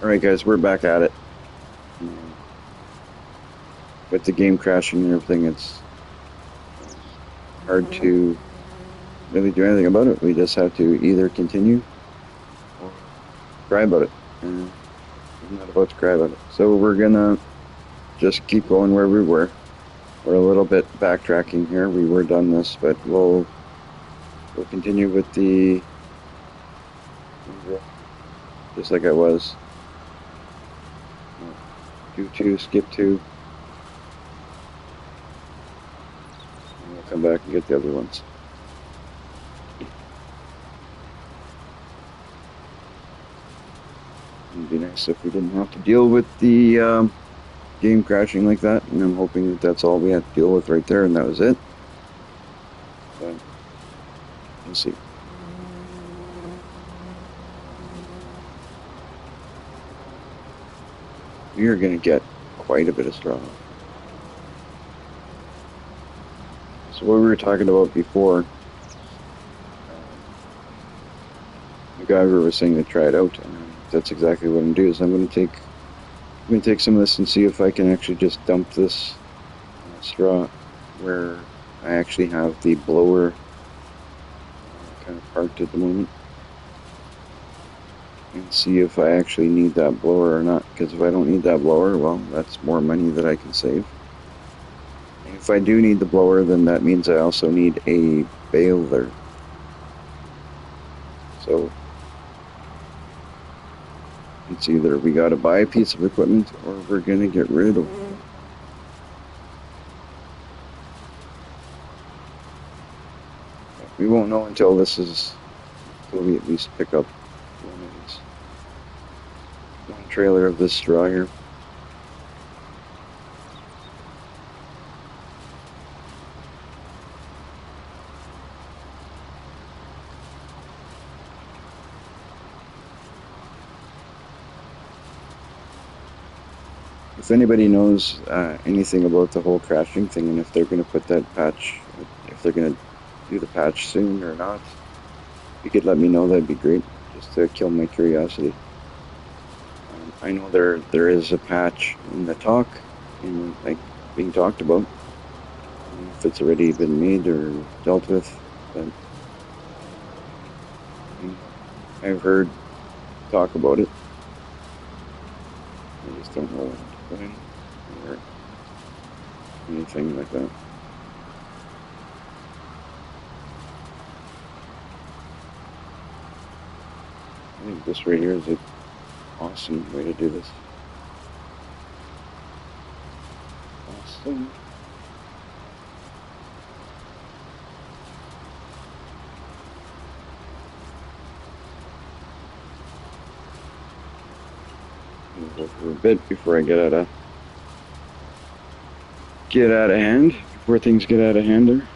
Alright guys, we're back at it. With the game crashing and everything, it's hard to really do anything about it. We just have to either continue or cry about it. And I'm not about to cry about it. So we're gonna just keep going where we were. We're a little bit backtracking here. We were done this, but we'll continue with the just like I was. Do 2, skip 2. And we'll come back and get the other ones. It'd be nice if we didn't have to deal with the game crashing like that, and I'm hoping that that's all we had to deal with right there, and that was it. But we'll see. We are going to get quite a bit of straw. So what we were talking about before, MacGyver was saying to try it out, and that's exactly what I'm going to do. Is I'm going to take some of this and see if I can actually just dump this straw where I actually have the blower kind of parked at the moment, and see if I actually need that blower or not. Because if I don't need that blower, well, that's more money that I can save. And if I do need the blower, then that means I also need a baler. So it's either we got to buy a piece of equipment or we're going to get rid of it. We won't know until we at least pick up one trailer of this straw here. If anybody knows anything about the whole crashing thing, and if they're going to put that patch, if they're going to do the patch soon or not, if you could let me know, that'd be great, just to kill my curiosity. I know there is a patch in the talk, like being talked about. I don't know if it's already been made or dealt with, but I've heard talk about it. I just don't know what to put in or anything like that. I think this right here is an awesome way to do this. Awesome. I'll go for a bit before I get out of hand. Before things get out of hand there.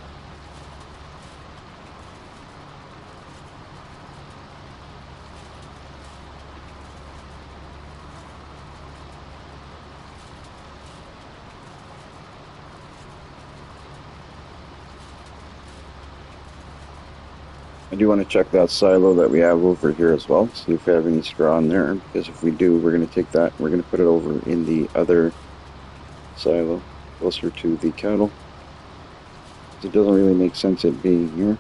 I do want to check that silo that we have over here as well, see if we have any straw in there, because if we do, we're going to take that and we're going to put it over in the other silo, closer to the cattle. It doesn't really make sense it being here.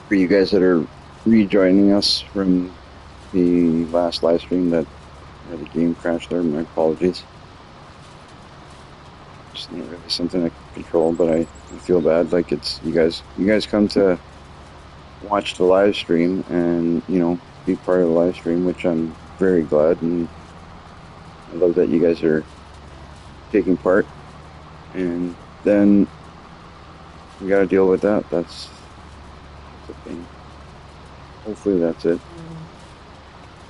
For you guys that are rejoining us from the last live stream that where the game crashed there, my apologies. It's not really something I can control, but I feel bad. Like it's you guys come to watch the live stream and be part of the live stream, which I'm very glad, and I love that you guys are taking part. And then we got to deal with that. That's the thing. Hopefully that's it.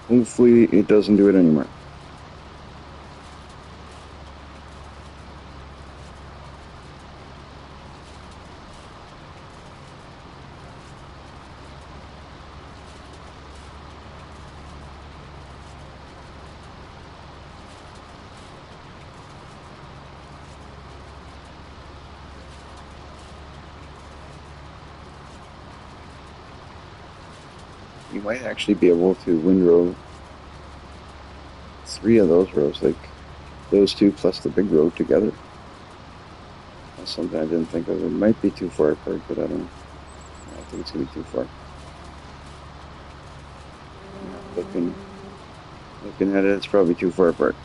Hopefully it doesn't do it anymore. You might actually be able to windrow 3 of those rows, like those 2 plus the big row together. That's something I didn't think of. It might be too far apart, but I don't know. I don't think it's gonna be too far. Looking at it, it's probably too far apart.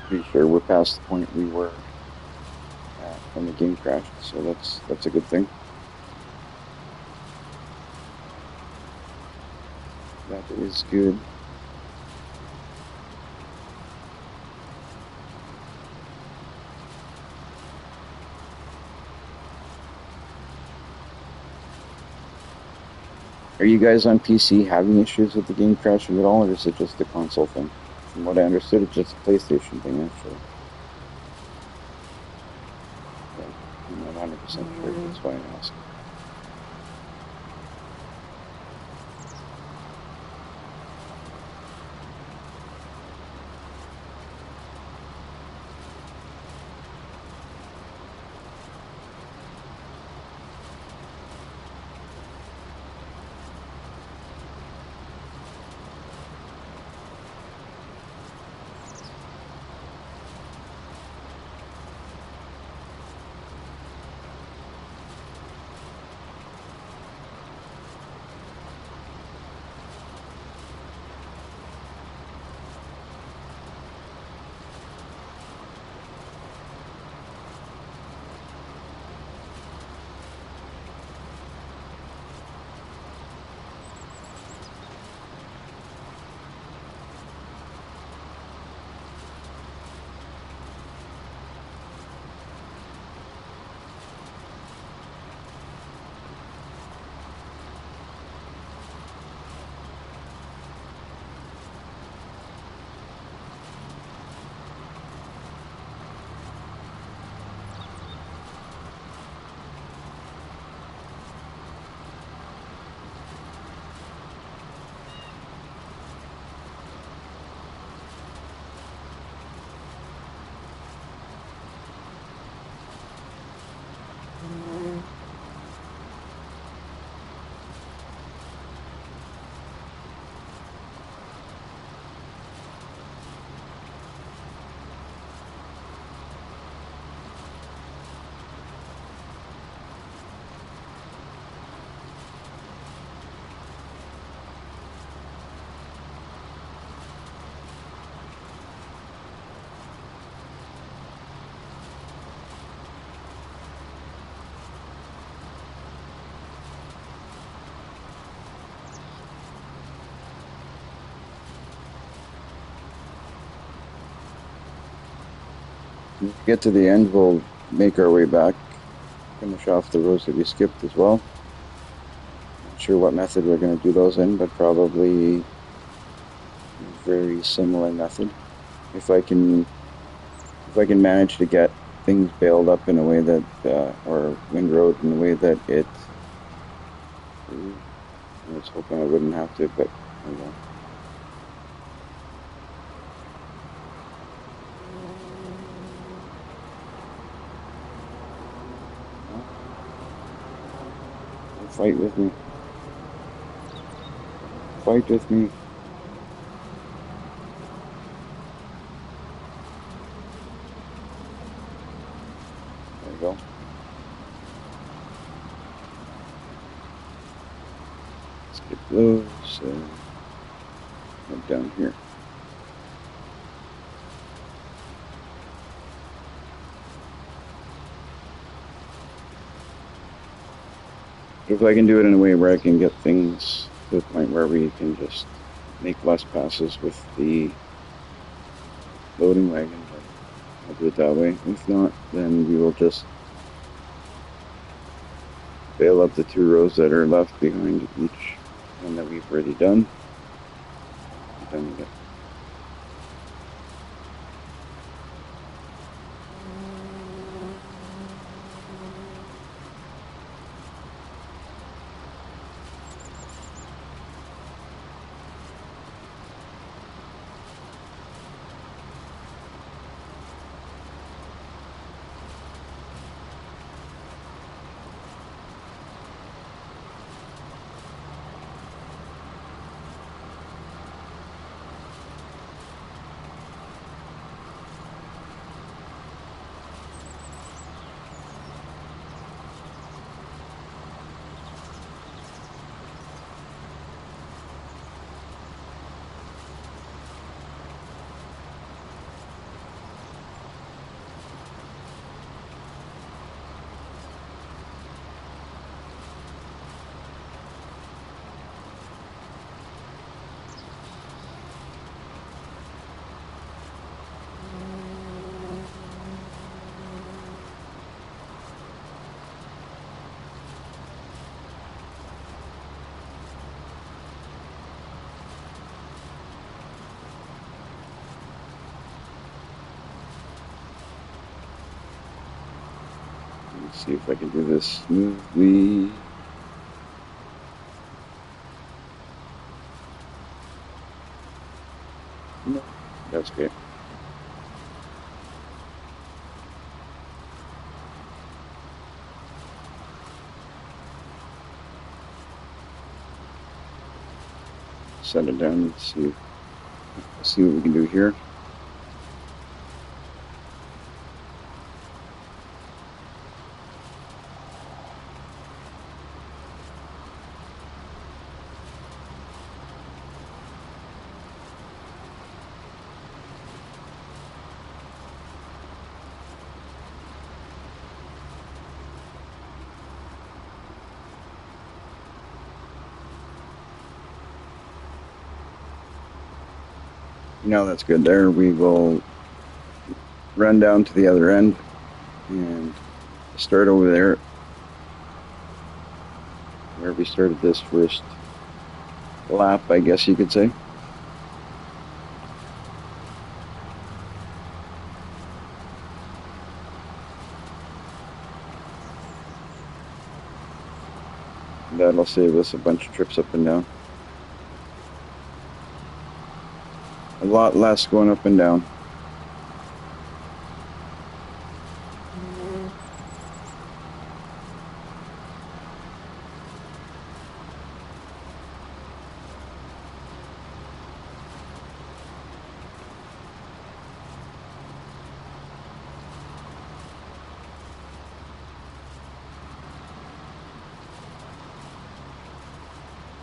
Pretty sure we're past the point we were at when the game crashed, so that's a good thing. That is good. Are you guys on PC having issues with the game crashing at all, or is it just a console thing? From what I understood, it's just a PlayStation thing, actually. Yeah, I'm not 100% sure, that's why I asked. When we get to the end, we'll make our way back finish off the rows that we skipped as well. Not sure what method we're going to do those in, but probably a very similar method. If I can manage to get things bailed up in a way that, or windrowed in a way that it, I was hoping I wouldn't have to, but I will. Fight with me. Fight with me. There we go. Skip those. Head down here. If I can do it in a way where I can get things to the point where we can just make less passes with the loading wagon, I'll do it that way. If not, then we will just bail up the 2 rows that are left behind each one that we've already done. And then we get Let's see if I can do this smoothly. No, that's okay. Set it down and see what we can do here. Now that's good there. We will run down to the other end and start over there where we started this first lap, I guess you could say. That'll save us a bunch of trips up and down. A lot less going up and down.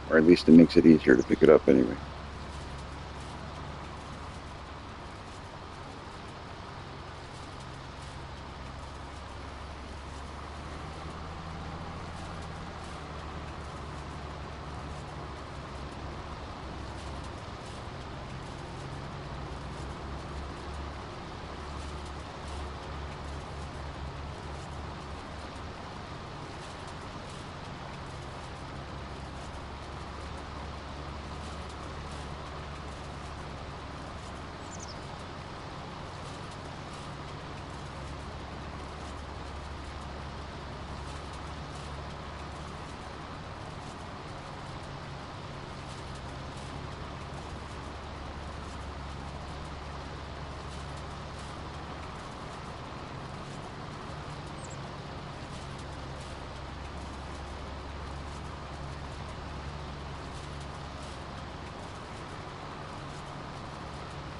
Or at least it makes it easier to pick it up anyway.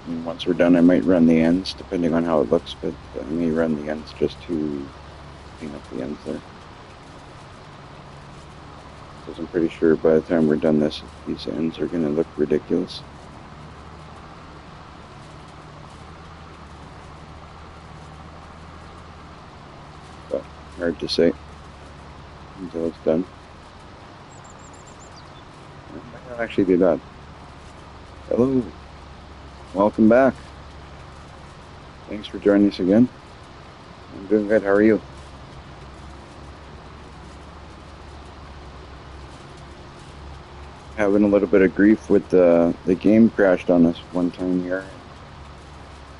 And once we're done, I might run the ends, depending on how it looks, but I may run the ends just to clean up the ends there. Because I'm pretty sure by the time we're done this, these ends are going to look ridiculous. But hard to say until it's done. I might not actually do that. Hello. Welcome back. Thanks for joining us again. I'm doing good. How are you? Having a little bit of grief with the game crashed on us one time here.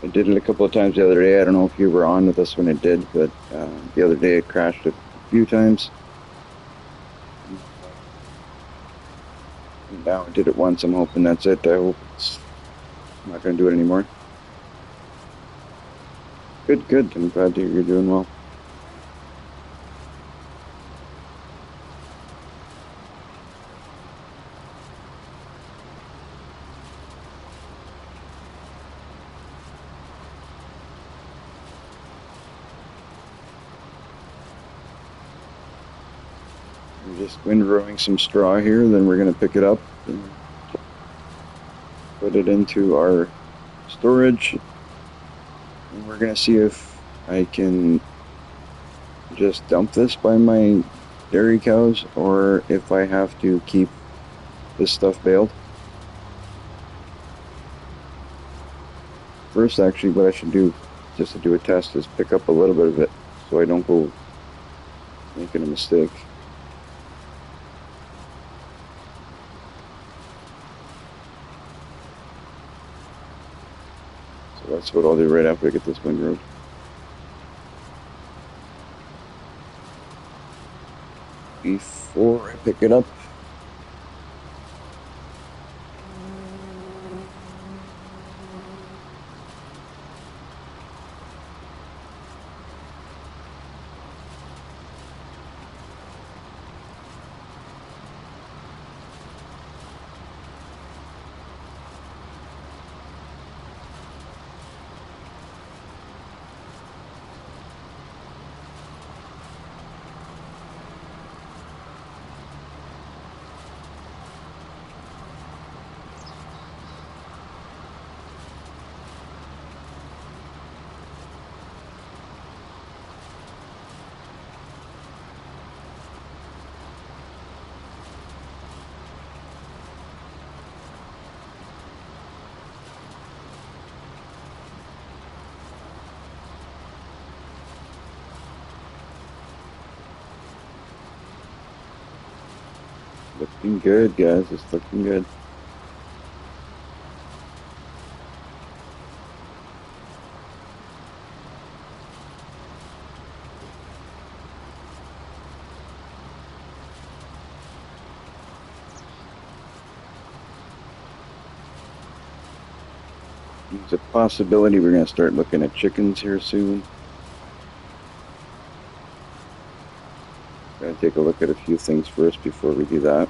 I did it a couple of times the other day. I don't know if you were on with us when it did, but the other day it crashed a few times. And now I did it once. I'm hoping that's it. I hope it's I'm not going to do it anymore. Good, good. I'm glad to hear you're doing well. I'm just windrowing some straw here, then we're going to pick it up and put it into our storage. And we're going to see if I can just dump this by my dairy cows or if I have to keep this stuff baled. First, actually, what I should do, just to do a test, is pick up a little bit of it so I don't go making a mistake. So that's what I'll do right after I get this windrowed. Before I pick it up, looking good, guys. It's looking good. There's a possibility we're going to start looking at chickens here soon. Gotta take a look at a few things first before we do that.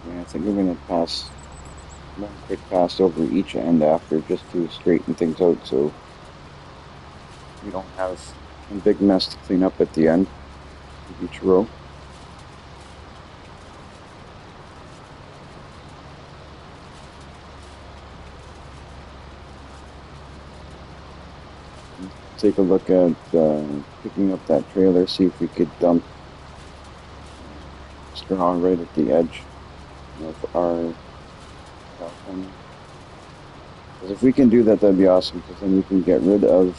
Yeah, I think I'm gonna pass one quick pass over each end after just to straighten things out so we don't have a big mess to clean up at the end of each row. Take a look at picking up that trailer, see if we could dump straw right at the edge of our balcony. Because if we can do that, that'd be awesome, because then we can get rid of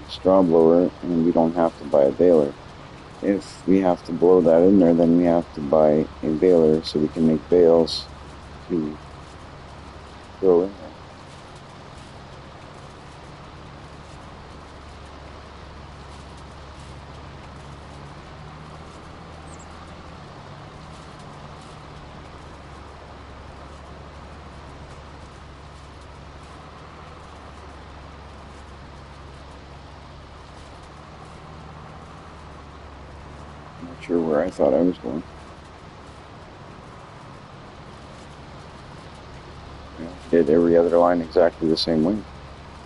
straw blower and we don't have to buy a baler. If we have to blow that in there, then we have to buy a baler so we can make bales to throw in there. I'm not sure where I thought I was going. Did every other line exactly the same way.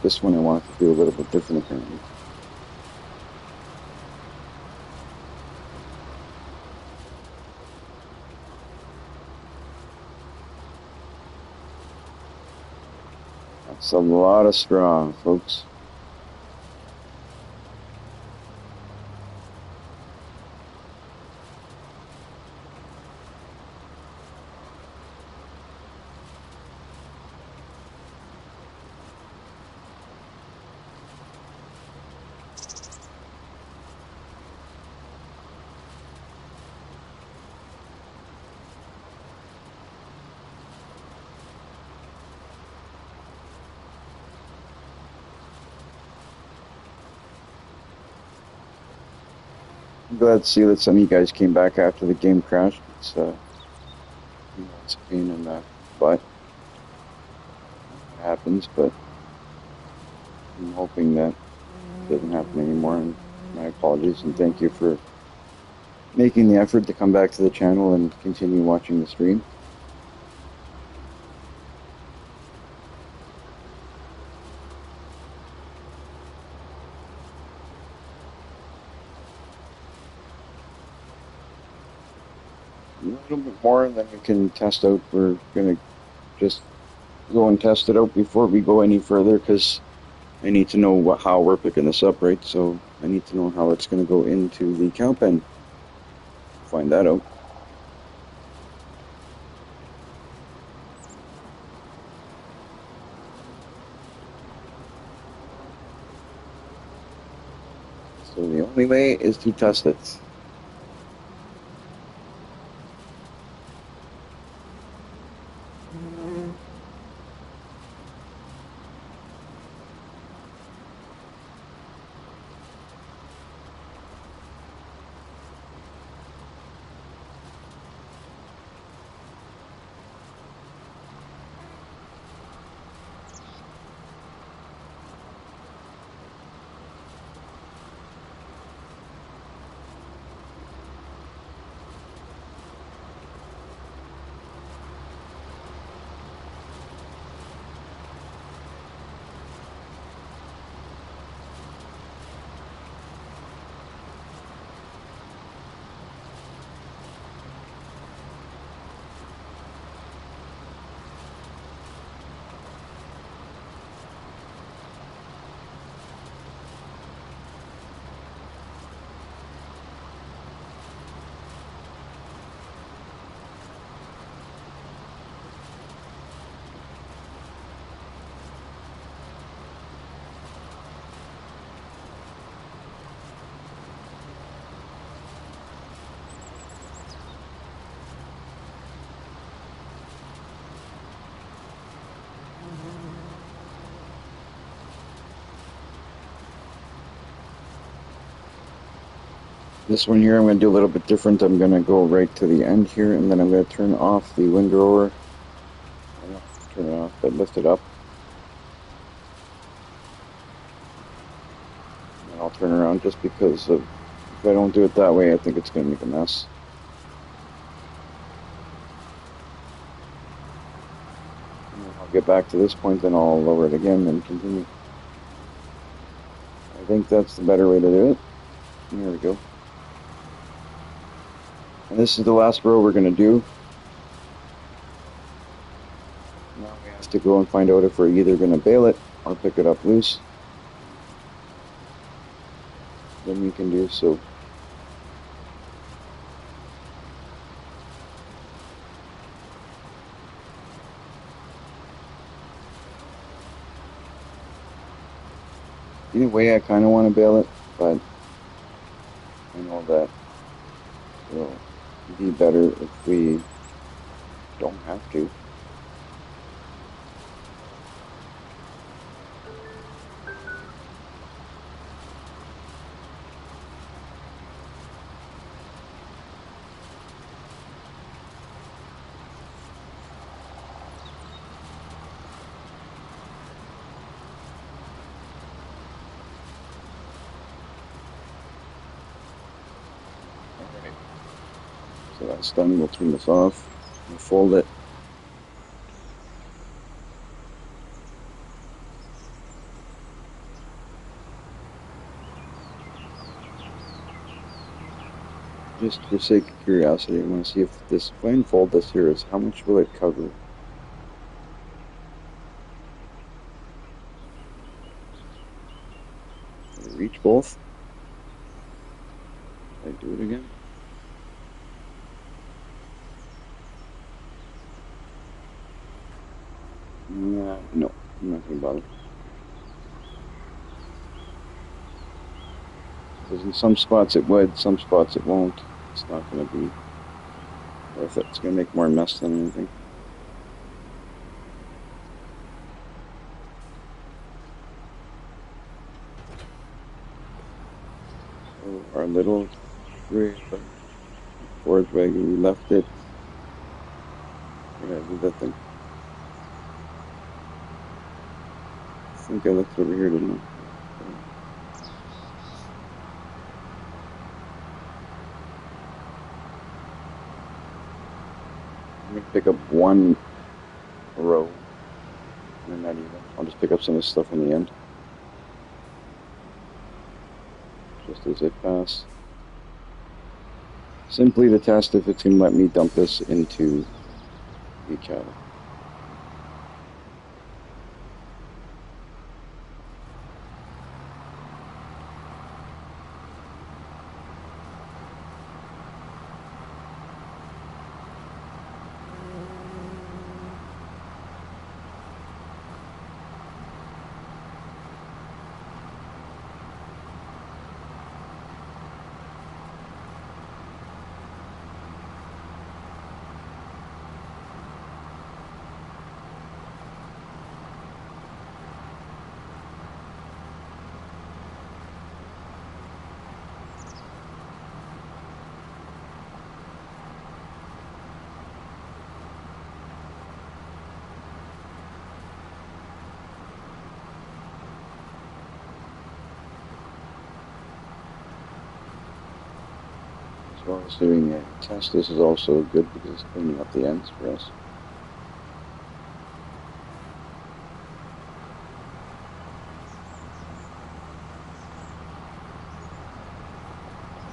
This one I wanted to do a little bit different apparently. That's a lot of straw, folks. I'm glad to see that some of you guys came back after the game crashed. It's a pain in the butt. It happens, but I'm hoping that it doesn't happen anymore. And my apologies, and thank you for making the effort to come back to the channel and continue watching the stream. A little bit more, and then we can test out. We're gonna just go and test it out before we go any further, because I need to know how we're picking this up, right? So I need to know how it's going to go into the cow pen. Find that out. So the only way is to test it. This one here, I'm going to do a little bit different. I'm going to go right to the end here, and then I'm going to turn off the windrower. Turn it off, but lift it up. And I'll turn around just because if I don't do it that way, I think it's going to make a mess. get back to this point, then I'll lower it again and continue. I think that's the better way to do it. There we go. And this is the last row we're going to do. Now we have to go and find out if we're either going to bail it or pick it up loose. Then we can do so. Either way, I kind of want to bail it, but I know that it'll be better if we don't have to. So that's done. We'll turn this off and fold it. Just for sake of curiosity, I want to see if this, if I unfold this here, is how much will it cover? Will it reach both? Did I do it again? No, I'm not going to bother. Because in some spots it would, some spots it won't. It's not going to be worth it. It's going to make more mess than anything. So our little forage wagon, we left it. We're going to do that thing. I think I left it over here, didn't I? I'm going to pick up one row, and not even. I'll just pick up some of this stuff in the end, just as it passes. Simply to test if it's going to let me dump this into the cattle. As well as doing a test, this is also good because it's cleaning up the ends for us.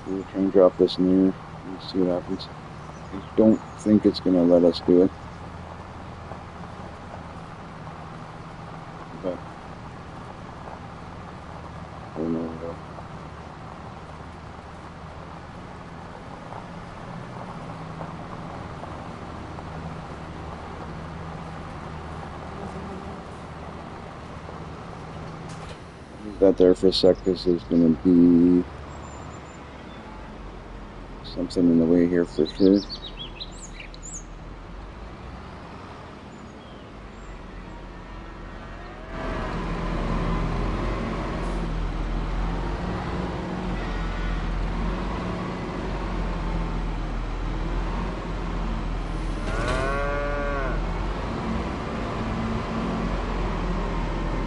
We'll try and drop this in here and see what happens. I don't think it's going to let us do it. But I don't know though. Leave that there for a sec because there's going to be something in the way here for sure.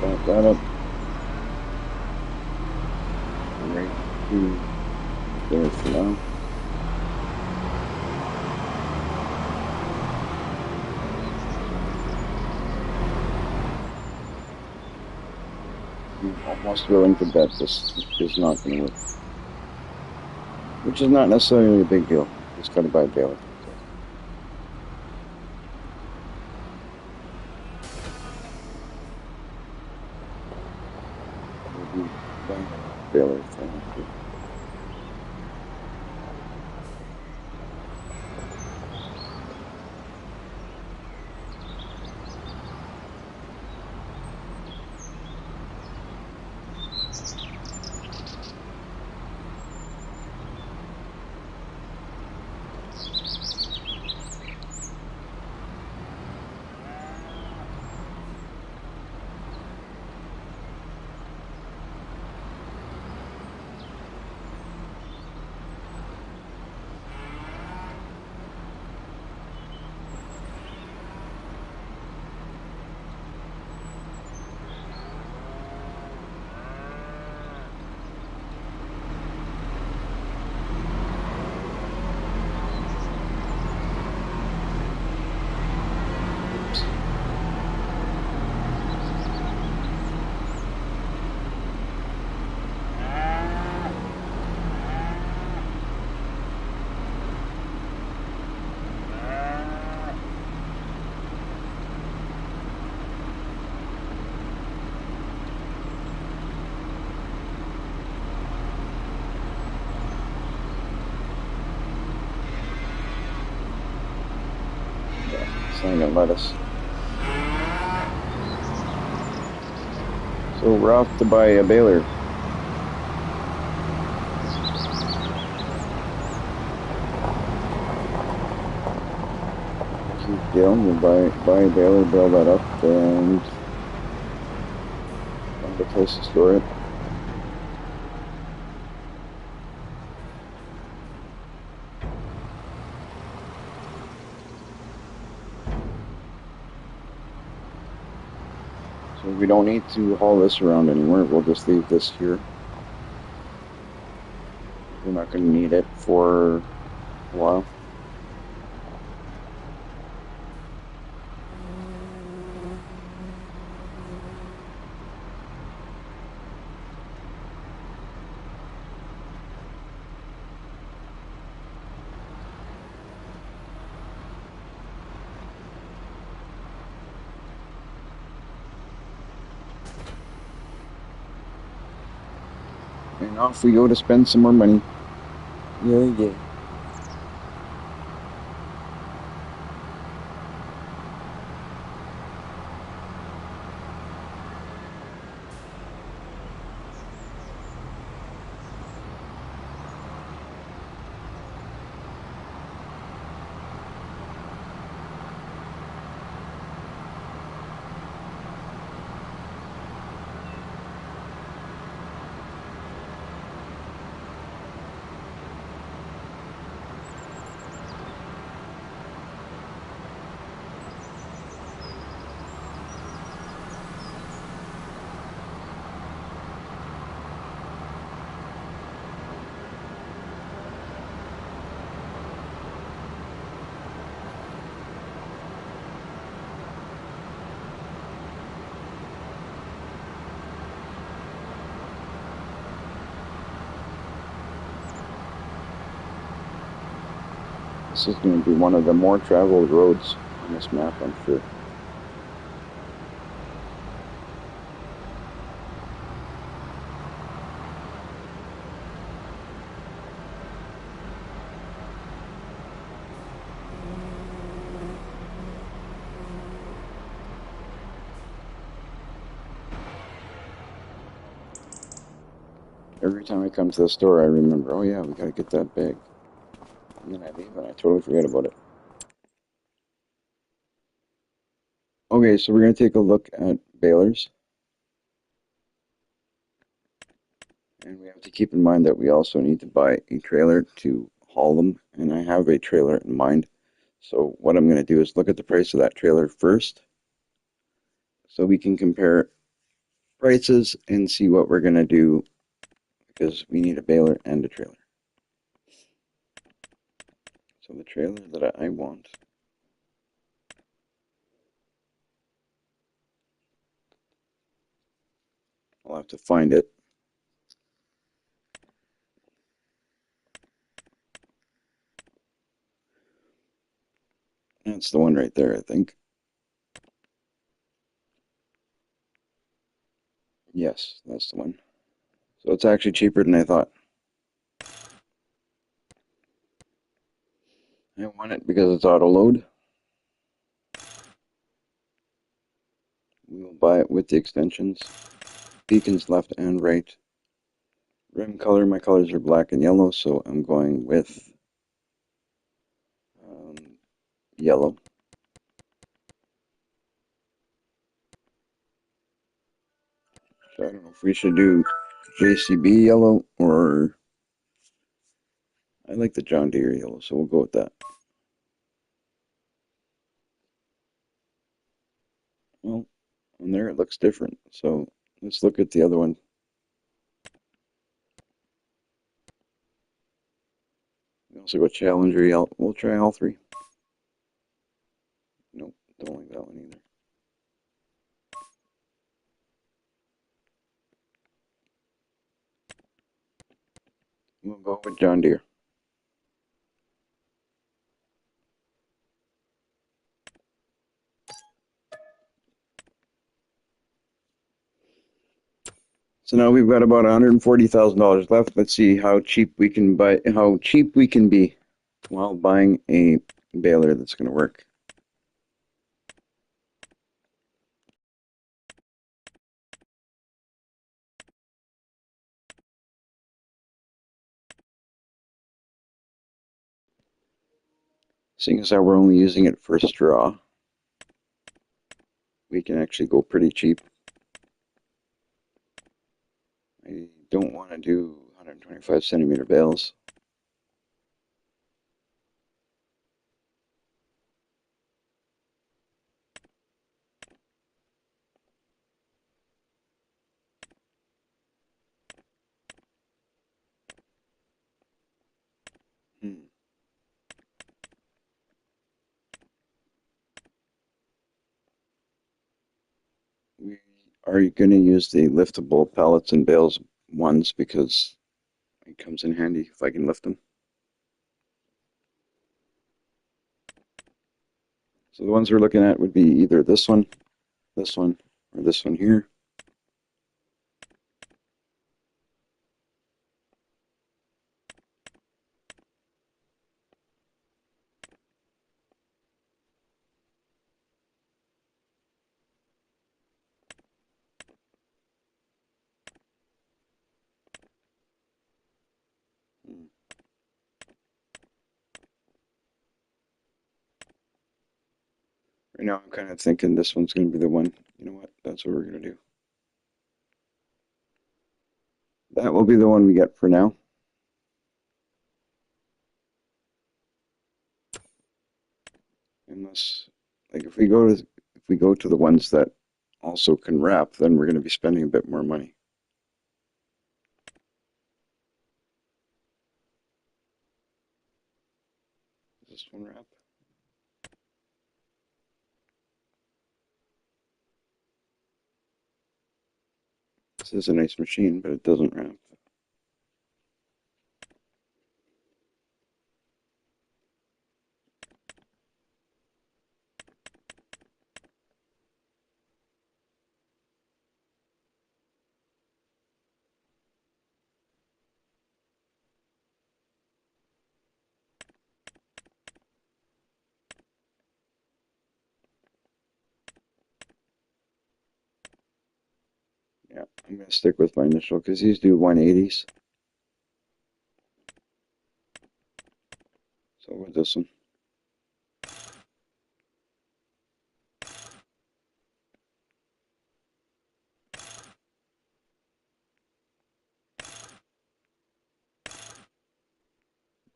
Back that up. Right to there for now. almost willing to bet this is not going to work. Which is not necessarily a big deal. Just got to buy a baler. Maybe buying a baler if I have to. It's not going to let us. So we're off to buy a baler. Keep down, we'll buy a baler, build that up, and find a place to store it. So we don't need to haul this around anymore. We'll just leave this here. We're not going to need it for a while. And off we go to spend some more money. Yeah. This is going to be one of the more traveled roads on this map, I'm sure. Every time I come to the store, I remember, oh yeah, we gotta get that bag. And then I leave and I totally forget about it. Okay, so we're gonna take a look at balers. And we have to keep in mind that we also need to buy a trailer to haul them. And I have a trailer in mind. So what I'm gonna do is look at the price of that trailer first, so we can compare prices and see what we're gonna do, because we need a baler and a trailer. So the trailer that I want, I'll have to find it. That's the one right there, I think. Yes, that's the one. So it's actually cheaper than I thought. I want it because it's auto load. We will buy it with the extensions. Beacons left and right. Rim color, my colors are black and yellow, so I'm going with yellow. So I don't know if we should do JCB yellow or I like the John Deere yellow, so we'll go with that. Well, on there it looks different, so let's look at the other one. We also got Challenger yellow. We'll try all three. Nope, don't like that one either. We'll go with John Deere. So now we've got about $140,000 left. Let's see how cheap we can be while buying a baler that's going to work. Seeing as how we're only using it for straw, we can actually go pretty cheap. I don't want to do 125 centimeter bales. We are going to use the liftable pallets and bales ones because it comes in handy if I can lift them. So the ones we're looking at would be either this one, or this one here. Right now I'm kind of thinking this one's going to be the one. You know what? That's what we're going to do. That will be the one we get for now. Unless, like, if we go to the ones that also can wrap, then we're going to be spending a bit more money. Does this one wrap? This is a nice machine, but it doesn't wrap. Yeah, I'm going to stick with my initial because these do 180s. So with this one.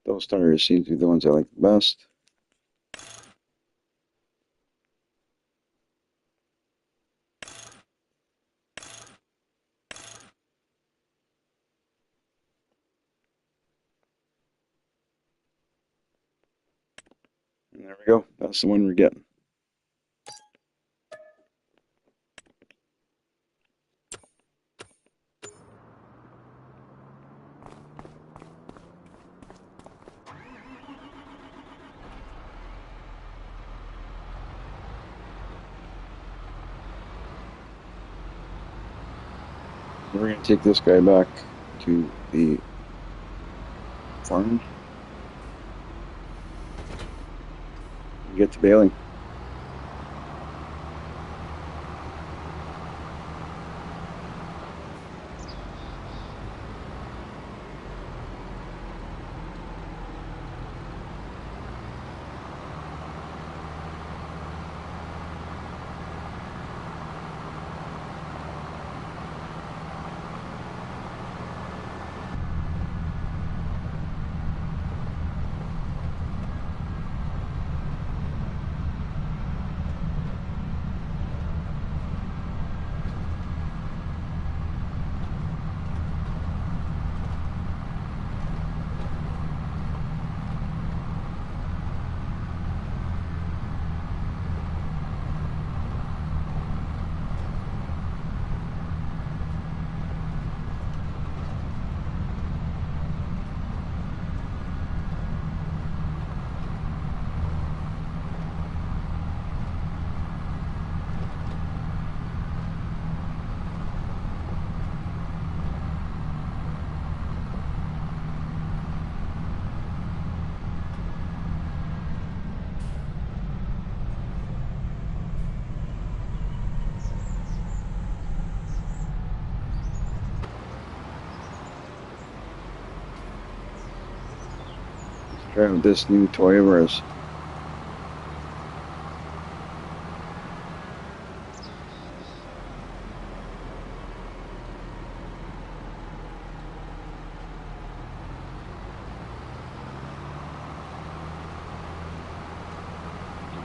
Those tires seem to be the ones I like the best. And there we go. That's the one we're getting. We're gonna take this guy back to the farm and get to baling. Try out this new toy of ours.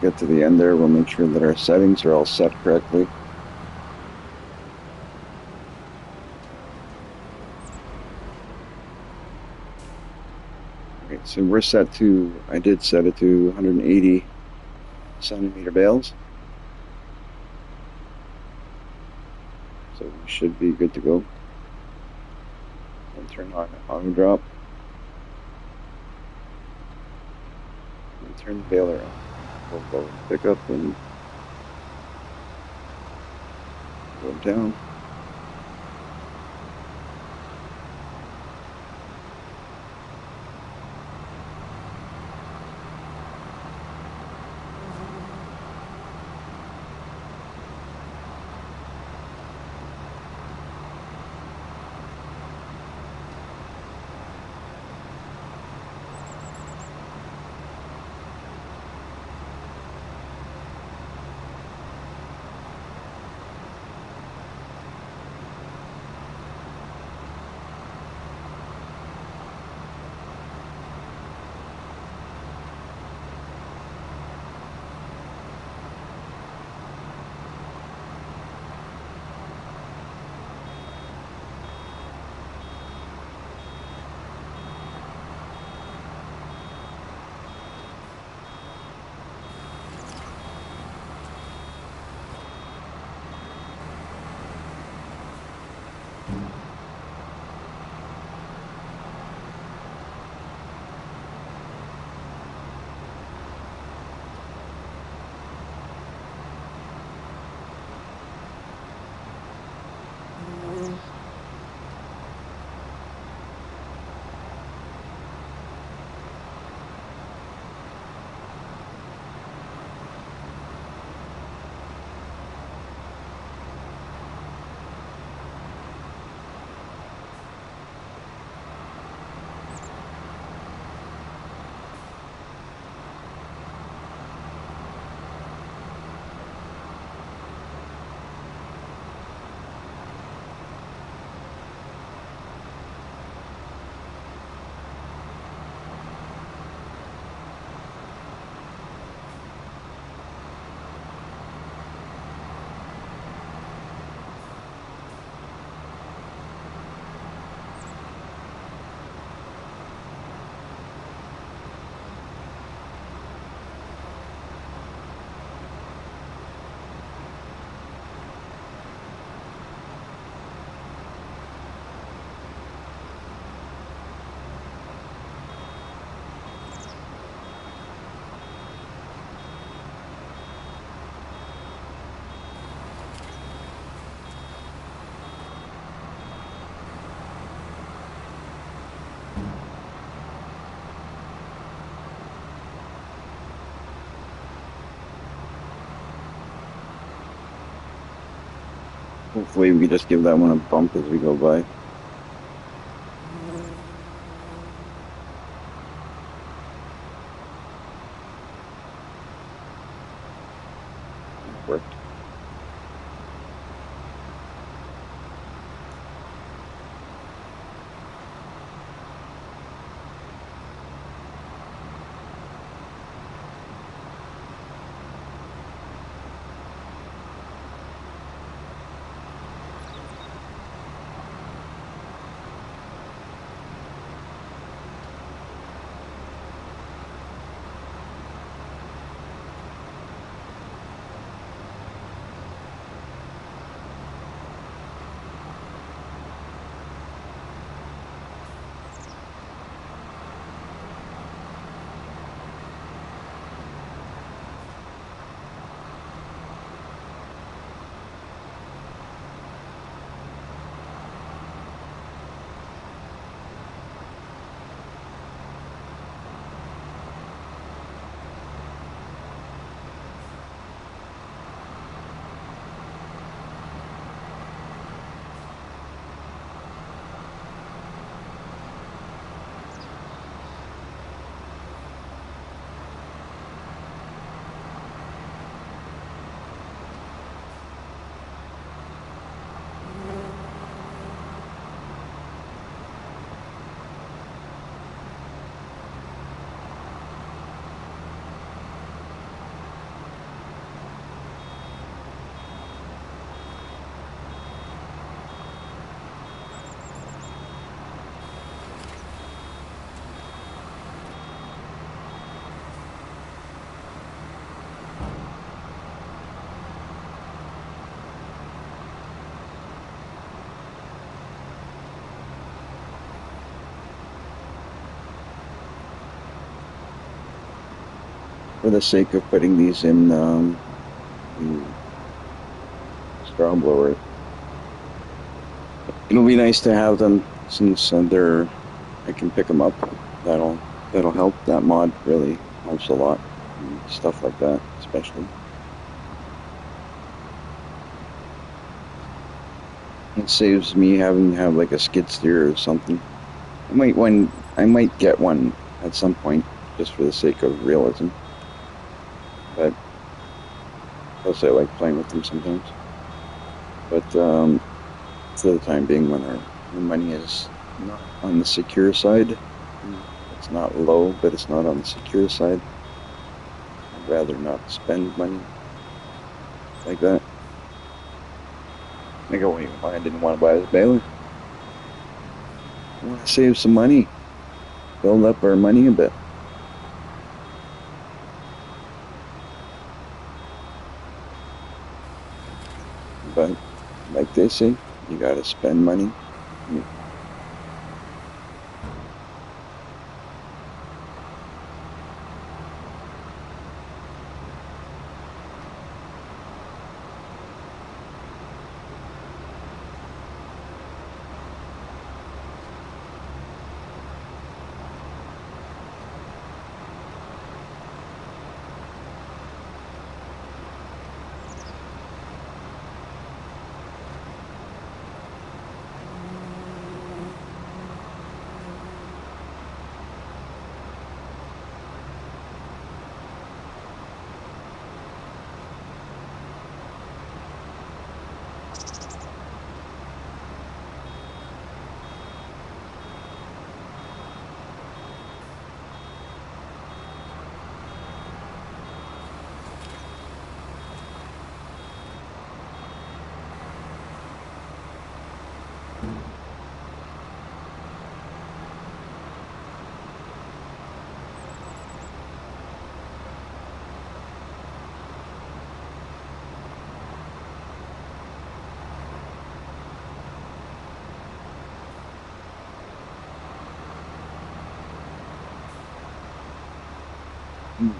Get to the end there, we'll make sure that our settings are all set correctly. Okay, so we're set to, I did set it to 180 centimeter bales. So we should be good to go. We'll turn on auto drop. And turn the baler on. We'll go pick up and go down. Hopefully we just give that one a bump as we go by. Worked. For the sake of putting these in the straw blower, it'll be nice to have them since I can pick them up. That'll that'll help. That mod really helps a lot. And stuff like that, especially. It saves me having to have like a skid steer or something. I might get one at some point just for the sake of realism. But plus I like playing with them sometimes. But for the time being, when our money is not on the secure side, it's not low, but it's not on the secure side. I'd rather not spend money like that. I go, why I didn't want to buy this baler. I want to save some money, build up our money a bit. But like they say, you gotta spend money.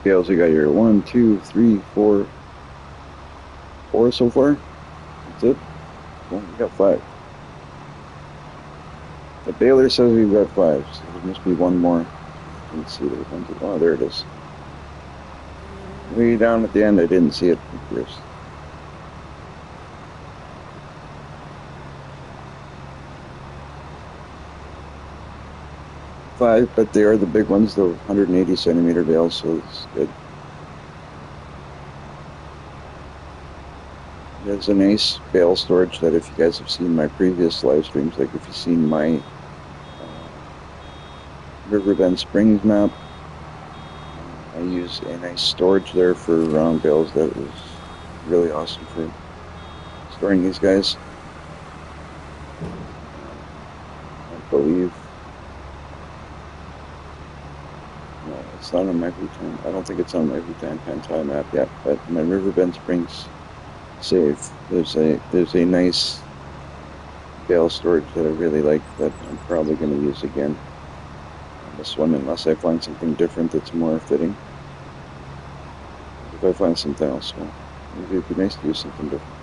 Bales, you got your 1, 2, 3, 4, 4 so far. That's it. Well, we got 5. The baler says we've got 5, so there must be one more. Let's see what one. Oh, there it is. Way down at the end, I didn't see it at first. 5, but they are the big ones, the 180 centimeter bales, so it's good. There's a nice bale storage that if you guys have seen my previous live streams, like if you've seen my Riverbend Springs map, I use a nice storage there for round bales that was really awesome for storing these guys. I believe. No, it's not on my Bhutan. I don't think it's on my Bhutan Pantai map yet, but my Riverbend Springs save, there's a nice bale storage that I really like that I'm probably going to use again on this one, unless I find something different that's more fitting. If I find something else, well, maybe it'd be nice to use something different.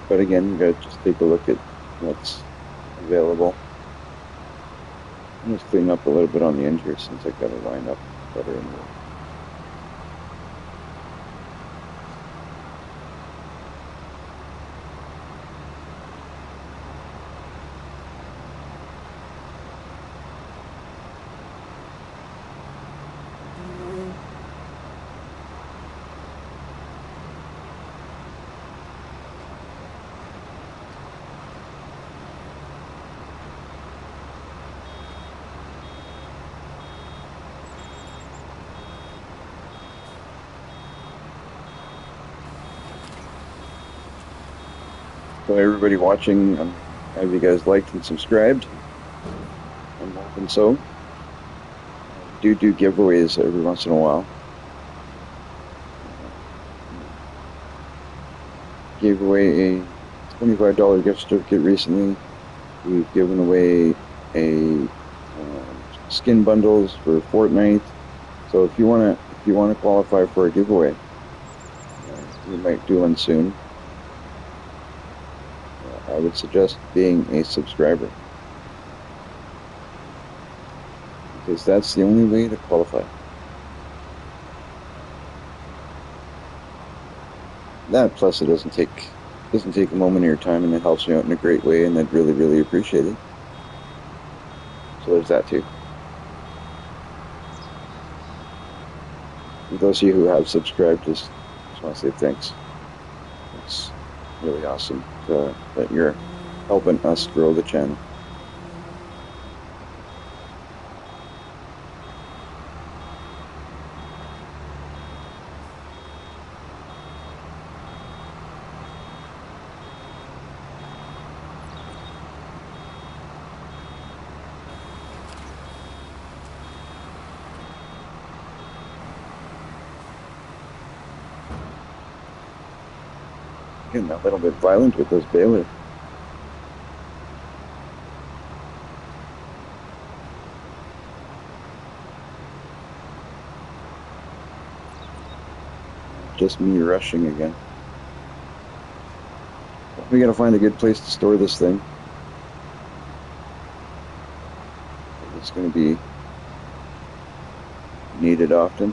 But again, you gotta just take a look at what's available. I'm just cleaning up a little bit on the end here since I got it lined up better in the So everybody watching, have you guys liked and subscribed? I'm hoping so. I do giveaways every once in a while. Gave away a $25 gift certificate recently. We've given away a skin bundles for Fortnite. So if you wanna qualify for a giveaway, we might do one soon. I would suggest being a subscriber, because that's the only way to qualify. That plus it doesn't take a moment of your time, and it helps you out in a great way, and I'd really appreciate it. So there's that too. For those of you who have subscribed, just want to say thanks. It's really awesome that you're helping us grow the channel. Getting a little bit violent with those baler. Just me rushing again. We gotta find a good place to store this thing. It's gonna be needed often.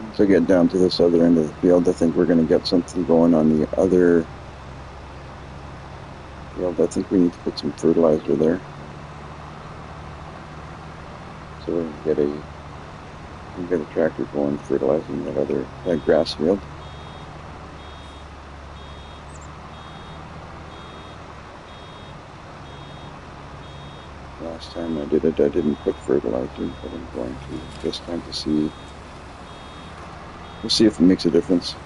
Once I get down to this other end of the field, I think we're going to get something going on the other field. I think we need to put some fertilizer there. So we can get a tractor going fertilizing that grass field. Last time I did it, I didn't put fertilizer, but I'm going to this time to see. We'll see if it makes a difference.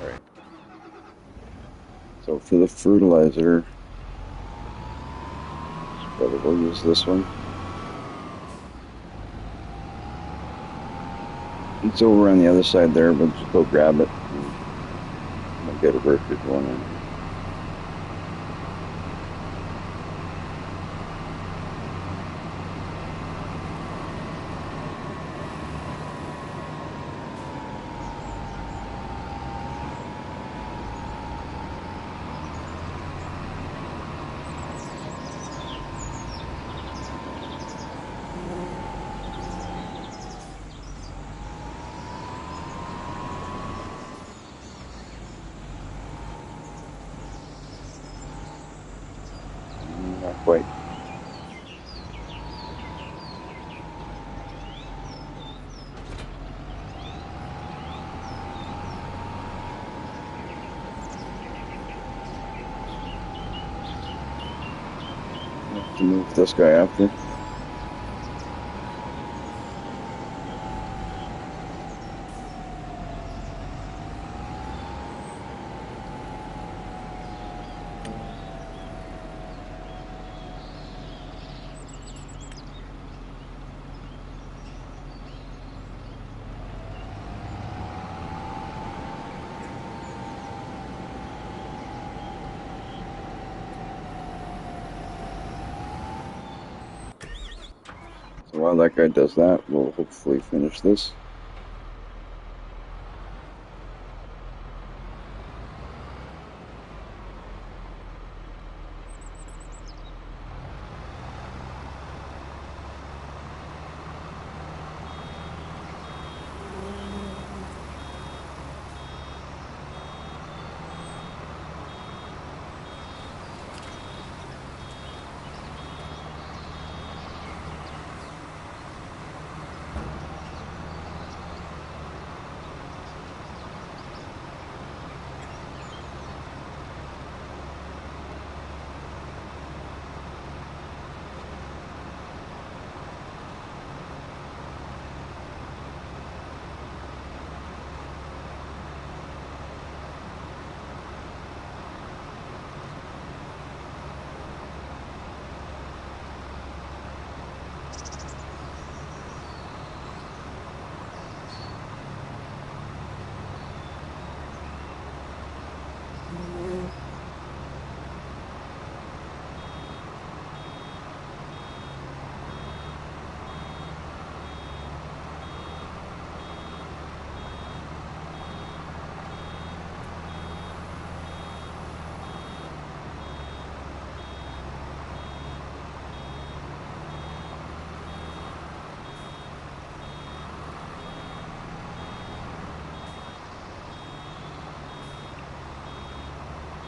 All right. So for the fertilizer, probably we'll use this one. It's over on the other side there, but just go grab it and we'll get a worker going in. Not quite. Have to move this guy after. So while that guy does that, we'll hopefully finish this.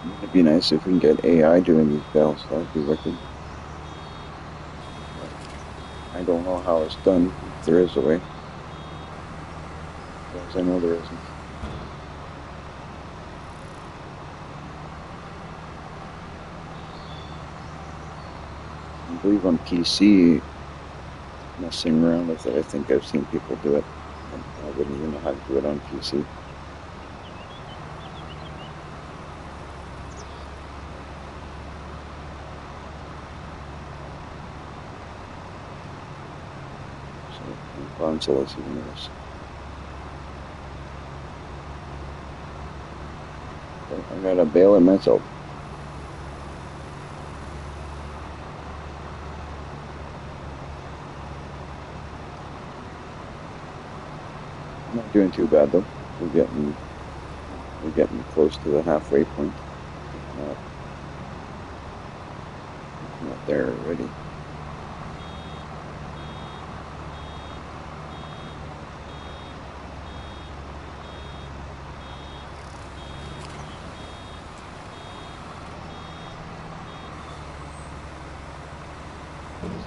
It'd be nice if we can get AI doing these bales. That would be wicked. I don't know how it's done, if there is a way. As far as I know, there isn't. I believe on PC, messing around with it, I think I've seen people do it. I wouldn't even know how to do it on PC. So, on console, it's even worse. I gotta bail it myself. I'm not doing too bad though. We're getting we're getting close to the halfway point. Not, not there already.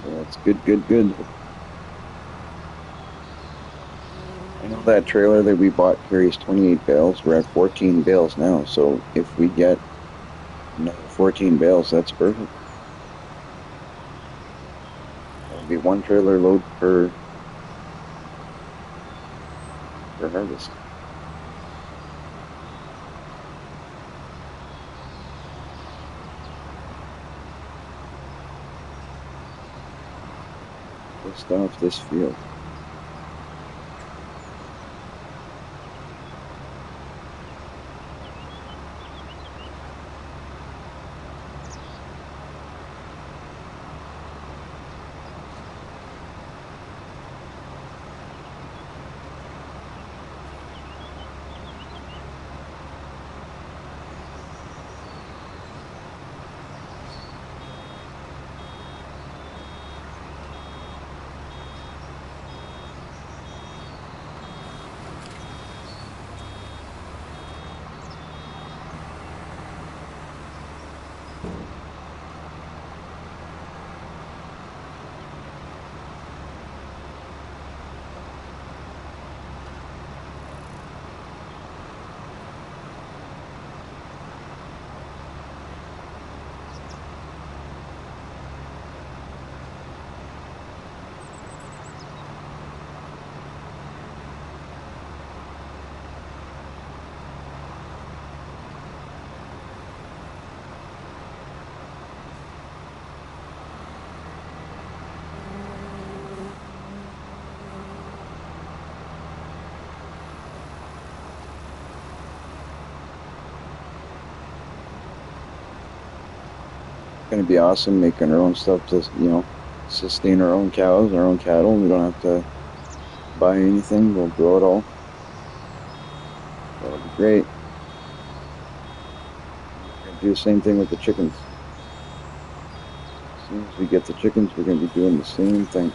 So that's good, good, good. I know that trailer that we bought carries 28 bales. We're at 14 bales now. So if we get another 14 bales, that's perfect. That'll be one trailer load per harvest. Just off this field. Gonna be awesome making our own stuff to, sustain our own cows, our own cattle. We don't have to buy anything. We'll grow it all. That'll be great. We're gonna do the same thing with the chickens. As soon as we get the chickens, we're gonna be doing the same thing.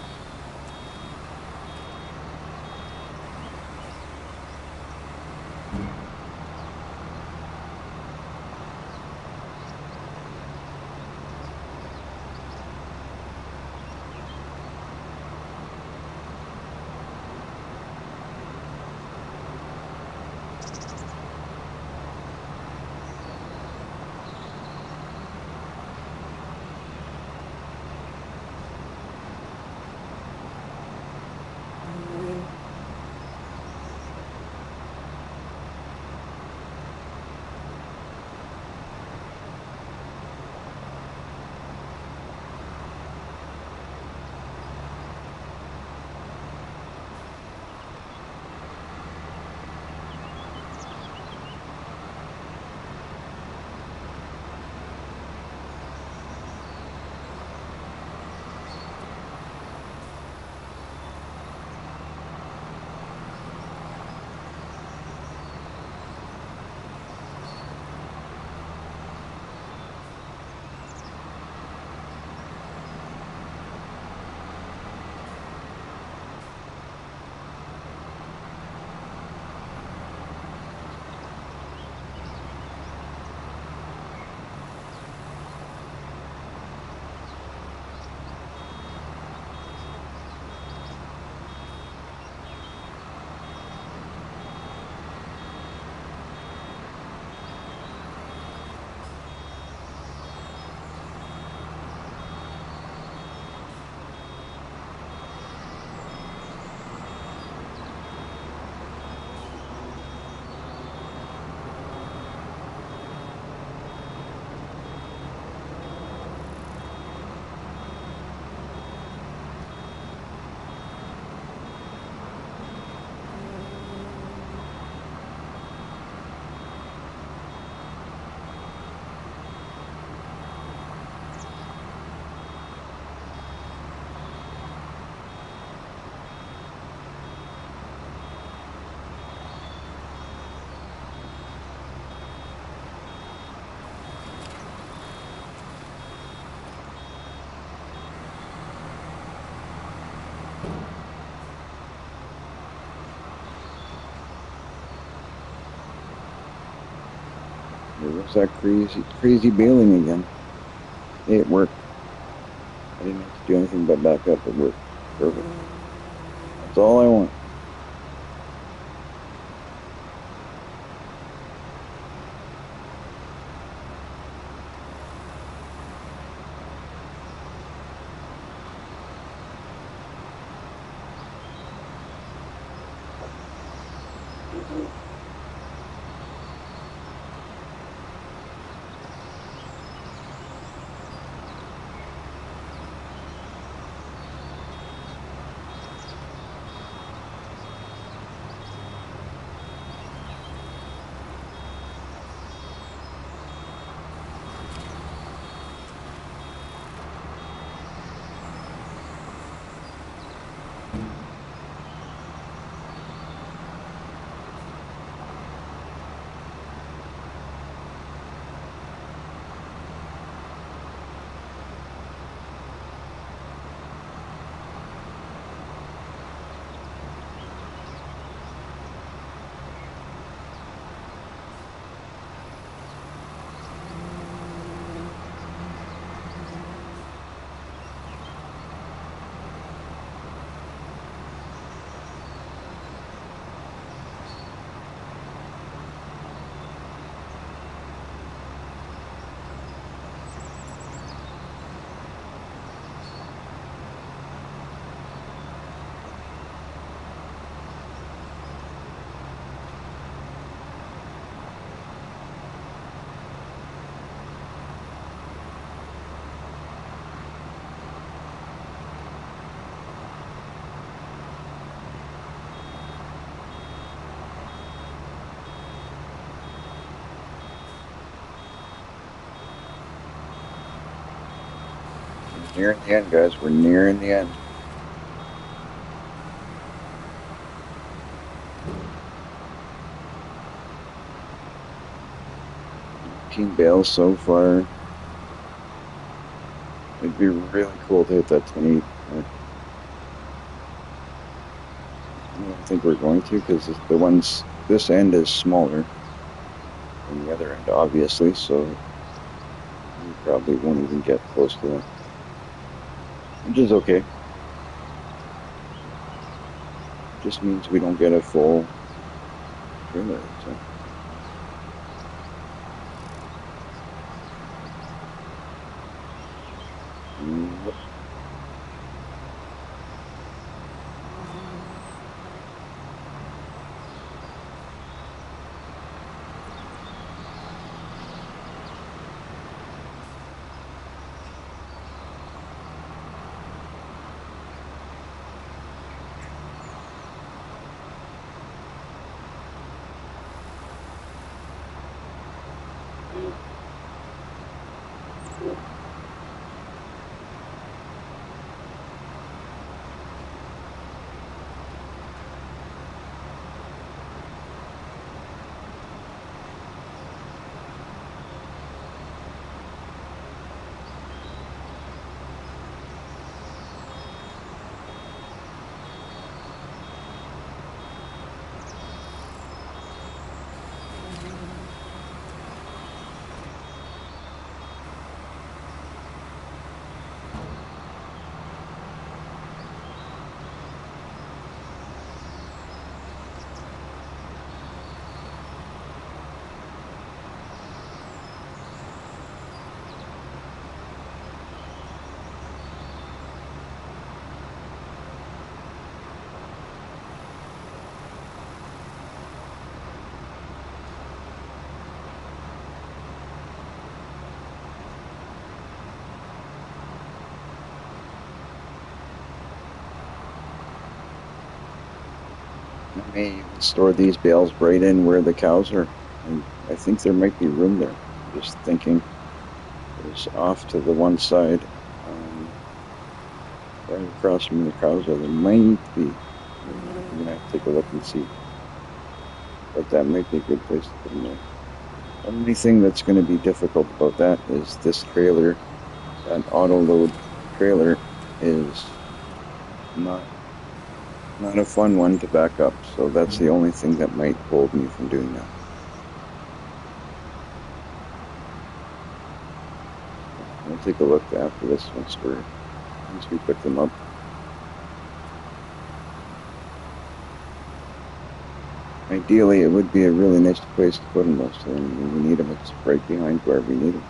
There was that crazy bailing again. It worked. I didn't have to do anything but back up. It worked. Perfect. That's all I want. Nearing the end, guys. We're nearing the end. 18 bales so far. It'd be really cool to hit that 20. I don't think we're going to because this end is smaller than the other end, obviously, so we probably won't even get close to that, which is okay. Just means we don't get a full trailer. So. I may even store these bales right in where the cows are. And I think there might be room there. Just thinking, there's off to the one side, right across from the cows are. There might be. I'm gonna have to take a look and see. But that might be a good place to put them there. The only thing that's going to be difficult about that is this trailer, that auto load trailer, is not a fun one to back up. So that's the only thing that might hold me from doing that. We'll take a look after this once we pick them up. Ideally, it would be a really nice place to put them though, so when we need them, it's right behind where we need them.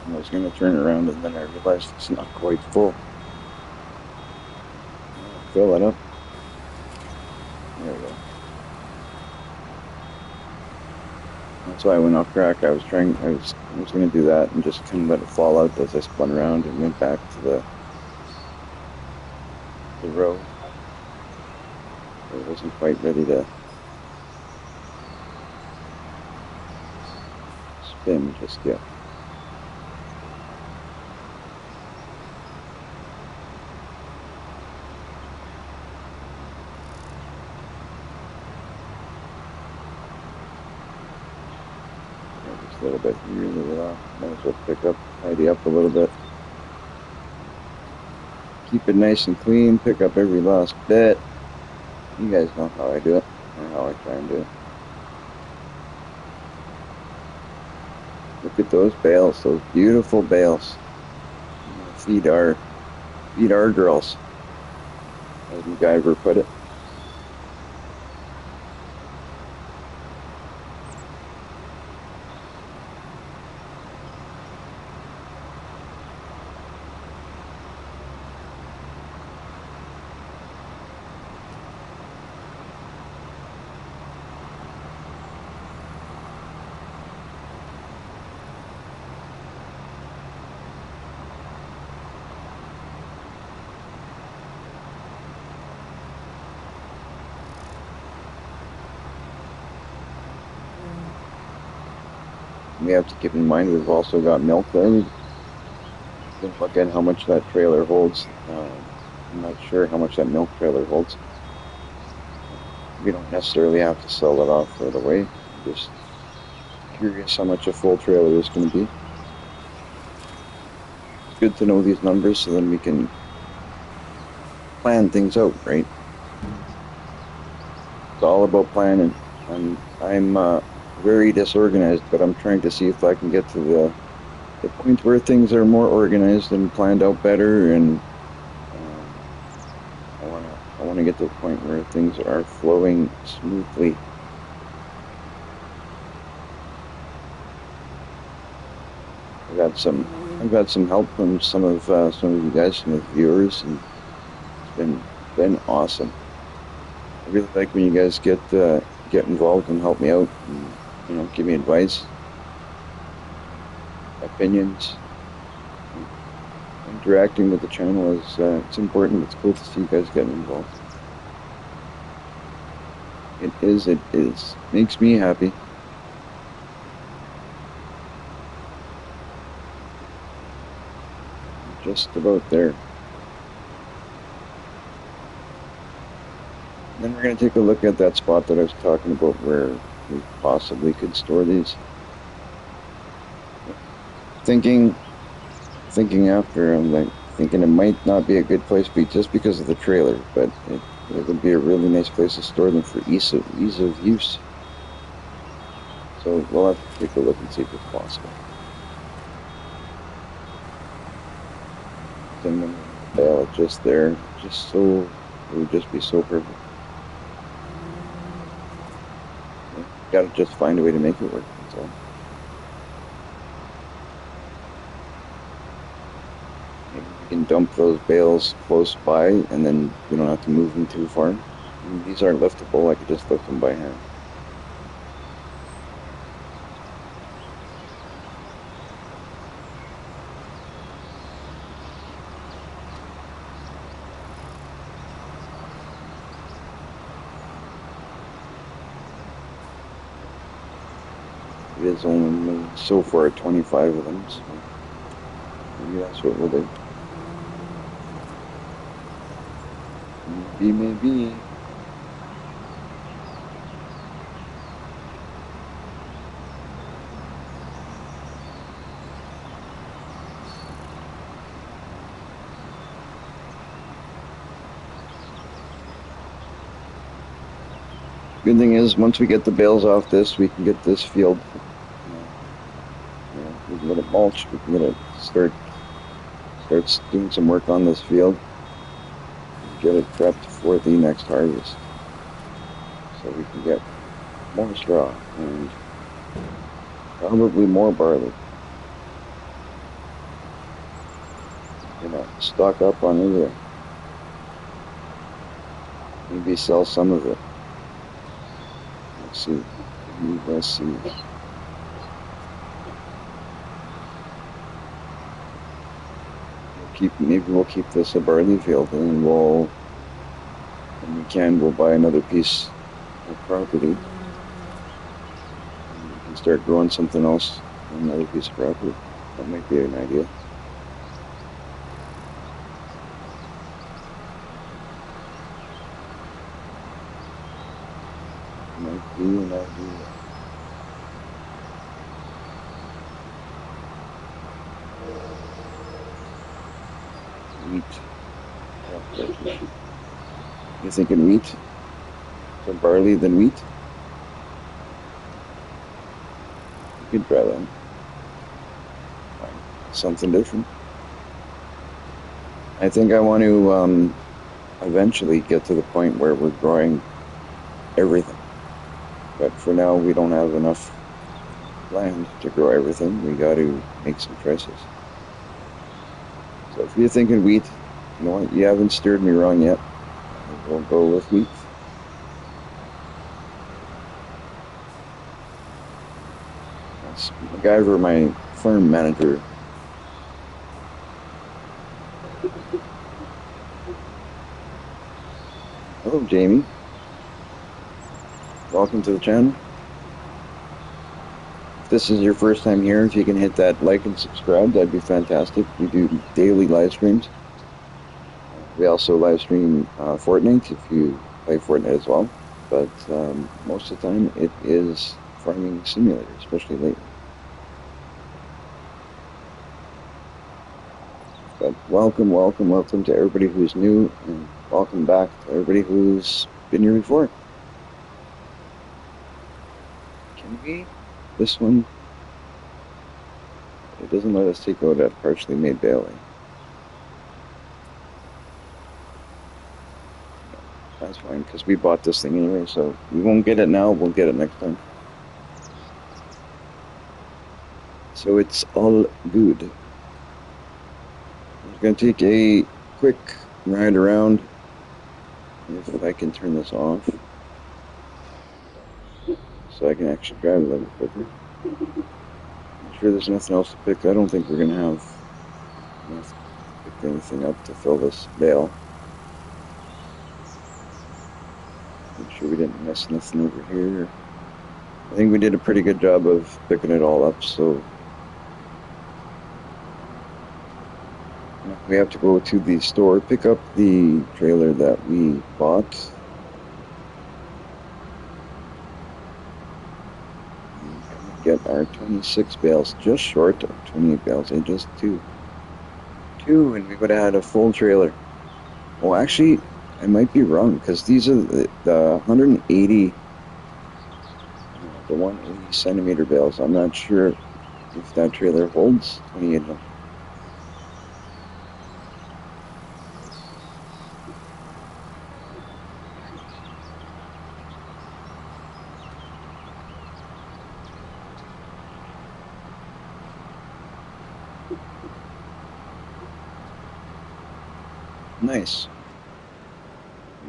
I was going to turn around and then I realized it's not quite full. Fill it up. There we go. That's why I went off track. I was going to do that and just kind of let it fall out as I spun around and went back to the row. It wasn't quite ready to spin just yet. Just a little bit here, a little off. Might as well pick up, tidy up a little bit. Keep it nice and clean, pick up every last bit. You guys know how I do it, or how I try and do it. Look at those bales, those beautiful bales. Feed our girls, as MacGyver put it. We have to keep in mind we've also got milk there. We can look at how much that trailer holds. I'm not sure how much that milk trailer holds. We don't necessarily have to sell it off right away. I'm just curious how much a full trailer is going to be. It's good to know these numbers so then we can plan things out, right? It's all about planning. I'm very disorganized, but I'm trying to see if I can get to the point where things are more organized and planned out better, and want to get to a point where things are flowing smoothly. I've got some help from some of you guys, some of the viewers, and it's been awesome. I really like when you guys get involved and help me out, and give me advice, opinions. Interacting with the channel is it's important. It's cool to see you guys getting involved. It is makes me happy. Just about there. Then we're going to take a look at that spot that I was talking about where we possibly could store these. Thinking after, I'm like thinking it might not be a good place just because of the trailer, but it would be a really nice place to store them for ease of use. So we'll have to take a look and see if it's possible. Then I'm going to bail it just there, just so it would just be so perfect. Gotta just find a way to make it work, that's all. Maybe we can dump those bales close by, and then we don't have to move them too far. And these aren't liftable, I could just lift them by hand. It is only so far 25 of them, so maybe that's what we'll do. Maybe. Good thing is, once we get the bales off this, we can get this field. We can get it mulched. We can get it start doing some work on this field. Get it prepped for the next harvest, so we can get more straw and probably more barley. Stock up on everything. Maybe sell some of it. Let's see. Maybe we'll keep this a barley field, and we'll buy another piece of property. And we can start growing something else on another piece of property. That might be an idea. Might be an idea. Wheat. You thinking wheat? So barley than wheat? You could try that. Something different. I think I want to eventually get to the point where we're growing everything. But for now, we don't have enough land to grow everything. We got to make some choices. So if you're thinking wheat, you know what? You haven't steered me wrong yet. We'll go with wheat. That's MacGyver, my farm manager. Hello, Jamie. Welcome to the channel. If this is your first time here, if you can hit that like and subscribe, that'd be fantastic. We do daily live streams. We also live stream Fortnite if you play Fortnite as well. But most of the time it is farming simulator, especially lately. But welcome to everybody who's new, and welcome back to everybody who's been here before. Can we? This one, it doesn't let us take out that partially made baling. That's fine, because we bought this thing anyway, so we won't get it now, we'll get it next time. So it's all good. I'm going to take a quick ride around, if I can turn this off, so I can actually drive a little quicker. I'm sure there's nothing else to pick. I don't think we're going to have enough to pick anything up to fill this bale. Make sure we didn't miss nothing over here. I think we did a pretty good job of picking it all up, so we have to go to the store, pick up the trailer that we bought. Get our 26 bales, just short of 28 bales, and just two, and we would have had a full trailer. Well, actually, I might be wrong, because these are the 180, the 180 centimeter bales. I'm not sure if that trailer holds 28 of them. Nice.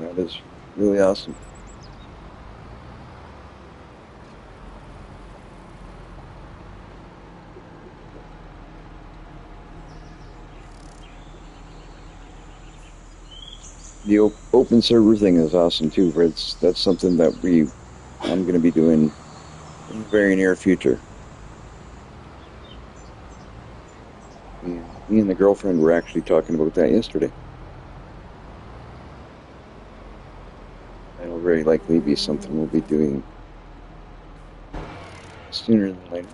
That is really awesome. The open server thing is awesome too, Fritz. That's something that I'm going to be doing in the very near future. Me and the girlfriend were actually talking about that yesterday. It'll very likely be something we'll be doing sooner than later.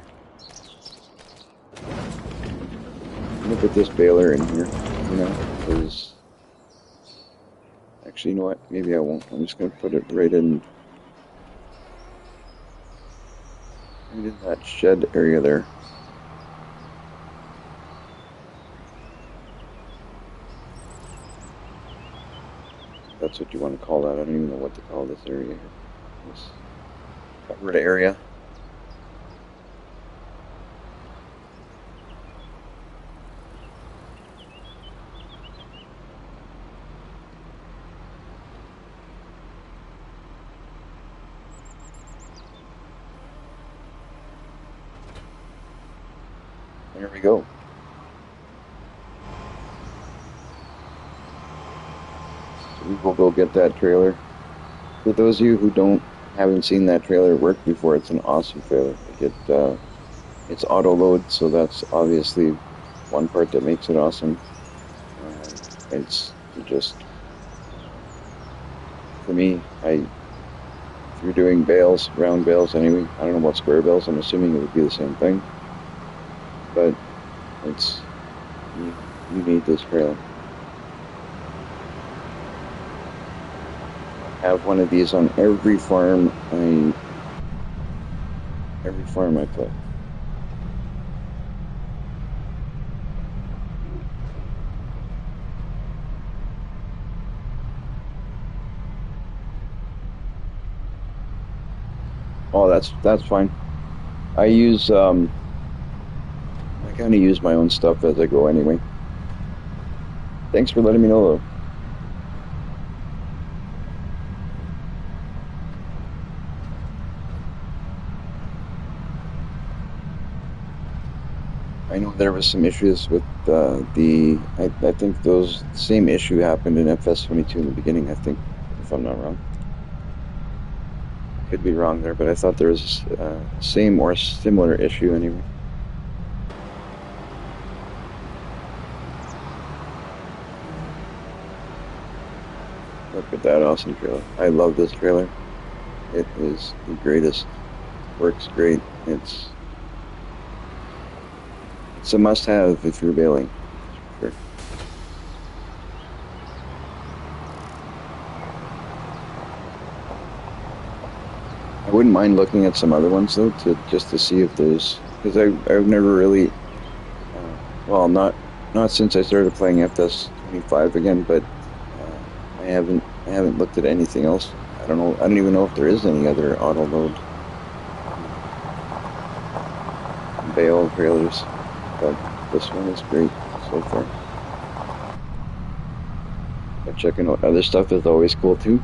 I'm gonna put this baler in here, because actually, you know what? Maybe I won't. I'm just gonna put it right in that shed area there. That's what you want to call that. I don't even know what to call this area here. This covered area. There we go. So we will go get that trailer. For those of you who haven't seen that trailer work before, it's an awesome trailer. It's auto load, so that's obviously one part that makes it awesome. It's just, for me, if you're doing bales, round bales anyway, I don't know about square bales, I'm assuming it would be the same thing, but you need this trailer. I have one of these on every farm I play. Oh, that's fine. I kind of use my own stuff as I go anyway. Thanks for letting me know, though. I know there was some issues with I think those same issue happened in FS22 in the beginning, I think, if I'm not wrong. Could be wrong there, but I thought there was same or similar issue anyway. Look at that awesome trailer. I love this trailer. It is the greatest. Works great. It's a must-have if you're baling. Sure. I wouldn't mind looking at some other ones though, just to see if there's, because I've never really, not since I started playing FS25 again, but I haven't I haven't looked at anything else. I don't know. I don't even know if there is any other auto load bale trailers, but this one is great so far. But checking out other stuff is always cool too.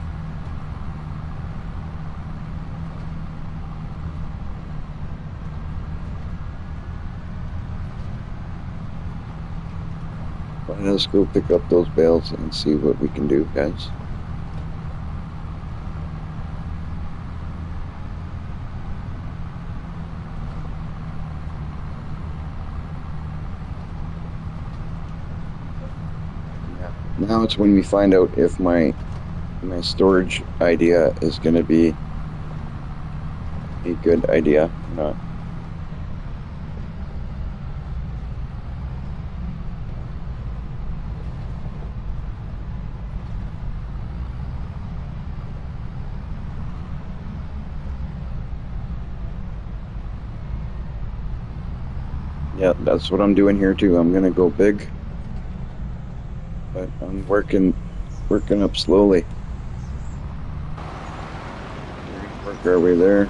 But let's go pick up those bales and see what we can do, guys. Yeah. Now it's when we find out if my storage idea is going to be a good idea or not. Yeah, that's what I'm doing here too. I'm gonna go big, but I'm working up slowly. Work our way there.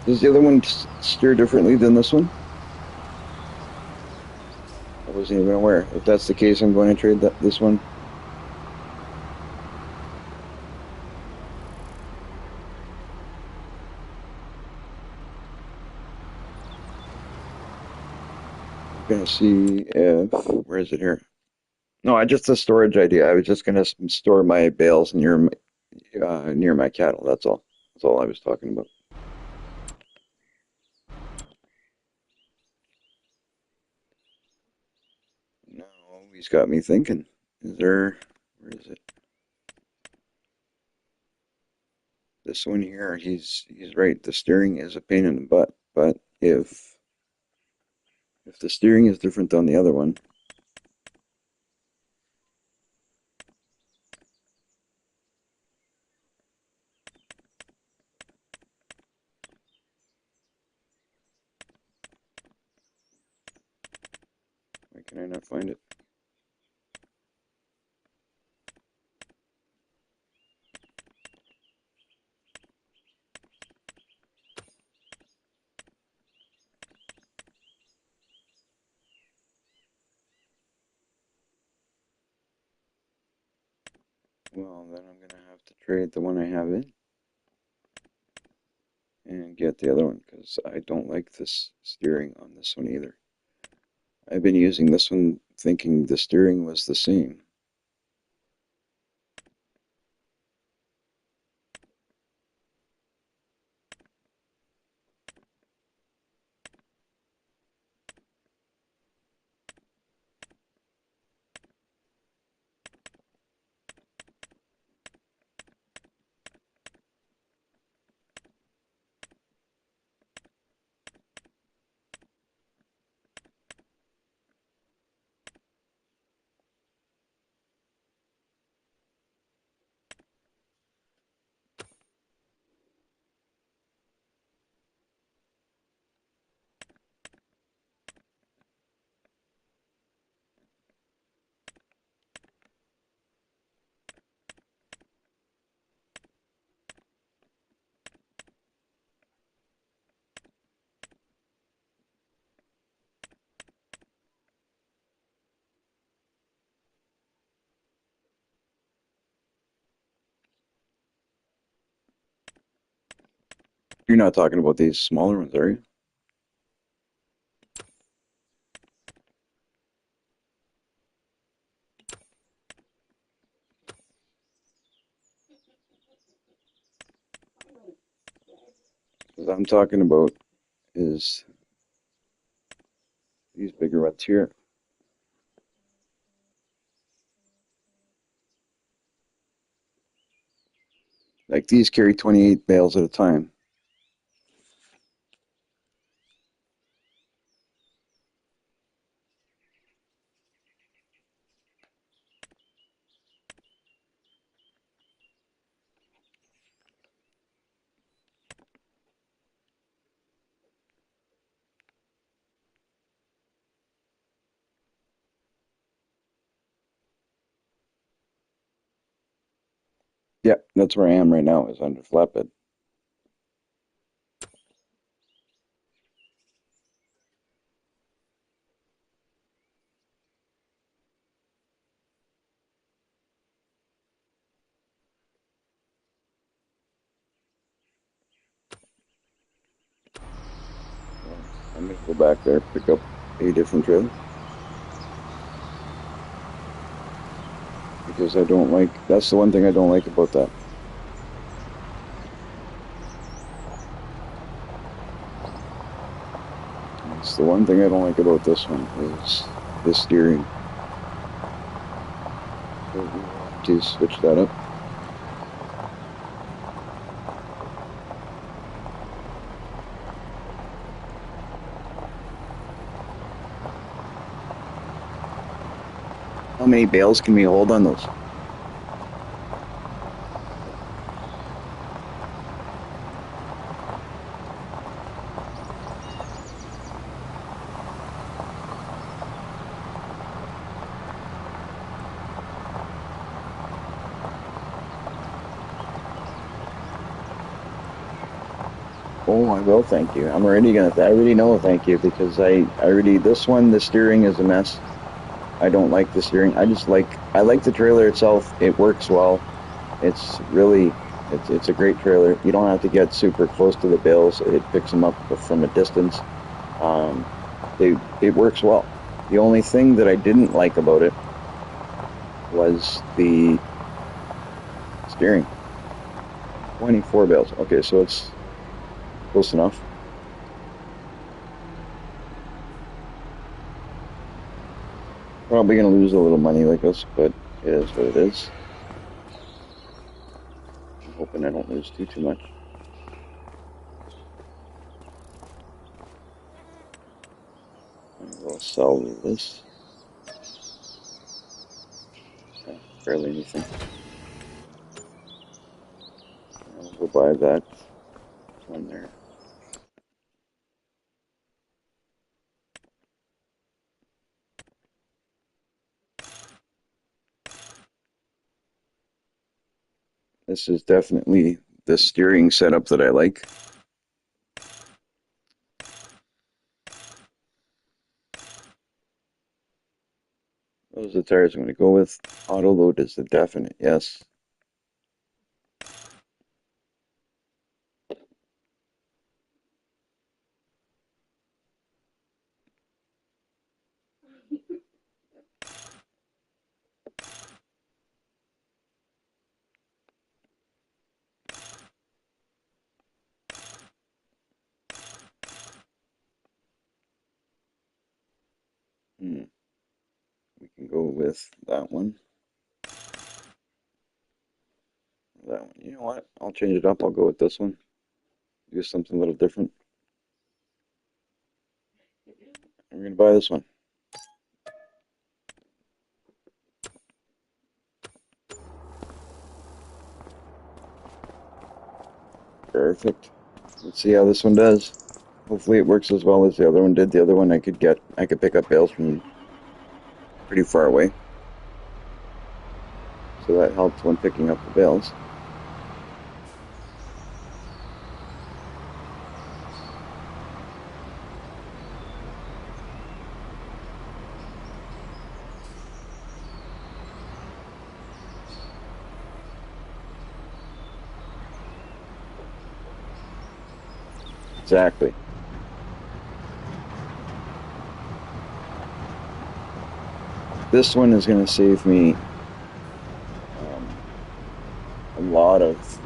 Does the other one steer differently than this one? I wasn't even aware. If that's the case, I'm going to trade this one. I'm gonna see if where is it here? No, I just a storage idea. I was just gonna store my bales near my cattle. That's all. That's all I was talking about. No, he's got me thinking. Is there? Where is it? This one here. He's right. The steering is a pain in the butt. But if the steering is different on the other one, why can I not find it? Well, then I'm gonna have to trade the one I have in and get the other one because I don't like this steering on this one either. I've been using this one thinking the steering was the same. You're not talking about these smaller ones, are you? Because I'm talking about is these bigger ones here. Like these carry 28 bales at a time. Yeah, that's where I am right now, is under flatbed. Well, I'm gonna go back there, pick up a different trailer because I don't like. That's the one thing I don't like about that. That's the one thing I don't like about this one is the steering. So we will have to switch that up. How many bales can we hold on those? Oh, I will, thank you. I'm already gonna. I already know, thank you, because I already this one. The steering is a mess. I don't like the steering. I like the trailer itself. It works well. It's really it's a great trailer. You don't have to get super close to the bales. It picks them up from a distance. Um, it works well. The only thing that I didn't like about it was the steering. 24 bales. Okay, so it's close enough. Probably gonna lose a little money like this, but it is what it is. I'm hoping I don't lose too much. I will sell this. Barely anything. I'll go buy that one there. This is definitely the steering setup that I like. Those are the tires I'm going to go with. Auto load is the definite yes. Hmm. We can go with that one. That one. You know what? I'll change it up. I'll go with this one. Do something a little different. We're going to buy this one. Perfect. Let's see how this one does. Hopefully it works as well as the other one did. The other one I could pick up bales from pretty far away. So that helped when picking up the bales. Exactly. This one is going to save me um, a lot of.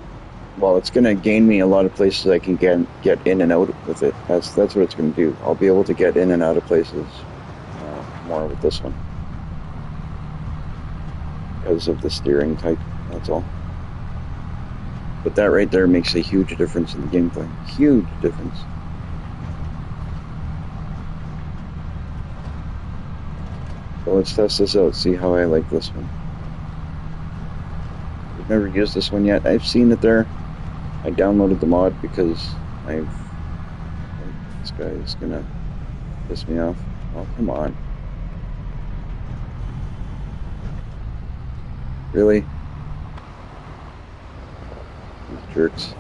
Well, it's going to gain me a lot of places I can get in and out with it. That's what it's going to do. I'll be able to get in and out of places more with this one because of the steering type. That's all. But that right there makes a huge difference in the gameplay. Huge difference. So let's test this out. See how I like this one. I've never used this one yet. I've seen it there. I downloaded the mod because I've. This guy is gonna piss me off. Oh, come on. Really? Jerks.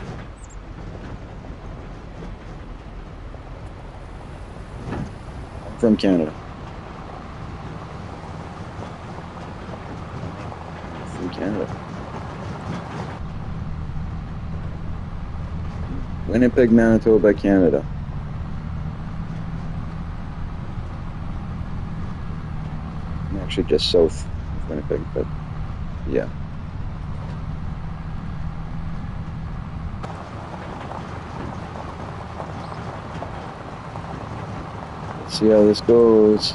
I'm from Canada. I'm from Canada. Winnipeg, Manitoba, Canada. I'm actually just south of Winnipeg, but yeah. Let's see how this goes.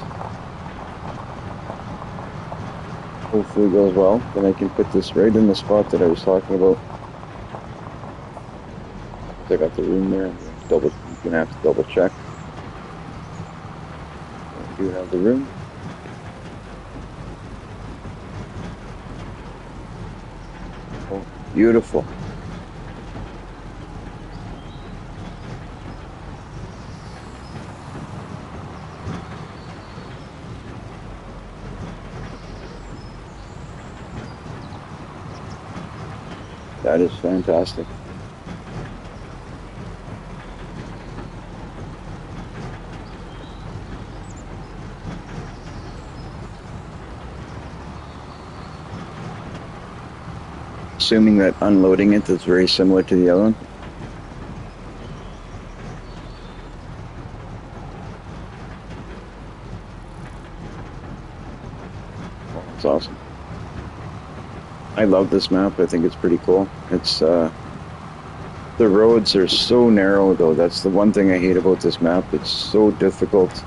Hopefully it goes well. Then I can put this right in the spot that I was talking about. I got the room there. You're gonna have to double check. I do have the room. Oh, beautiful. That is fantastic. Assuming that unloading it is very similar to the other one. Oh, that's awesome. I love this map. I think it's pretty cool. It's the roads are so narrow though. That's the one thing I hate about this map. It's so difficult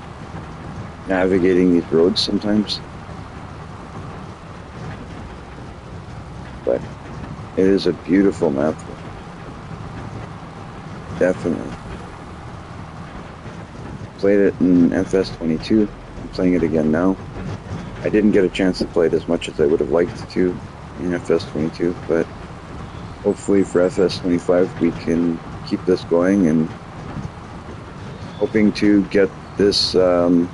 navigating these roads sometimes. But it is a beautiful map. Definitely. Played it in FS22. I'm playing it again now. I didn't get a chance to play it as much as I would have liked to in FS22, but hopefully for FS25 we can keep this going, and hoping to get this farm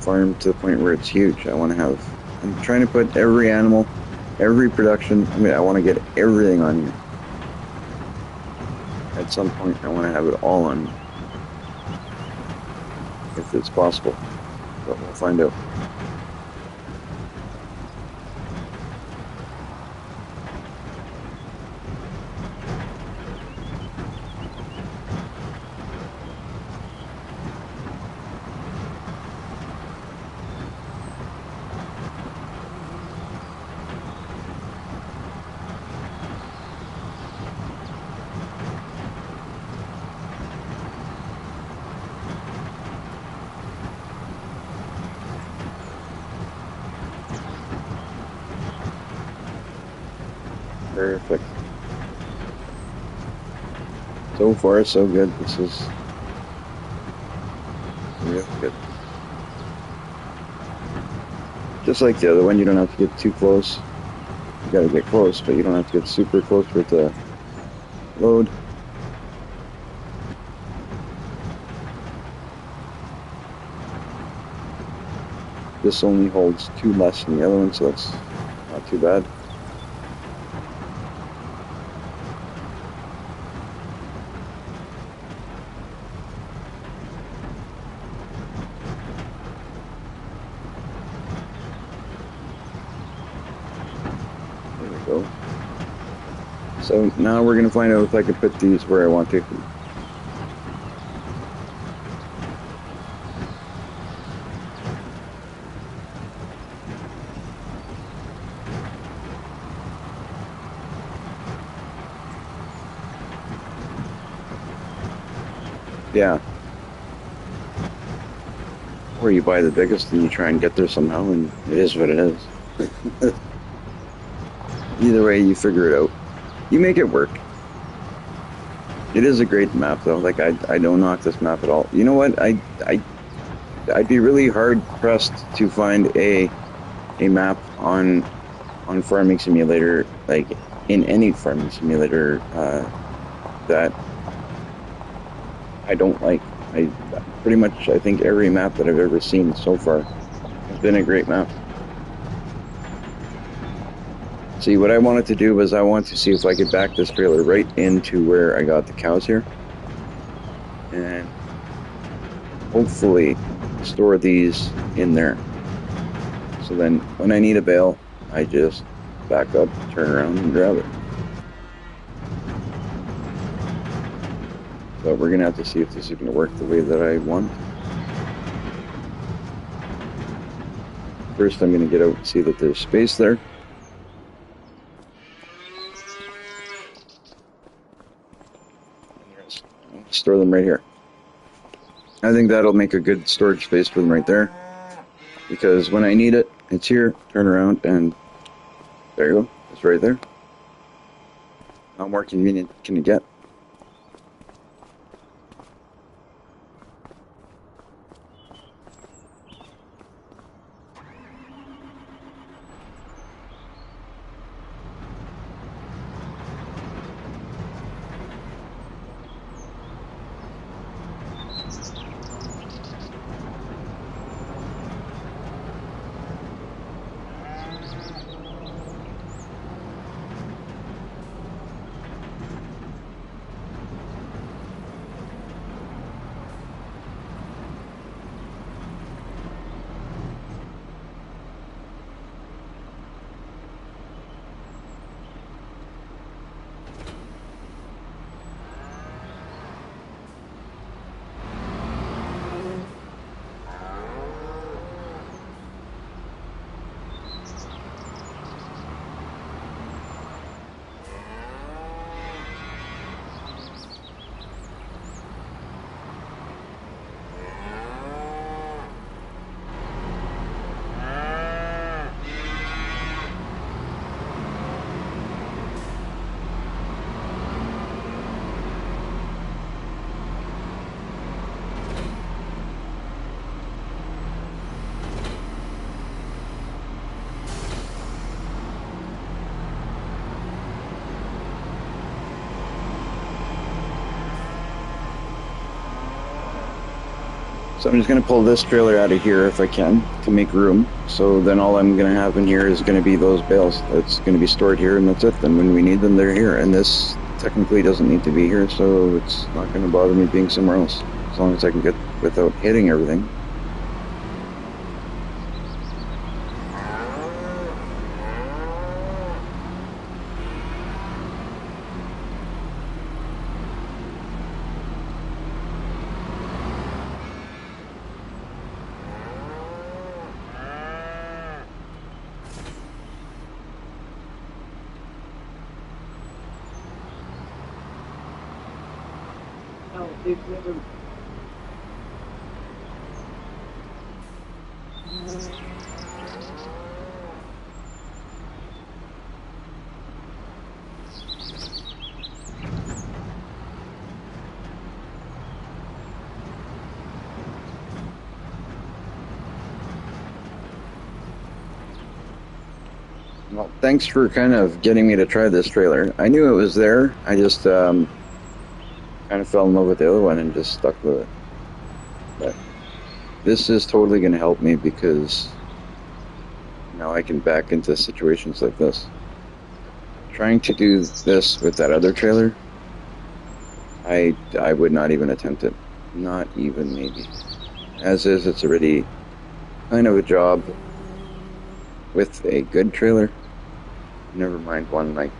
to the point where it's huge. I'm trying to put every animal, every production, I want to get everything on here. At some point I want to have it all on, if it's possible, but we'll find out. Perfect. So far, so good. This is real good. Just like the other one, you don't have to get too close. You gotta get close, but you don't have to get super close for it to load. This only holds 2 less than the other one, so that's not too bad. So now we're going to find out if I can put these where I want to. Yeah. Or you buy the biggest and you try and get there somehow, and it is what it is. Either way, you figure it out. You make it work. It is a great map, though. Like, I don't knock this map at all. You know what? I'd be really hard pressed to find a map on Farming Simulator, like in any Farming Simulator, that I don't like. Pretty much, I think every map that I've ever seen so far has been a great map. See, what I wanted to do was I wanted to see if I could back this trailer right into where I got the cows here. And hopefully store these in there. So then when I need a bale, I just back up, turn around, and grab it. But we're going to have to see if this is going to work the way that I want. First, I'm going to get out and see that there's space there. Store them right here. I think that'll make a good storage space for them right there. Because when I need it, it's here, turn around, and there you go. It's right there. How more convenient can you get? So I'm just going to pull this trailer out of here if I can to make room. So then all I'm going to have in here is going to be those bales. It's going to be stored here and that's it. Then when we need them, they're here. And this technically doesn't need to be here, so it's not going to bother me being somewhere else. As long as I can get without hitting everything. They've never... Well, thanks for kind of getting me to try this trailer. I knew it was there. I just kind of fell in love with the other one and just stuck with it. But this is totally going to help me because now I can back into situations like this. Trying to do this with that other trailer, I would not even attempt it. Not even maybe. As is, it's already kind of a job with a good trailer. Never mind one like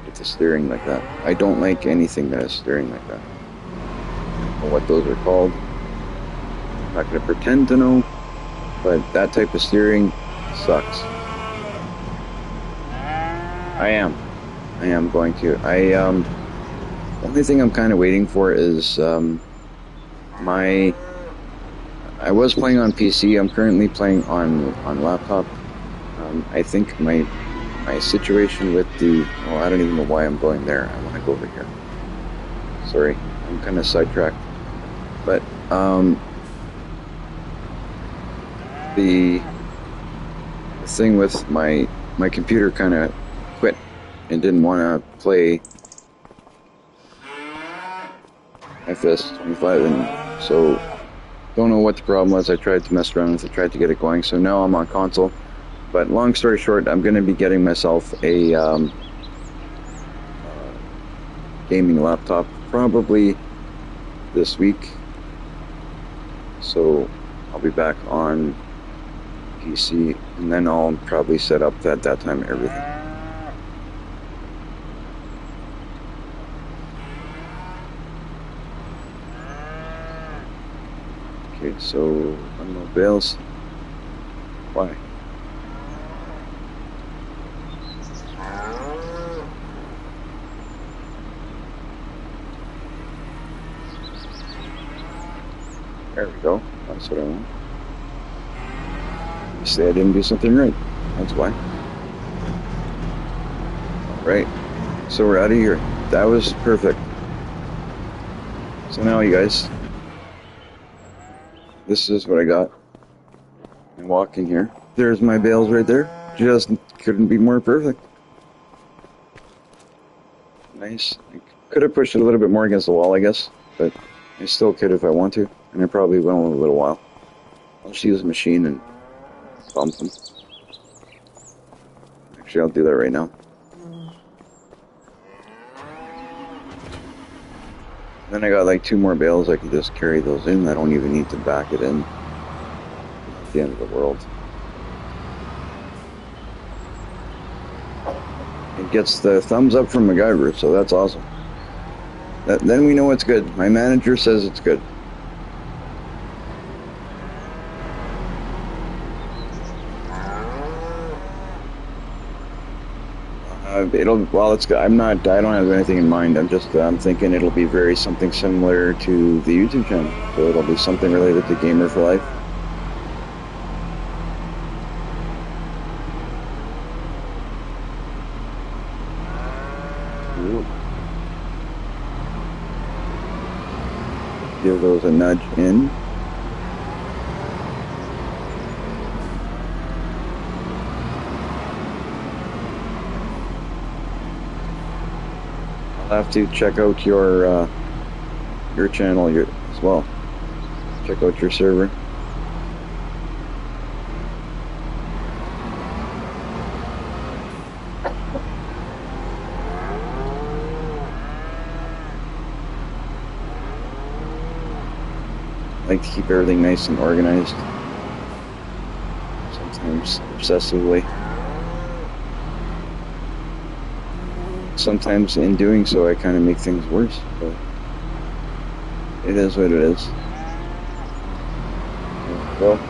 with the steering like that. I don't like anything that has steering like that. I don't know what those are called. I'm not going to pretend to know, but that type of steering sucks. I am going to. The only thing I'm kind of waiting for is I was playing on PC. I'm currently playing on laptop. I think my situation with the... Oh, I don't even know why I'm going there. I want to go over here. Sorry, I'm kind of sidetracked. But the thing with my computer kind of quit and didn't want to play FS25, and so don't know what the problem was. I tried to mess around with it, tried to get it going, so now I'm on console. But long story short, I'm going to be getting myself a gaming laptop probably this week. So I'll be back on PC, and then I'll probably set up at that time everything. Okay, so unload bales. Why? There we go. That's what I want. You say I didn't do something right. That's why. Alright. So we're out of here. That was perfect. So now, you guys, this is what I got. And walk in here. There's my bales right there. Just couldn't be more perfect. Nice. I could have pushed it a little bit more against the wall, I guess. But I still could if I want to. And I probably will in a little while. I'll just use the machine and bump them. Actually, I'll do that right now. Then I got like 2 more bales. I can just carry those in. I don't even need to back it in. Not the end of the world. It gets the thumbs up from MacGyver, so that's awesome. Then we know it's good. My manager says it's good. I don't have anything in mind. I'm thinking it'll be something similar to the YouTube channel. So it'll be something related to Gamer for Life. Ooh. Give those a nudge in. I'll have to check out your channel as well. Check out your server. I like to keep everything nice and organized. Sometimes obsessively. Sometimes in doing so, I kind of make things worse, but it is what it is. Well,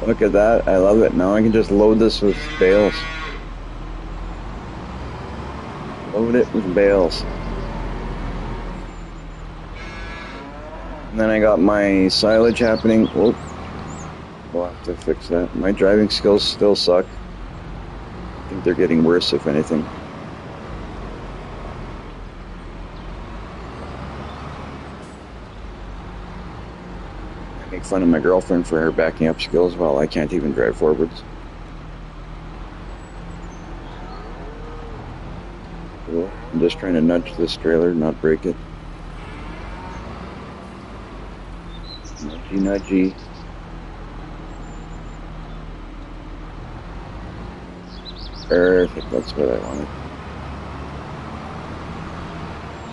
look at that. I love it. Now I can just load this with bales. Load it with bales. And then I got my silage happening. Whoop. We'll have to fix that. My driving skills still suck. I think they're getting worse, if anything. Make fun of my girlfriend for her backing up skills while I can't even drive forwards. Cool. I'm just trying to nudge this trailer, not break it. Nudgy, nudgy. Perfect, that's what I wanted.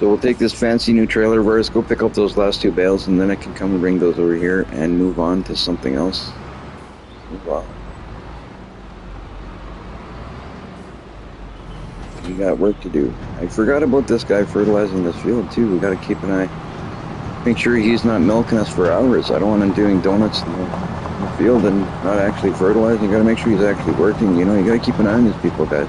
So we'll take this fancy new trailer of ours, go pick up those last 2 bales, and then I can come and bring those over here and move on to something else. Wow. We got work to do. I forgot about this guy fertilizing this field too. We gotta keep an eye. Make sure he's not milking us for hours. I don't want him doing donuts in the field and not actually fertilizing. You gotta make sure he's actually working. You know, you gotta keep an eye on these people, guys.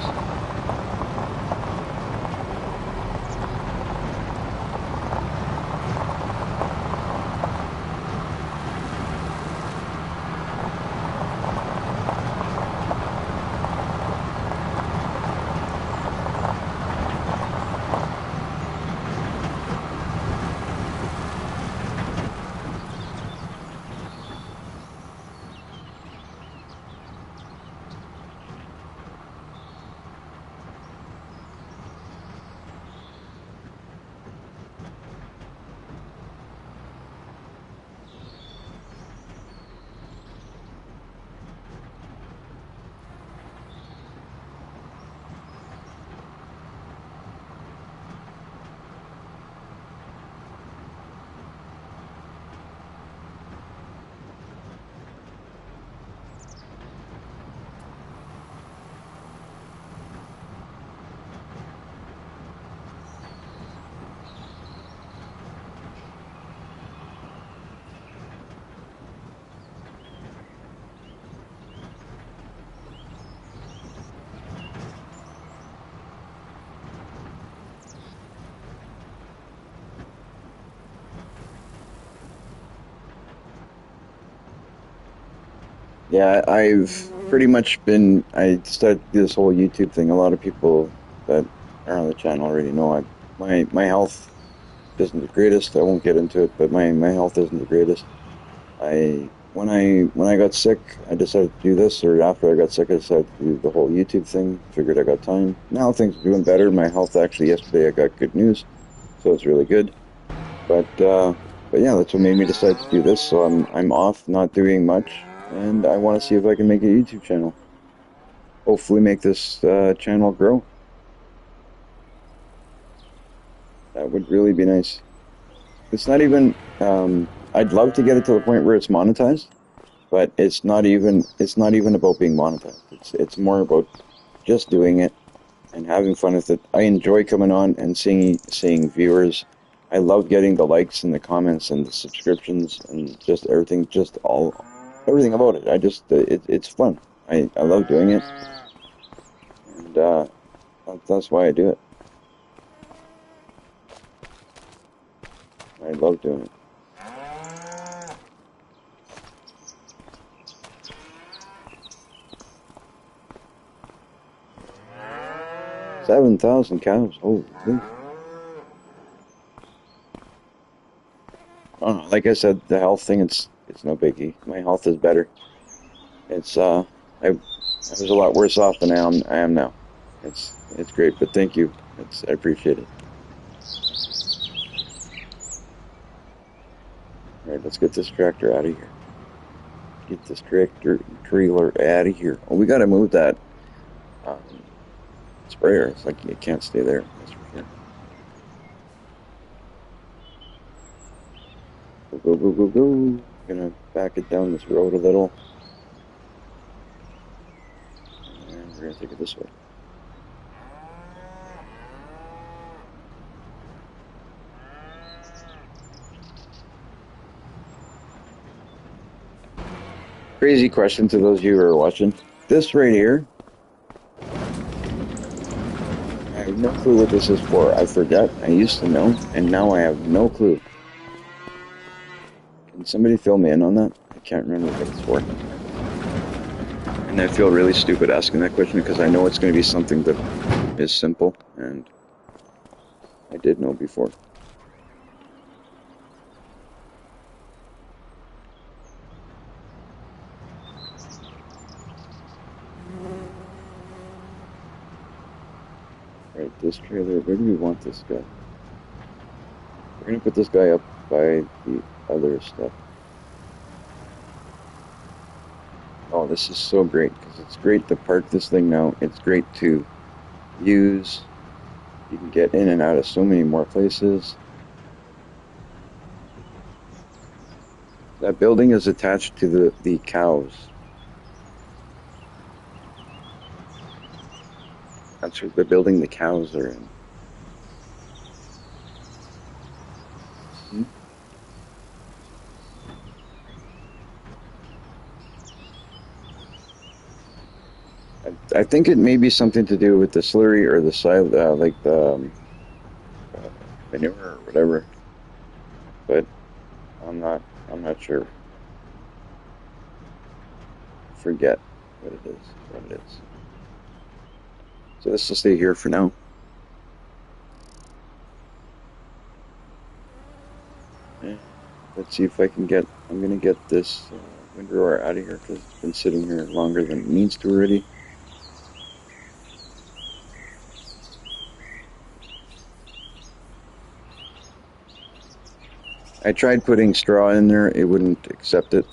Yeah, I've pretty much been. I started this whole YouTube thing. A lot of people that are on the channel already know my health isn't the greatest. I won't get into it, but my health isn't the greatest. When I got sick, I decided to do this, or after I got sick, I decided to do the whole YouTube thing. Figured I got time. Now things are doing better. My health actually yesterday I got good news, so it's really good. But but yeah, that's what made me decide to do this. So I'm off, not doing much, and I want to see if I can make a YouTube channel. Hopefully, make this channel grow. That would really be nice. It's not even. I'd love to get it to the point where it's monetized, but it's not even about being monetized. It's more about just doing it and having fun with it. I enjoy coming on and seeing viewers. I love getting the likes and the comments and the subscriptions and just everything, everything about it. It's fun. I love doing it, and that's why I do it. I love doing it. 7,000 cows. Holy. I don't know. Like I said, the health thing, it's no biggie. My health is better. It's I was a lot worse off than I am now. It's great, but thank you. I appreciate it. All right, let's get this tractor out of here. Get this trailer out of here. Oh, we gotta move that um, sprayer. It's like it can't stay there. That's for sure. Go go go go go. Gonna back it down this road a little, and we're gonna take it this way. Crazy question to those of you who are watching. This right here, I have no clue what this is for. I forgot. I used to know, and now I have no clue. Can somebody fill me in on that? I can't remember what it's for. And I feel really stupid asking that question because I know it's going to be something that is simple, and I did know before. Right, this trailer, where do we want this guy? We're going to put this guy up by the other stuff. Oh, this is so great because it's great to park this thing now. It's great to use. You can get in and out of so many more places. That building is attached to the cows. That's what the building the cows are in. Hmm? I think it may be something to do with the slurry or the side, like the uh, manure or whatever. But I'm not. I'm not sure. Forget what it is. What it is. So this will stay here for now. Yeah. Let's see if I can get. I'm gonna get this windrower out of here because it's been sitting here longer than it needs to already. I tried putting straw in there. It wouldn't accept it.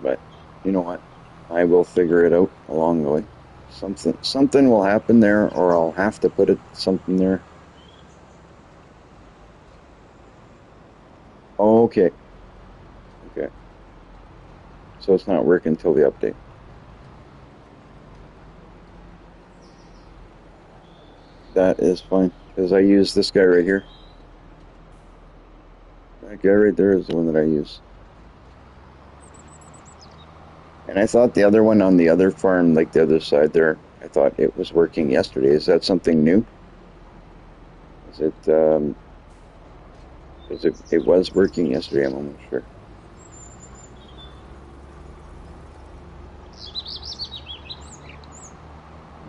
But you know what? I will figure it out along the way. Something will happen there, or I'll have to put something there. Okay, okay. So it's not working until the update. That is fine because I use this guy right here. That guy right there is the one that I use. And I thought the other one on the other farm, like the other side there, I thought it was working yesterday. Is that something new? Is it? Because it was working yesterday. I'm almost sure.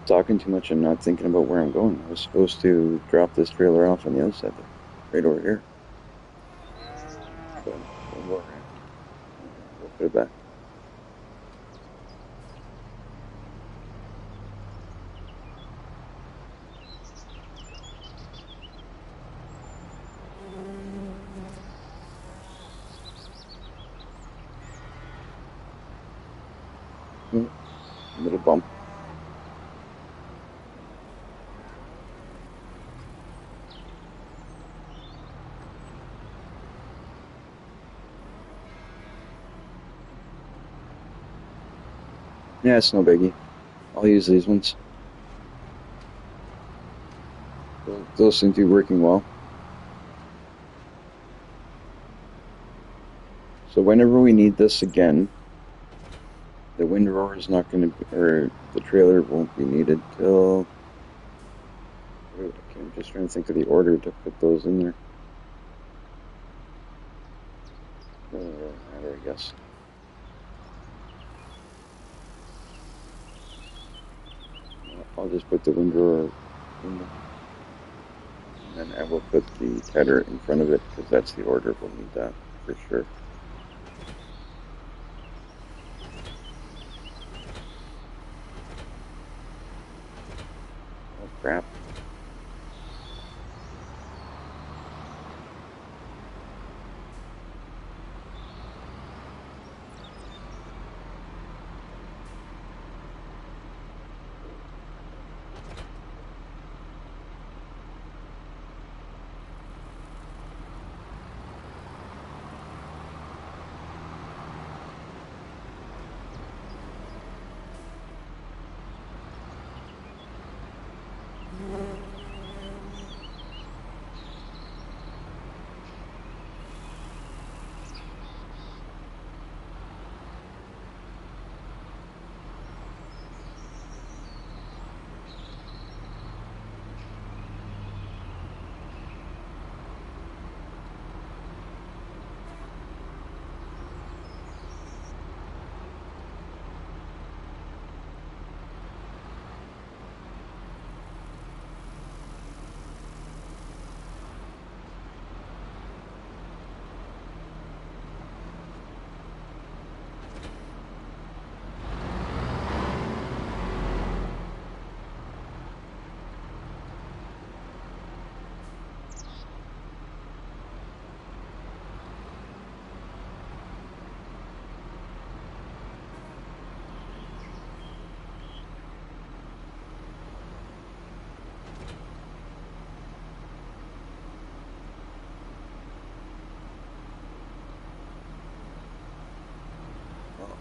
talking too much and not thinking about where I'm going. I was supposed to drop this trailer off on the other side there, right over here. But don't worry, we'll put it back. Little bump. Yeah, it's no biggie. I'll use these ones. Those seem to be working well. So whenever we need this again, the windrower is not going to, or the trailer won't be needed till. Okay, I'm just trying to think of the order to put those in there. Doesn't really matter, I guess. I'll just put the windrower in there. And then I will put the tedder in front of it because that's the order. We'll need that for sure. Oh crap.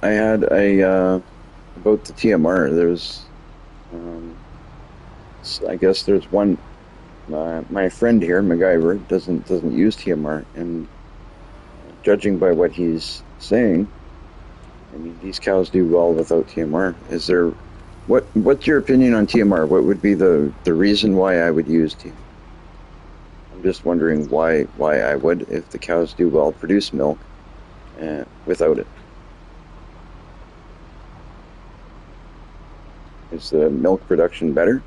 I had about the TMR. Um, I guess there's one. My friend here, MacGyver, doesn't use TMR, and judging by what he's saying, I mean these cows do well without TMR. Is there what's your opinion on TMR? What would be the reason why I would use TMR? I'm just wondering why I would if the cows do well produce milk without it. Is the milk production better?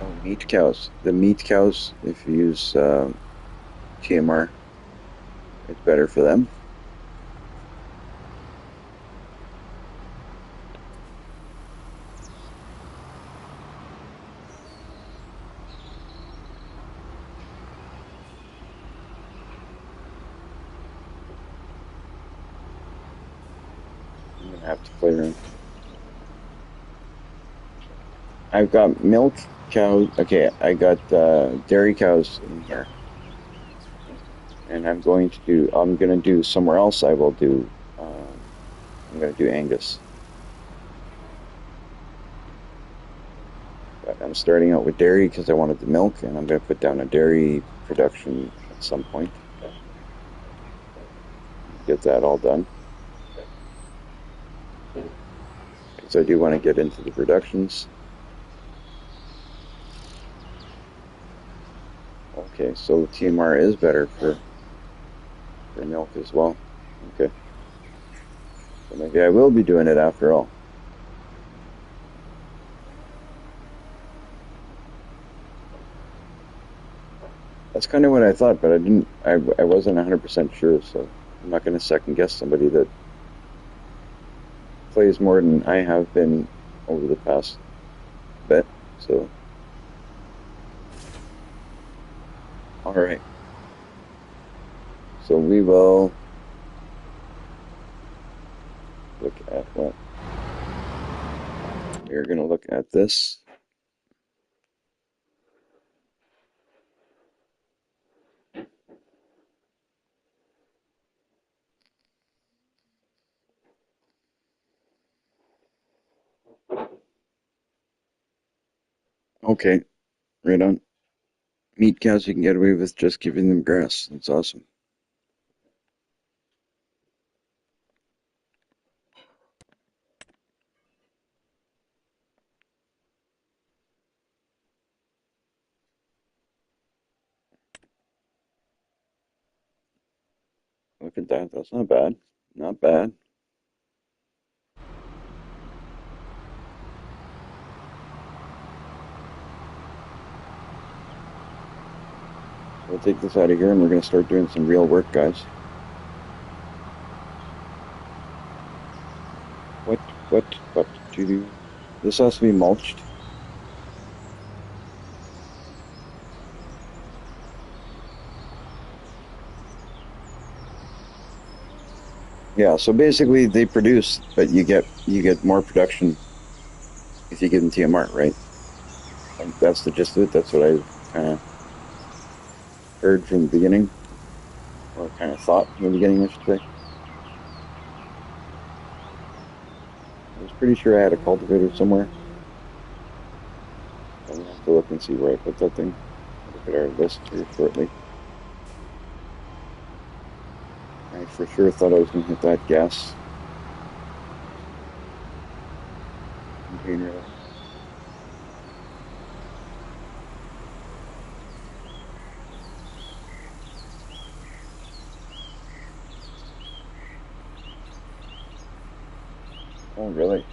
Oh, meat cows. The meat cows, if you use TMR, it's better for them. I'm gonna have to play around. I've got milk cows. Okay, I got dairy cows in here, and I'm gonna do somewhere else. I'm gonna do Angus, but I'm starting out with dairy because I wanted the milk, and I'm gonna put down a dairy production at some point. Get that all done because I do want to get into the productions. Okay, so TMR is better for milk as well. Okay, so maybe I will be doing it after all. That's kind of what I thought, but I wasn't 100% sure, so I'm not going to second guess somebody that plays more than I have been over the past bit. So, all right. So we will look at what we're going to look at this. Okay, right on. Meat cows you can get away with just giving them grass. That's awesome. Look at that. That's not bad. Not bad. We'll take this out of here and we're going to start doing some real work, guys. What, what do you do? This has to be mulched. Yeah, so basically they produce, but you get more production if you give them TMR, right? Like that's the gist of it. That's what I kind of heard from the beginning, or kind of thought from the beginning, I should say. I was pretty sure I had a cultivator somewhere. I'm gonna have to look and see where I put that thing. Look at our list here shortly. I for sure thought I was gonna hit that gas container. Oh, really?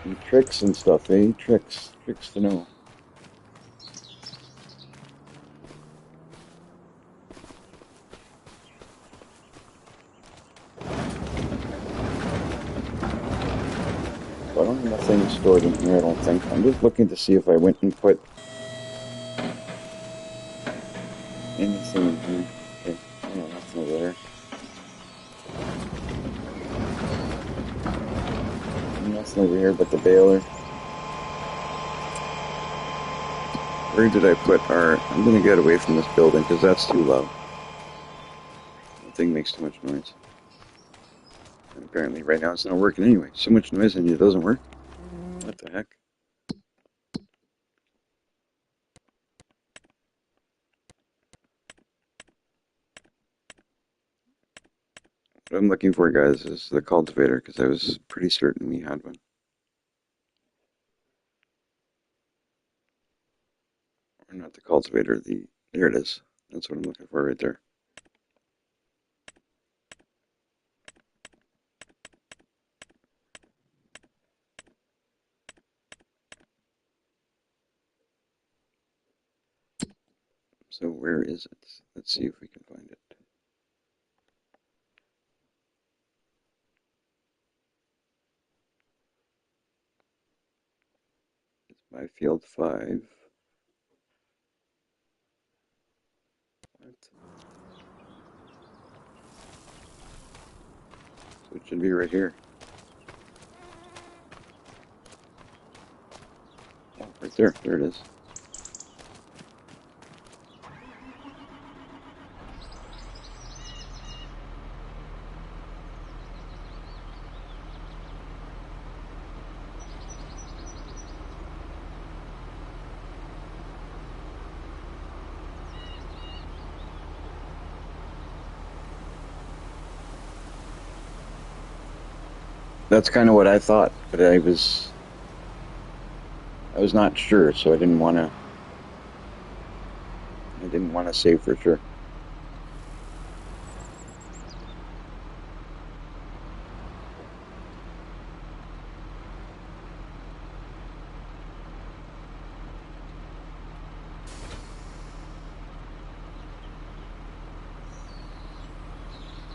And tricks and stuff, eh? Tricks to know. So I don't have nothing stored in here, I don't think. I'm just looking to see if I went and put anything in here. Okay, yeah, nothing over there. Nothing over here but the baler. Where did I put our... I'm going to get away from this building because that's too loud. The thing makes too much noise. And apparently right now it's not working anyway. So much noise and it doesn't work. What the heck? What I'm looking for, guys, is the cultivator because I was pretty certain we had one. Or not the cultivator, the... There it is. That's what I'm looking for right there. So where is it? Let's see if we can find it. It's by field 5. What? So it should be right here. Oh, right there. There it is. That's kind of what I thought, but I was I was not sure, so I didn't want to say for sure.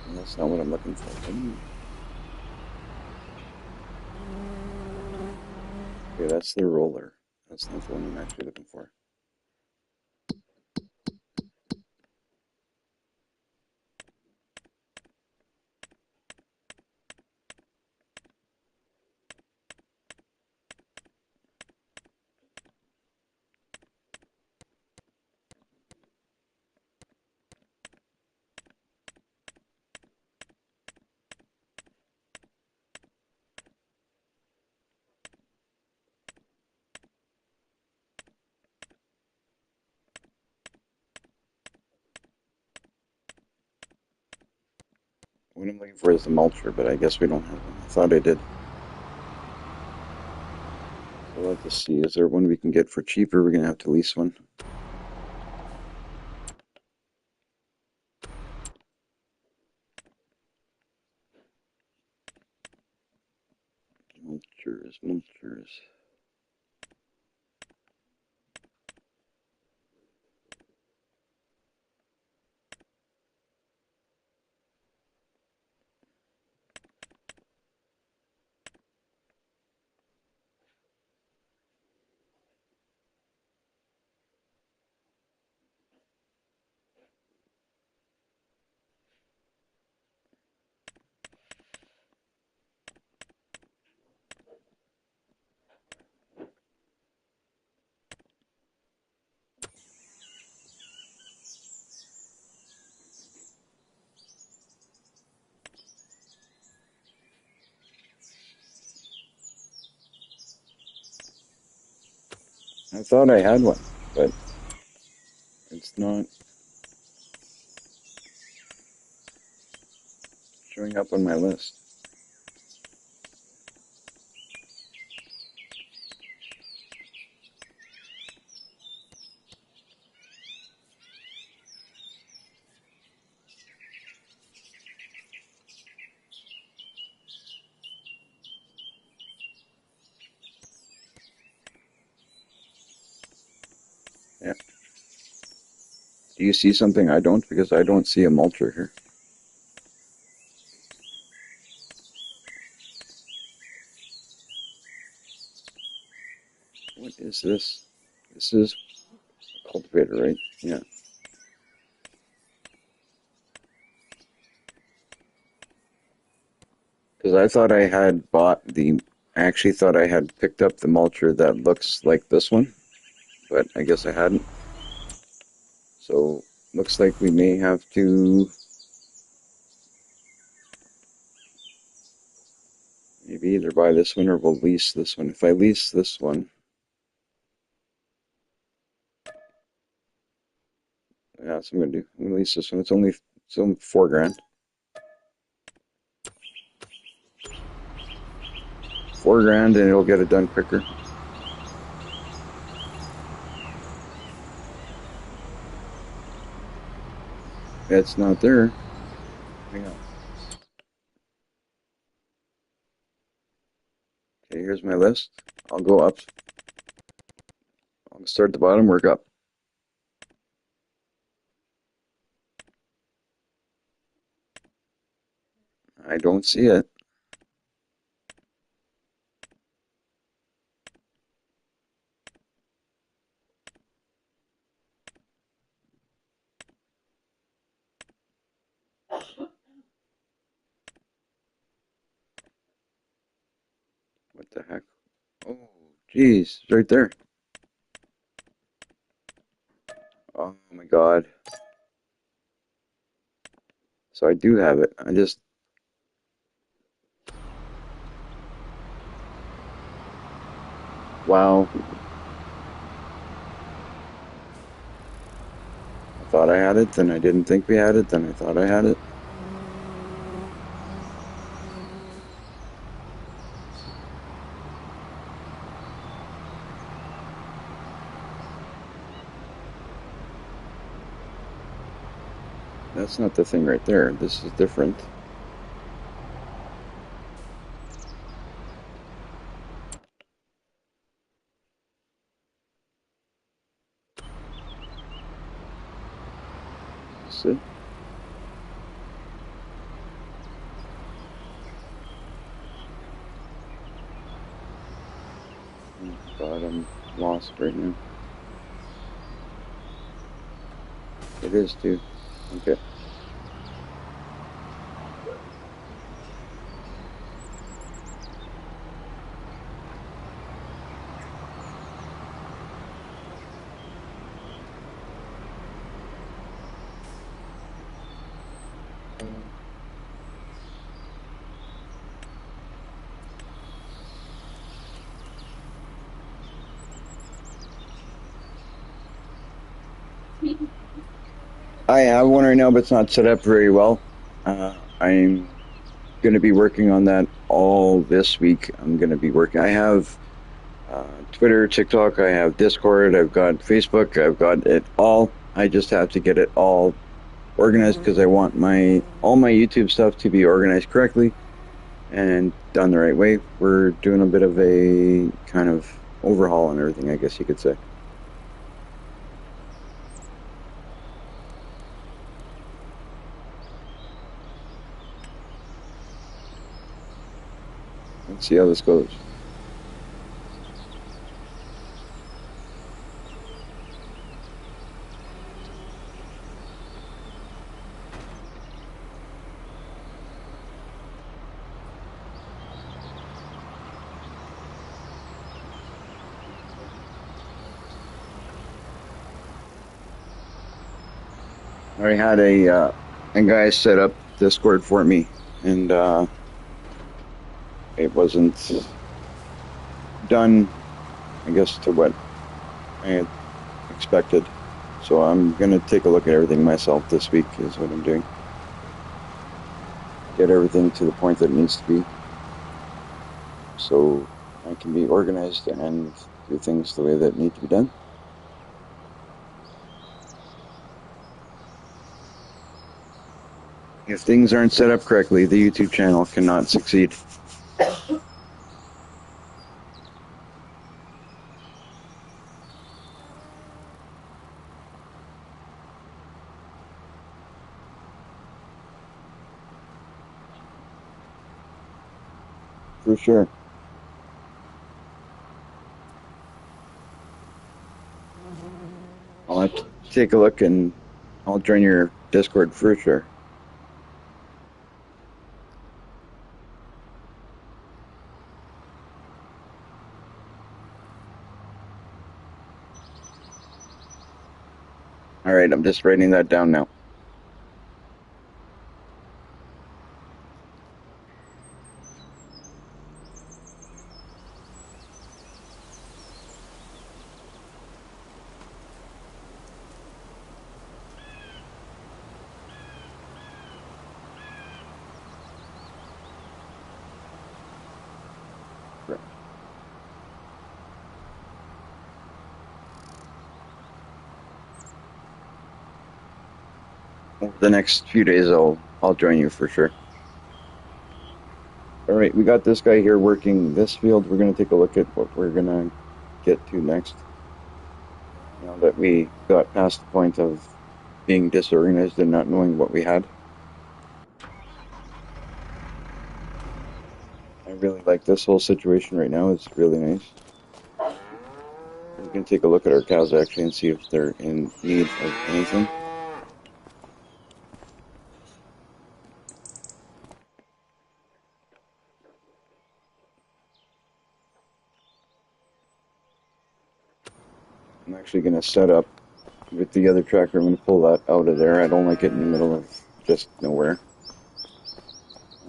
And that's not what I'm looking for. Okay, that's the roller. That's not the one I'm actually looking for. What I'm looking for is the mulcher, but I guess we don't have one. I thought I did. So we'll have to see. Is there one we can get for cheaper? We're gonna have to lease one. Mulchers. I thought I had one, but it's not showing up on my list. Yeah. Do you see something I don't? Because I don't see a mulcher here. What is this? This is a cultivator, right? Yeah. Because I thought I had I actually thought I had picked up the mulcher that looks like this one, but I guess I hadn't. So looks like we may have to maybe either buy this one or we'll lease this one. If I lease this one, yeah, that's what I'm gonna do. I'm gonna lease this one. It's only $4 grand. 4 grand and it'll get it done quicker. It's not there. Hang on. Okay, here's my list. I'll go up. I'll start at the bottom, work up. I don't see it. What the heck? Oh, geez, it's right there. Oh my God. So I do have it. Wow. I thought I had it, then I didn't think we had it, then I thought I had it. That's not the thing right there. This is different. Is it? Oh, God, I'm lost right now. It is too. Okay. I have one right now, but it's not set up very well. I'm going to be working on that all this week. I'm going to be working. I have Twitter, TikTok, I have Discord, I've got Facebook, I've got it all. I just have to get it all organized because I want all my YouTube stuff to be organized correctly and done the right way. We're doing a bit of a kind of overhaul on everything, I guess you could say. Let's see how this goes. I already had a guy set up Discord for me, and it wasn't done, I guess, to what I had expected. So I'm going to take a look at everything myself this week is what I'm doing. Get everything to the point that it needs to be so I can be organized and do things the way that need to be done. If things aren't set up correctly, the YouTube channel cannot succeed. For sure. I'll have to take a look and I'll join your Discord for sure. All right, I'm just writing that down now. Over the next few days, I'll join you for sure. All right, we got this guy here working this field. We're going to take a look at what we're going to get to next. Now that we got past the point of being disorganized and not knowing what we had. I really like this whole situation right now. It's really nice. We can take a look at our cows actually and see if they're in need of anything. I'm actually going to set up with the other tractor. I'm going to pull that out of there. I don't like it in the middle of just nowhere.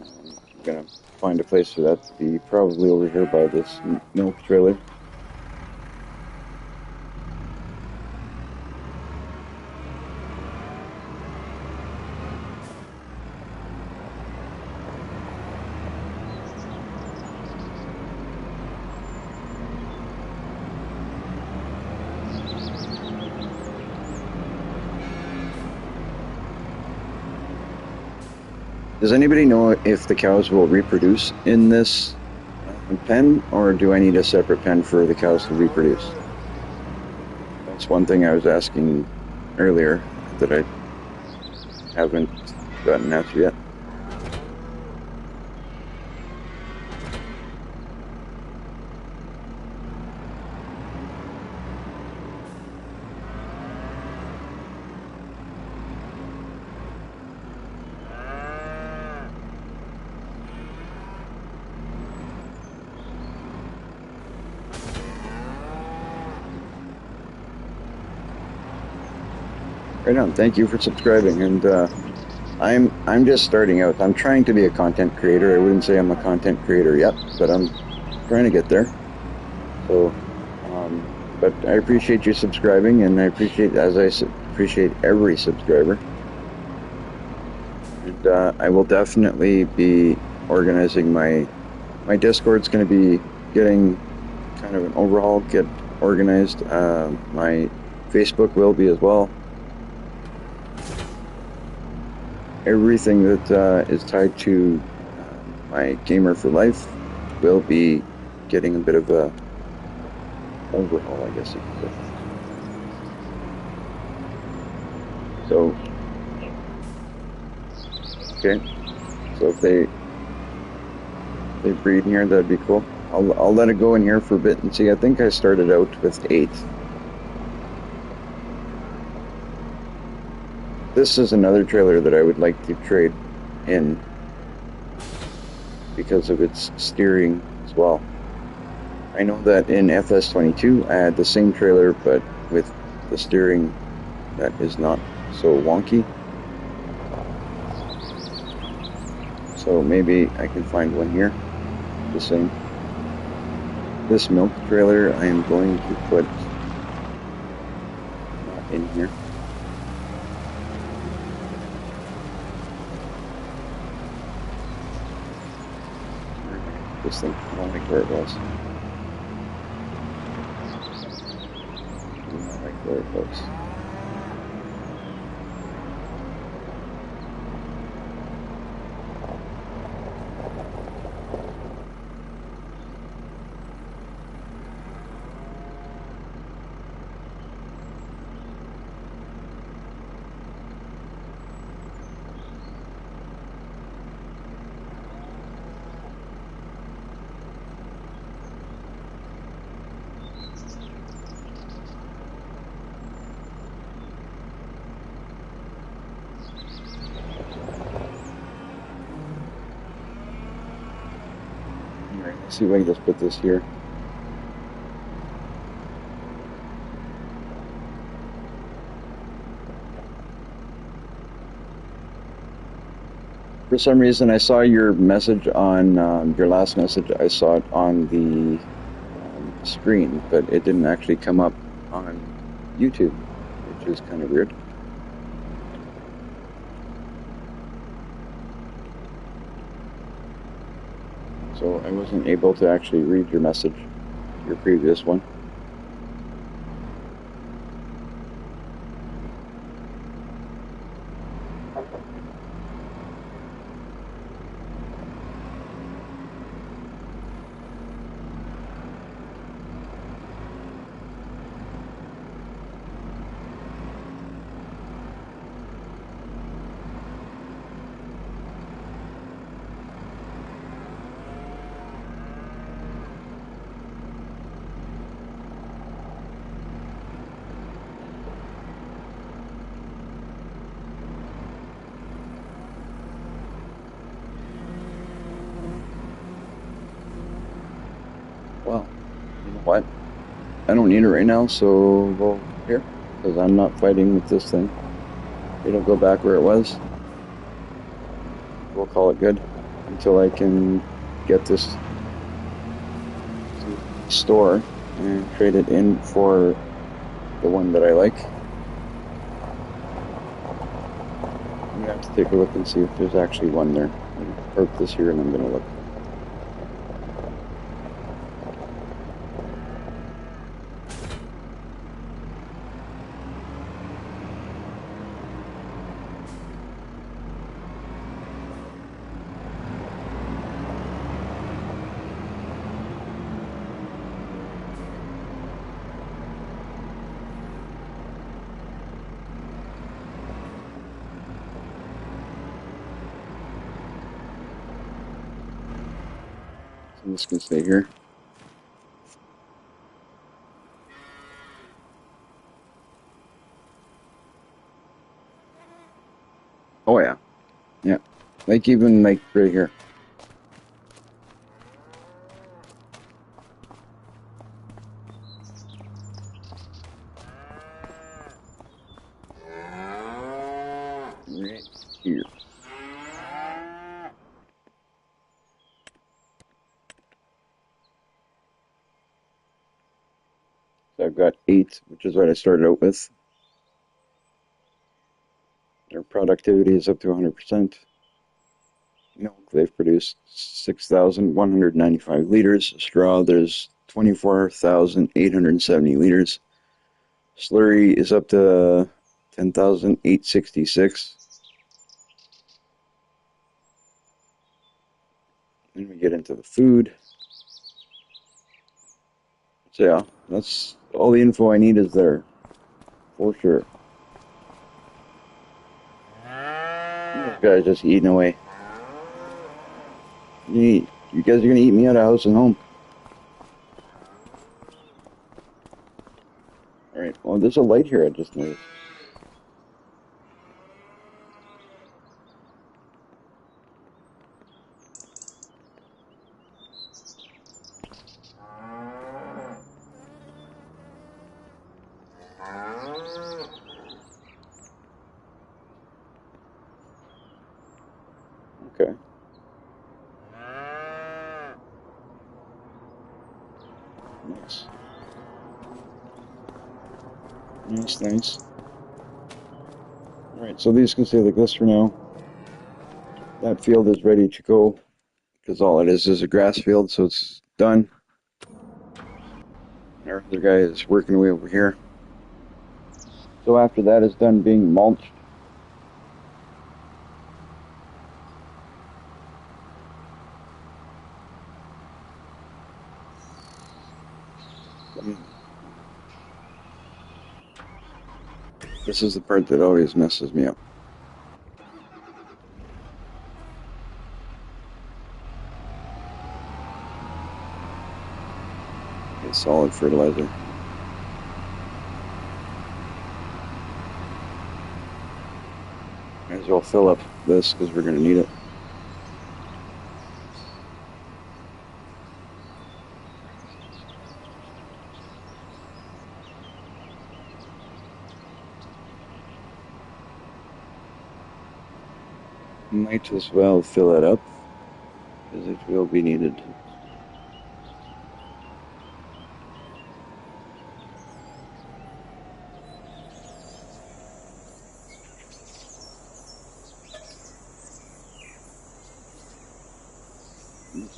I'm going to find a place for that to be, probably over here by this milk trailer. Does anybody know if the cows will reproduce in this pen, or do I need a separate pen for the cows to reproduce? That's one thing I was asking earlier that I haven't gotten an answer yet. Right on. Thank you for subscribing. And I'm just starting out. I'm trying to be a content creator. I wouldn't say I'm a content creator yet, but I'm trying to get there. So, but I appreciate you subscribing, and I appreciate, appreciate every subscriber. And I will definitely be organizing my Discord's going to be getting kind of an overhaul, get organized. My Facebook will be as well. Everything that is tied to my Gamer for Life will be getting a bit of a overhaul, I guess you could say. So, okay. So if they breed in here, that'd be cool. I'll let it go in here for a bit and see. I think I started out with 8. This is another trailer that I would like to trade in because of its steering as well. I know that in FS22 I had the same trailer but with the steering that is not so wonky. So maybe I can find one here, the same. This milk trailer I am going to put in here. This thing, I don't like where it was. I don't like where it was. Let's see if I can just put this here. For some reason, I saw your message on your last message. I saw it on the screen, but it didn't actually come up on YouTube, which is kind of weird. So I wasn't able to actually read your message, your previous one. Well, you know what? I don't need it right now, so we'll here, because I'm not fighting with this thing. It'll go back where it was. We'll call it good until I can get this store and trade it in for the one that I like. I'm gonna have to take a look and see if there's actually one there. I'm gonna park this here and I'm gonna look. I'm just gonna stay here. Oh yeah, yeah. Like even like right here. Right here. So I've got 8, which is what I started out with. Their productivity is up to 100%. Milk, they've produced 6,195 liters. Straw, there's 24,870 liters. Slurry is up to 10,866. Then we get into the food. So yeah, that's all the info I need is there, for sure. This guy's just eating away. You guys are gonna eat me out of house and home. Alright, well there's a light here I just noticed. Okay. Nice. Nice, nice. Alright, so these can stay like this for now. That field is ready to go, because all it is a grass field, so it's done. Our other guy is working away over here. So after that is done being mulched, this is the part that always messes me up. It's solid fertilizer. Might as well fill up this because we're going to need it. Might as well fill it up because it will be needed.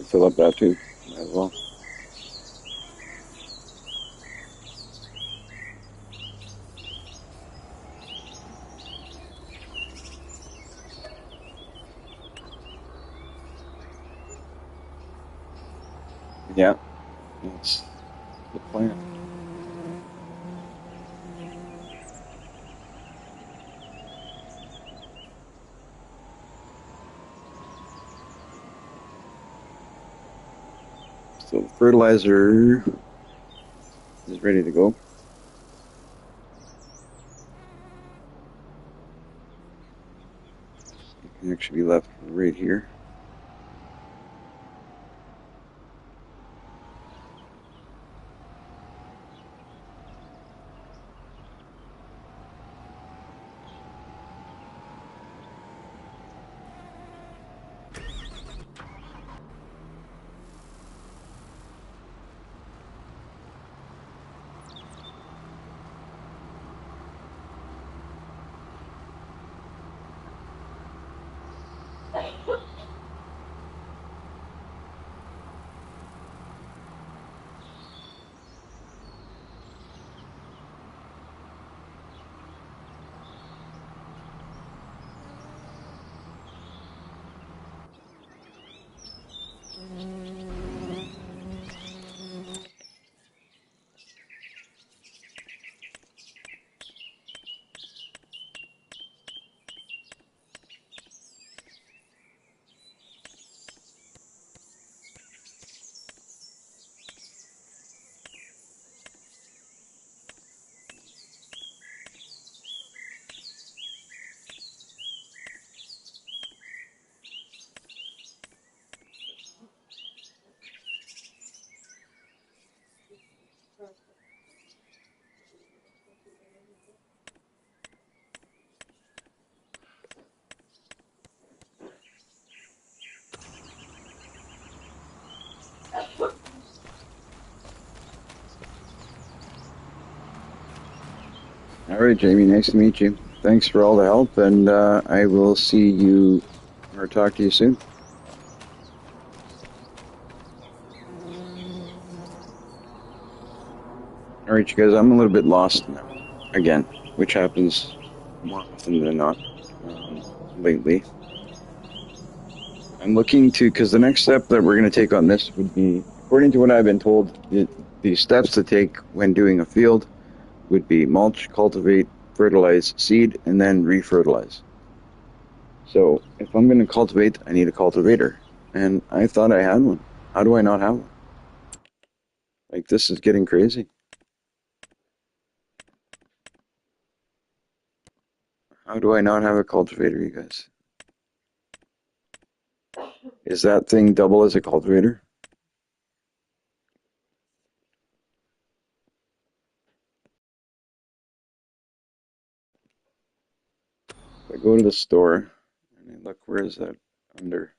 Fill up that too, might as well. Yeah, that's the plan. So the fertilizer is ready to go. It can actually be left right here. All right, Jamie, nice to meet you. Thanks for all the help, and I will see you or talk to you soon. All right, you guys, I'm a little bit lost now, again, which happens more often than not lately. I'm looking to, because the next step that we're going to take on this would be, according to what I've been told, the steps to take when doing a field would be mulch, cultivate, fertilize, seed, and then refertilize. So if I'm going to cultivate, I need a cultivator. And I thought I had one. How do I not have one? Like, this is getting crazy. How do I not have a cultivator, you guys? Is that thing double as a cultivator? If I go to the store and I look, where is that under?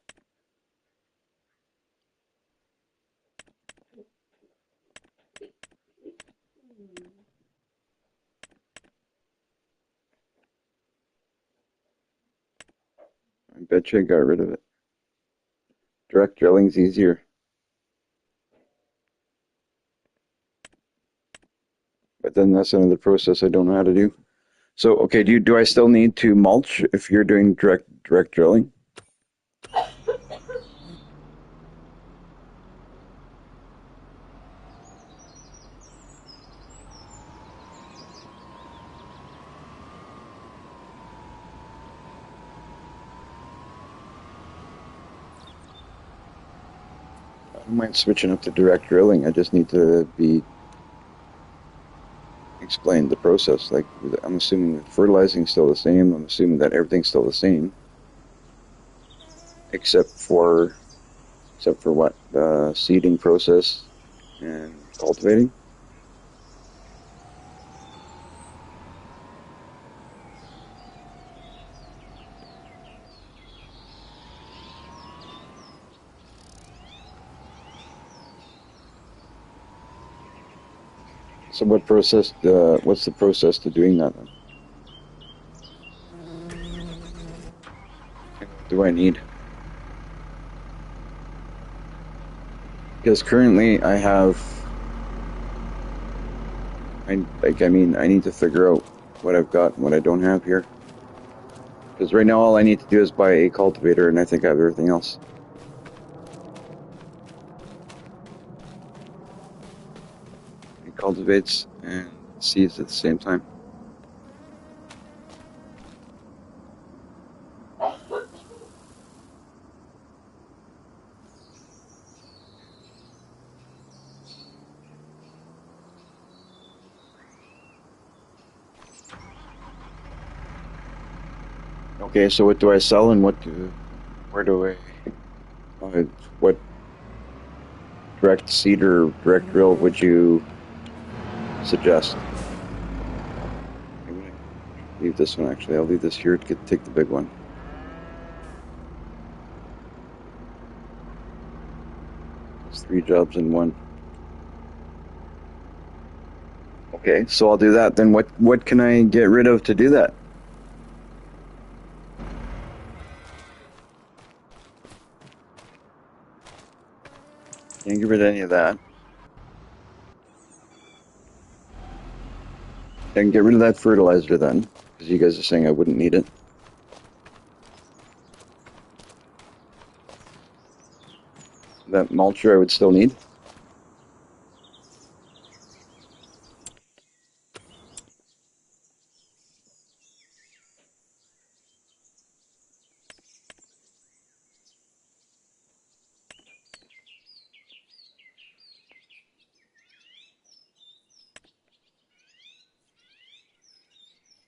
I bet you I got rid of it. Direct drilling's easier. But then that's another process I don't know how to do. So, okay, do I still need to mulch if you're doing direct drilling? I don't mind switching up to direct drilling. I just need to be explained the process. Like, I'm assuming that fertilizing is still the same. I'm assuming that everything's still the same, except for what? The seeding process and cultivating. So what process? What's the process to doing that then? And what do I need? Because currently I have, I need to figure out what I've got and what I don't have here. Because right now all I need to do is buy a cultivator, and I think I have everything else. It cultivates and seeds at the same time. Okay, so what do I sell and where do uh, what direct seed or direct drill would you suggest? I'm gonna leave this one actually. I'll leave this here to take the big one. It's 3 jobs in one. Okay, so I'll do that. Then what can I get rid of to do that? Can't get rid of any of that. I can get rid of that fertilizer then, because you guys are saying I wouldn't need it. That mulcher I would still need.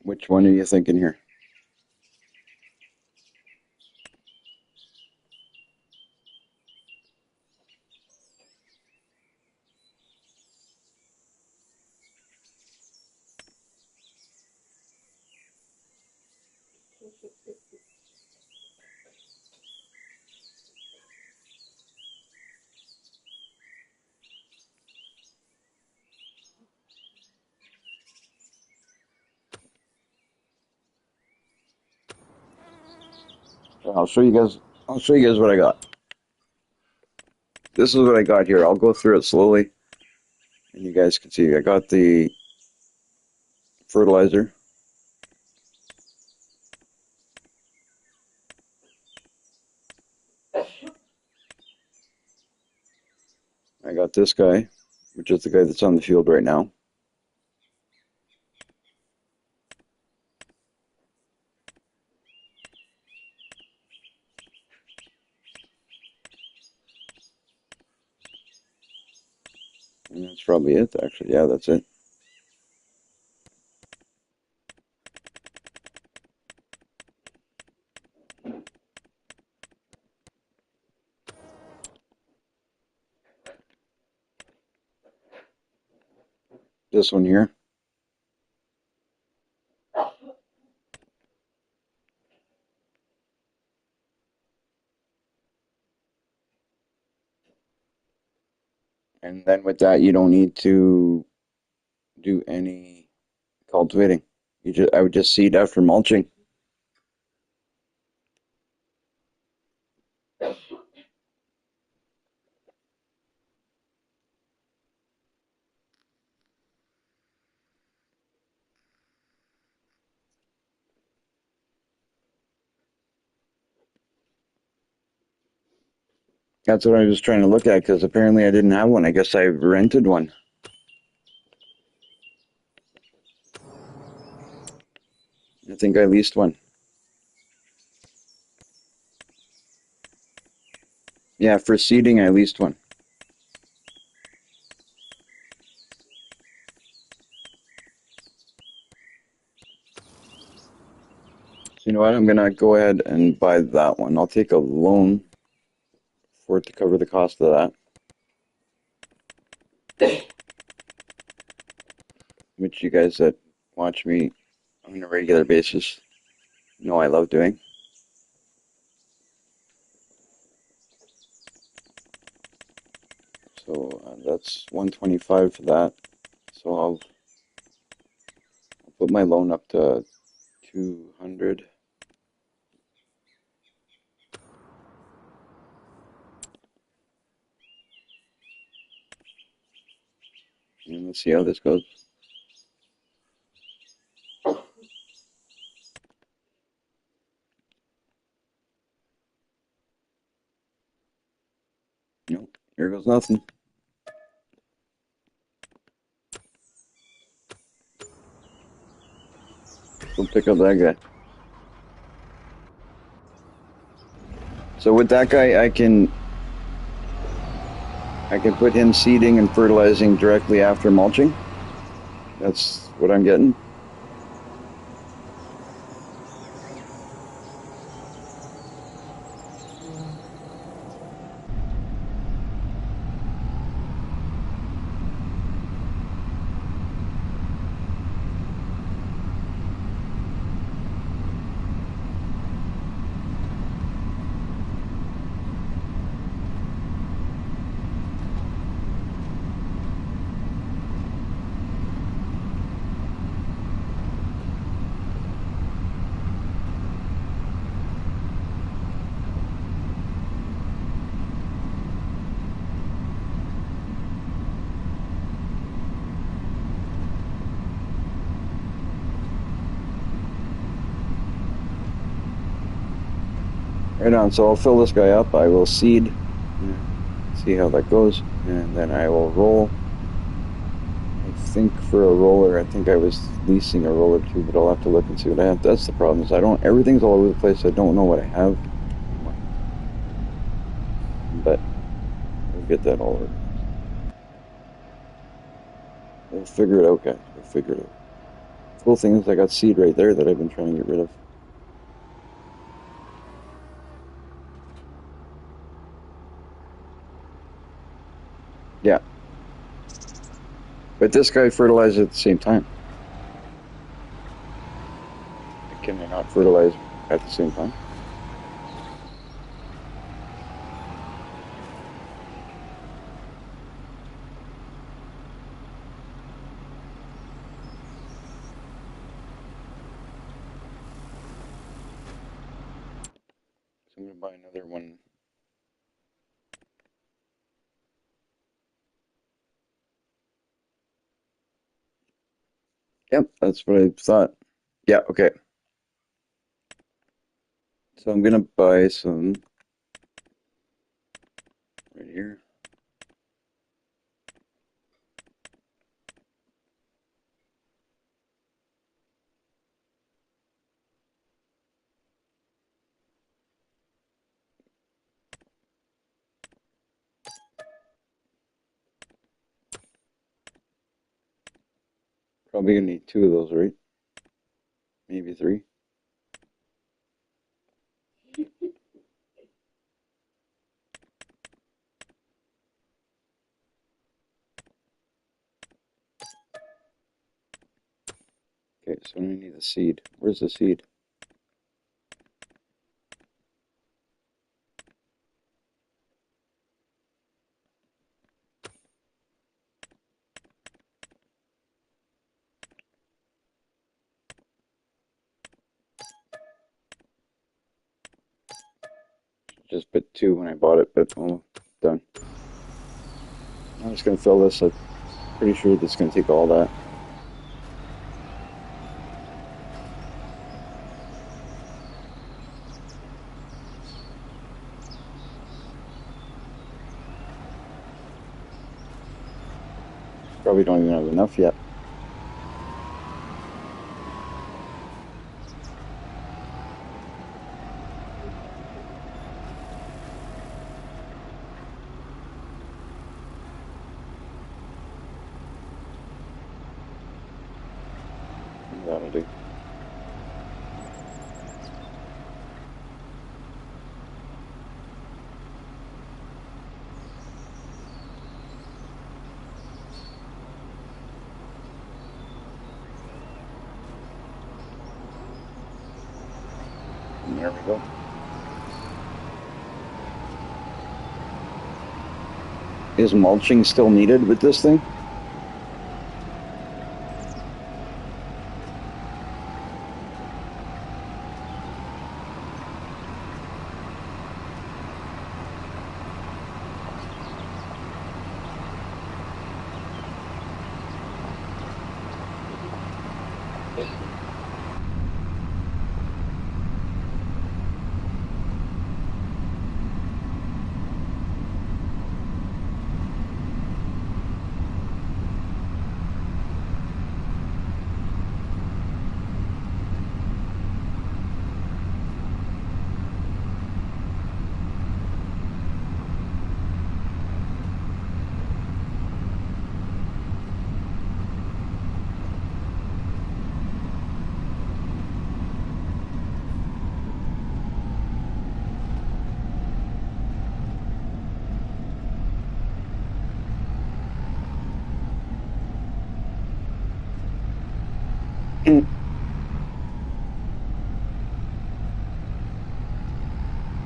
Which one are you thinking here? I'll show you guys. I'll show you guys what I got. This is what I got here. I'll go through it slowly, and you guys can see. I got the fertilizer. I got this guy, which is the guy that's on the field right now. And that's probably it, actually. Yeah, that's it. This one here. And then with that, you don't need to do any cultivating. I would just seed after mulching. That's what I was trying to look at because apparently I didn't have one. I guess I rented one. I think I leased one. Yeah, for seeding, I leased one. So you know what? I'm gonna go ahead and buy that one. I'll take a loan for it to cover the cost of that. Which you guys that watch me on a regular basis know I love doing. So that's 125 for that. So I'll put my loan up to 200. And let's see how this goes. Nope, here goes nothing. We'll pick up that guy. So with that guy, I can put him seeding and fertilizing directly after mulching. That's what I'm getting. Right on, so I'll fill this guy up. I will seed, see how that goes, and then I will roll. I think for a roller, I think I was leasing a roller too, but I'll have to look and see what I have. That's the problem, is everything's all over the place. I don't know what I have. But we'll get that all over. We'll figure it out, guys. We'll figure it out. The cool thing is I got seed right there that I've been trying to get rid of. Yeah. But this guy fertilizes at the same time. Can they not fertilize at the same time? buy another one. Yep, that's what I thought. Yeah, okay. So I'm gonna buy some right here. Probably gonna need two of those, right? Maybe three. Okay, so I'm gonna need the seed. Where's the seed? Just put two when I bought it, but oh, done. I'm just gonna fill this. I'm pretty sure that's gonna take all that. Probably don't even have enough yet. That'll do. And there we go. Is mulching still needed with this thing?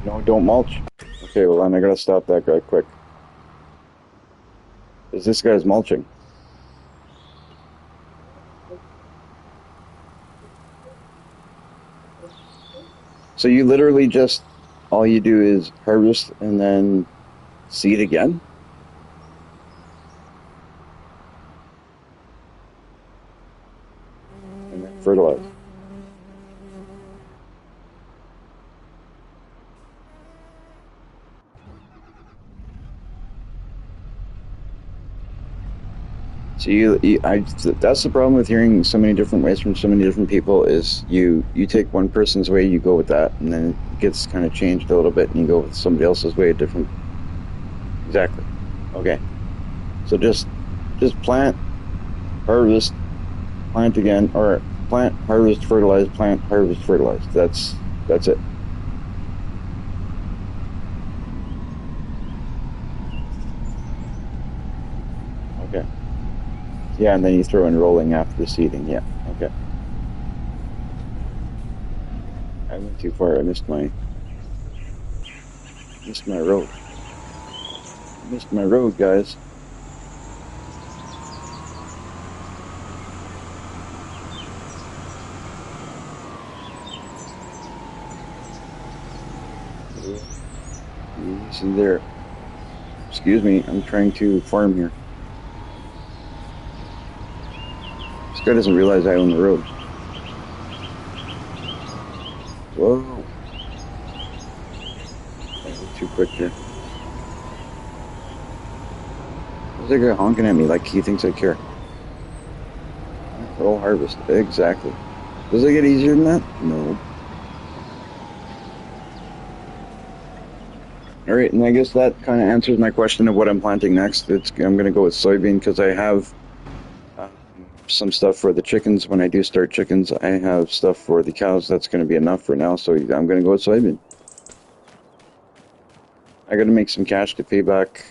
No, don't mulch. Okay, well then I gotta stop that guy quick. Because this guy's mulching. So you literally just, all you do is harvest and then seed again? And then fertilize. So that's the problem with hearing so many different ways from so many different people is you take one person's way, you go with that, and then it gets kind of changed a little bit, and you go with somebody else's way, different. Exactly. Okay. So just plant, harvest, plant again, or plant, harvest, fertilize, plant, harvest, fertilize. That's it. Okay. Yeah, and then you throw in rolling after the seeding. Yeah. Okay. I went too far. I missed my road. Missed my road, guys. Easy there. Excuse me, I'm trying to farm here. This guy doesn't realize I own the road. Whoa. Too quick here. Why's that guy honking at me like he thinks I care? Roll harvest. Exactly. Does it get easier than that? No. All right, and I guess that kind of answers my question of what I'm planting next. I'm going to go with soybean because I have some stuff for the chickens. When I do start chickens, I have stuff for the cows. That's going to be enough for now, so I'm going to go with soybean. I got to make some cash to pay back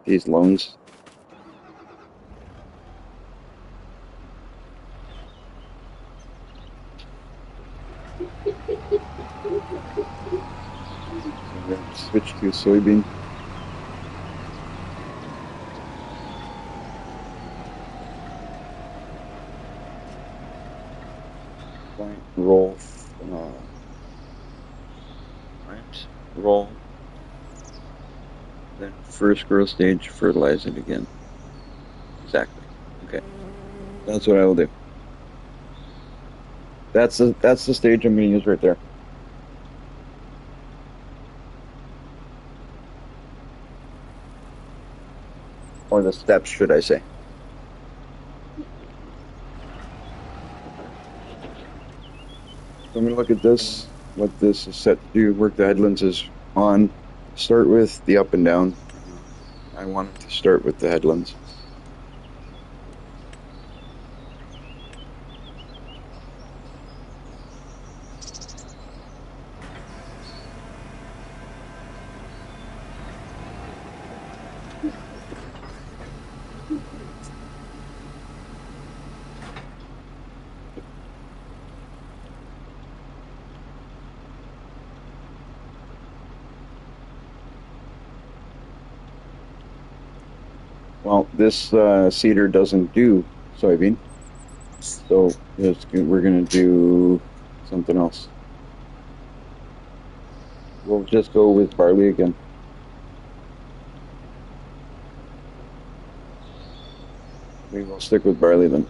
these loans. So I'm going to switch to soybean. Plant, roll, plant, roll. Then first growth stage, fertilize it again. Exactly. Okay. That's what I will do. That's the stage I'm going to use right there. Or the steps, should I say. So I'm going to look at this, what this is set to do, work the headlands is on. Start with the up and down. I want it to start with the headlands. Well, this seeder doesn't do soybean, so we're going to do something else. We'll just go with barley again. We will stick with barley then.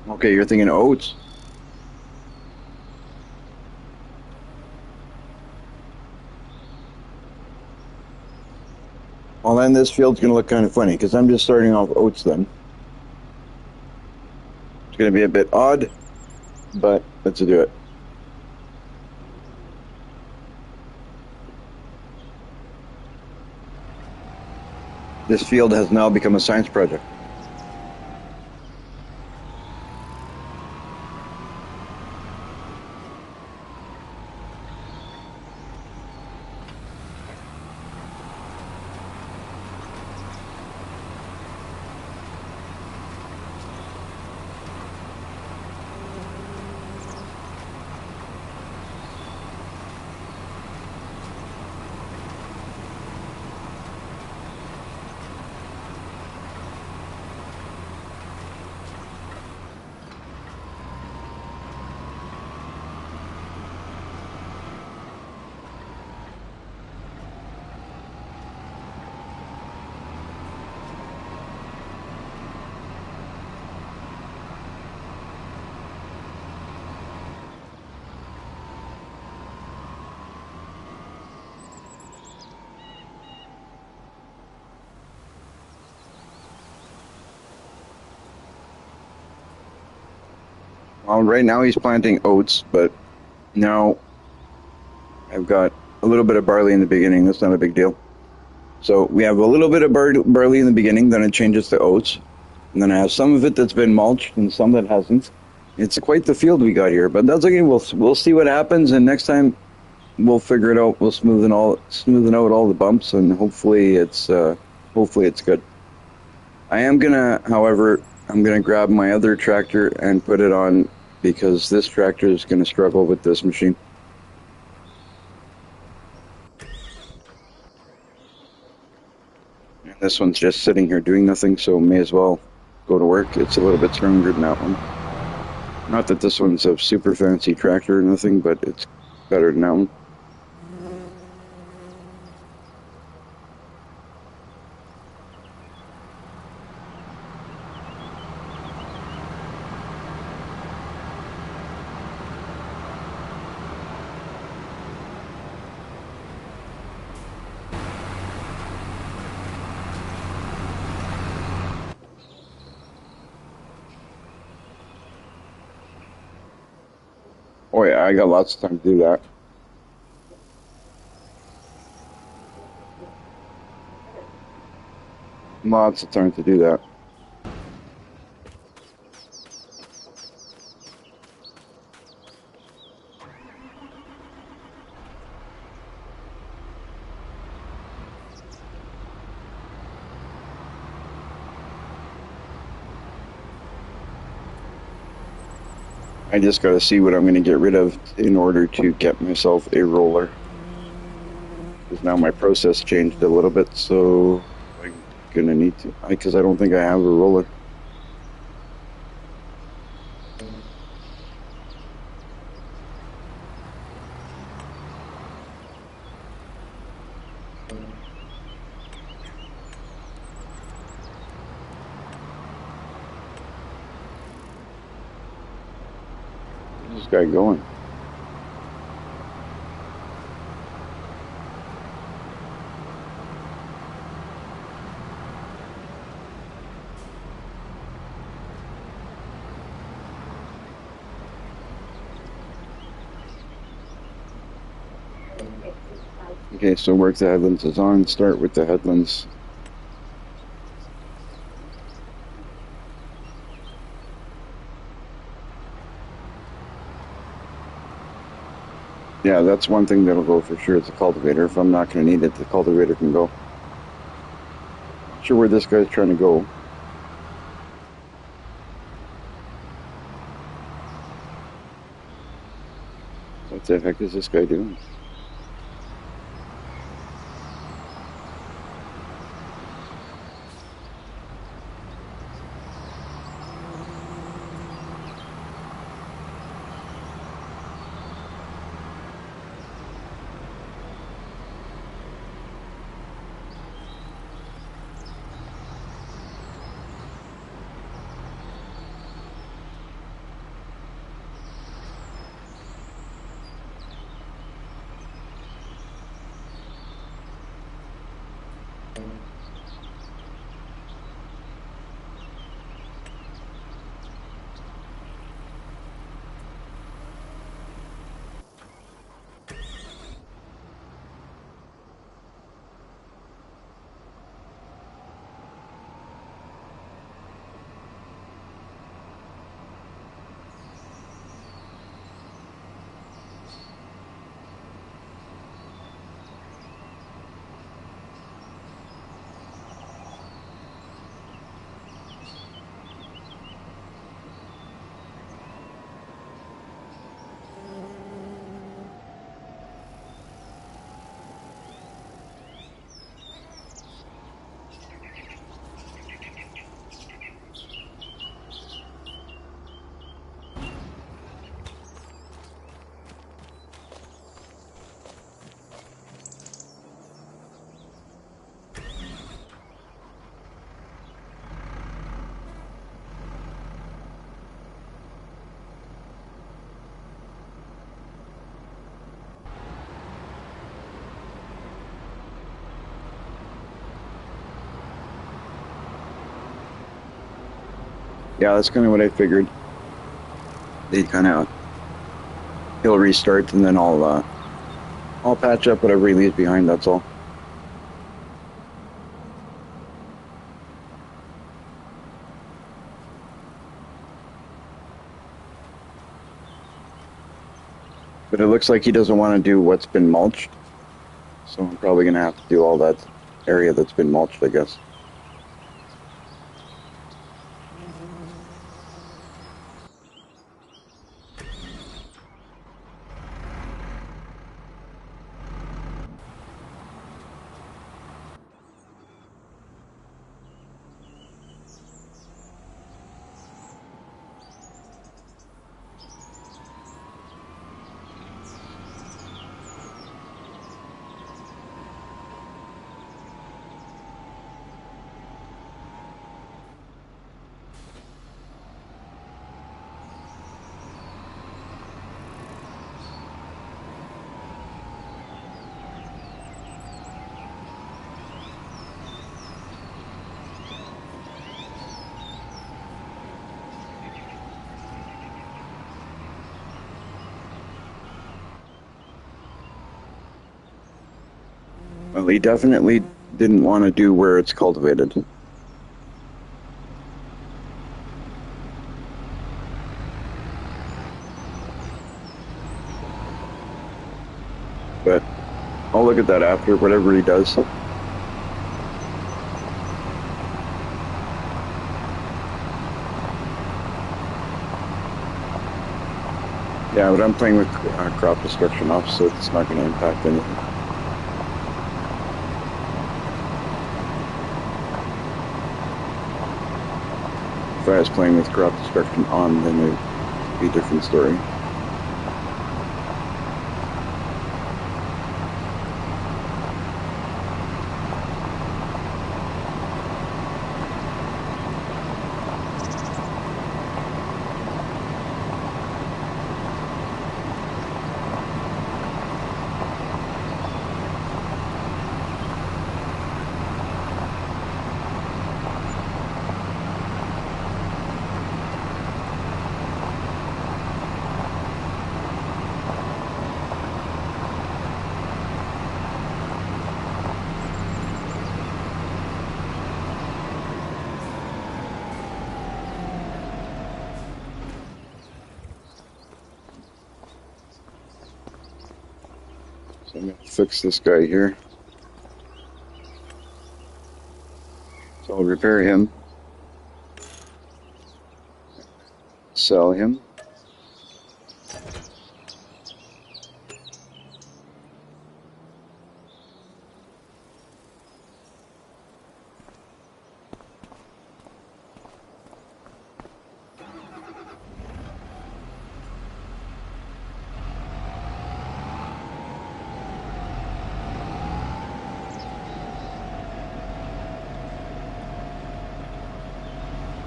Okay, you're thinking oats. Well, then this field's going to look kind of funny because I'm just starting off oats then. It's going to be a bit odd, but let's do it. This field has now become a science project. Well, right now he's planting oats, but now I've got a little bit of barley in the beginning. That's not a big deal. So we have a little bit of barley in the beginning, then it changes to oats. And then I have some of it that's been mulched and some that hasn't. It's quite the field we got here, but that's okay. We'll see what happens, and next time we'll figure it out. We'll smoothen out all the bumps, and hopefully it's good. I am gonna, however, I'm gonna grab my other tractor and put it on because this tractor is gonna struggle with this machine. And this one's just sitting here doing nothing, so may as well go to work. It's a little bit stronger than that one. Not that this one's a super fancy tractor or nothing, but it's better than that one. Oh yeah, I got lots of time to do that. Lots of time to do that. I just got to see what I'm going to get rid of in order to get myself a roller. Because now my process changed a little bit, so I'm going to need to, because I don't think I have a roller. Where's this guy going? Okay, so work the headlands is on. Start with the headlands. Yeah, that's one thing that'll go for sure. It's a cultivator. If I'm not going to need it, the cultivator can go. Not sure where this guy's trying to go. What the heck is this guy doing? Yeah, that's kind of what I figured. they kind of he'll restart, and then I'll patch up whatever he leaves behind. That's all. But it looks like he doesn't want to do what's been mulched, so I'm probably gonna have to do all that area that's been mulched, I guess. Well, he definitely didn't want to do where it's cultivated. But I'll look at that after, whatever he does. Yeah, but I'm playing with crop destruction off, so it's not going to impact anything. If I was playing with crop destruction on, then it would be a different story. So I'm going to fix this guy here. So I'll repair him, sell him.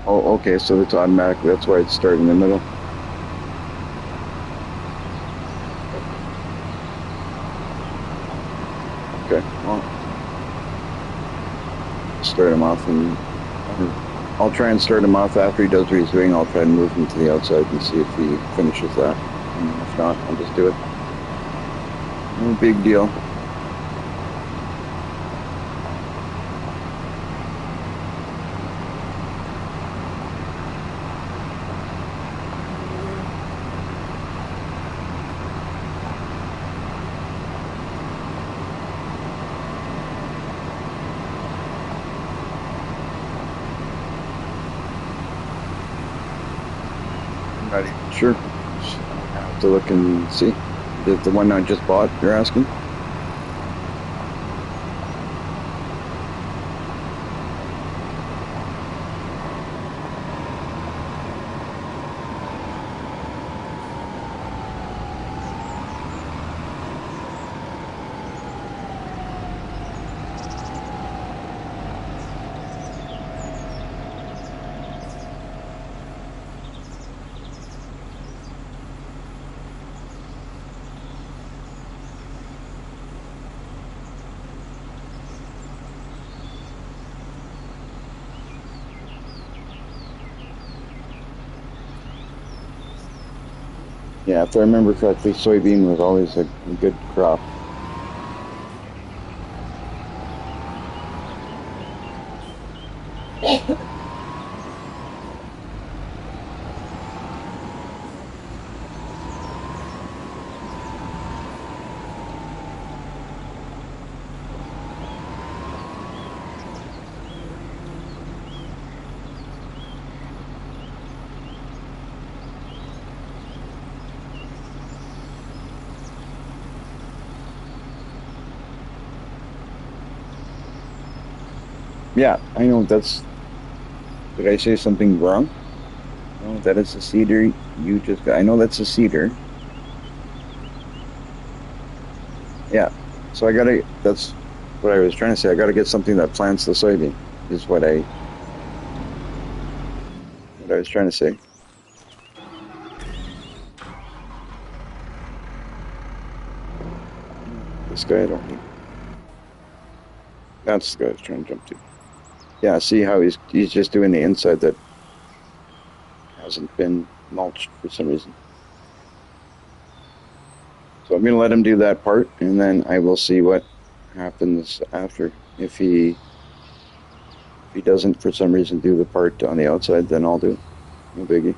Oh, okay, so it's automatic. That's why it's starting in the middle. Okay, well, start him off, and I'll try and start him off after he does what he's doing. I'll try and move him to the outside and see if he finishes that. And if not, I'll just do it. No big deal. I'm not even sure. I have to look and see. The one I just bought, you're asking? Yeah, if I remember correctly, soybean was always a good crop. Yeah, I know that's. Did I say something wrong? No, that is a cedar. You just got. I know that's a cedar. Yeah. So I gotta. That's what I was trying to say. I gotta get something that plants the soybean. Is what I was trying to say. This guy I don't need. That's the guy I was trying to jump to. Yeah. See how he's just doing the inside that hasn't been mulched for some reason. So I'm gonna let him do that part, and then I will see what happens after. If he doesn't for some reason do the part on the outside, then I'll do it. No biggie.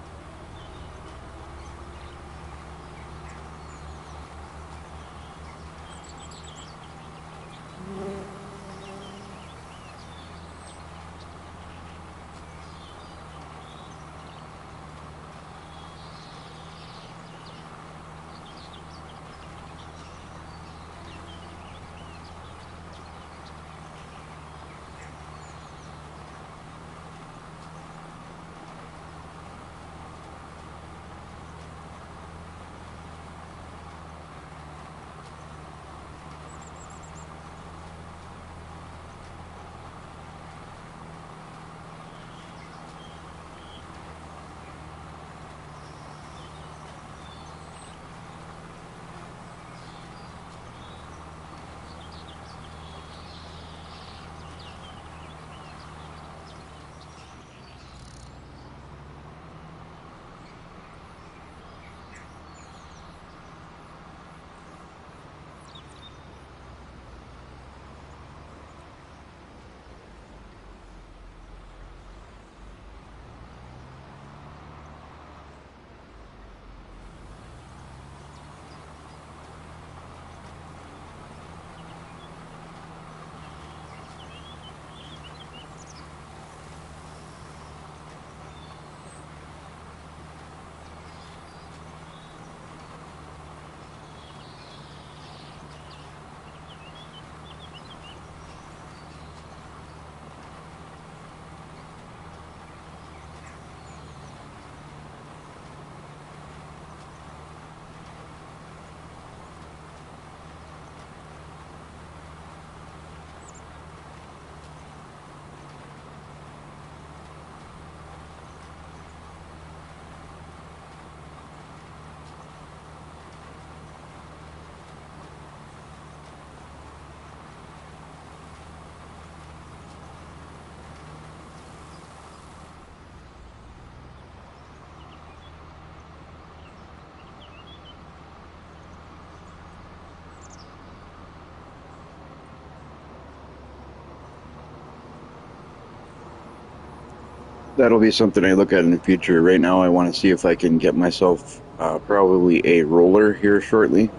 That'll be something I look at in the future. Right now, I want to see if I can get myself probably a roller here shortly,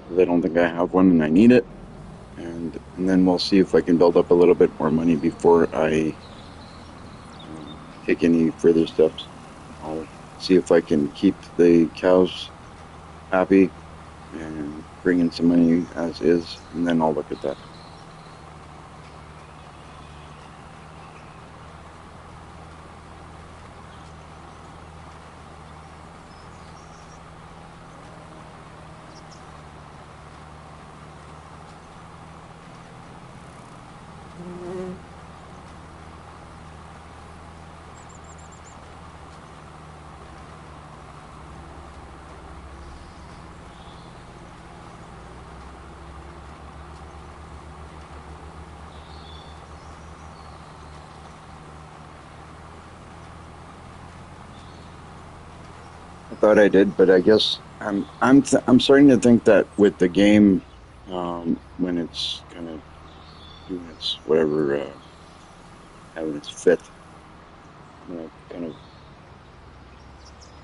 because I don't think I have one and I need it. And then we'll see if I can build up a little bit more money before I take any further steps. I'll see if I can keep the cows happy and bring in some money as is, and then I'll look at that. I thought I did, but I guess I'm starting to think that with the game, when it's kind of doing its whatever, having its fit, you know, kind of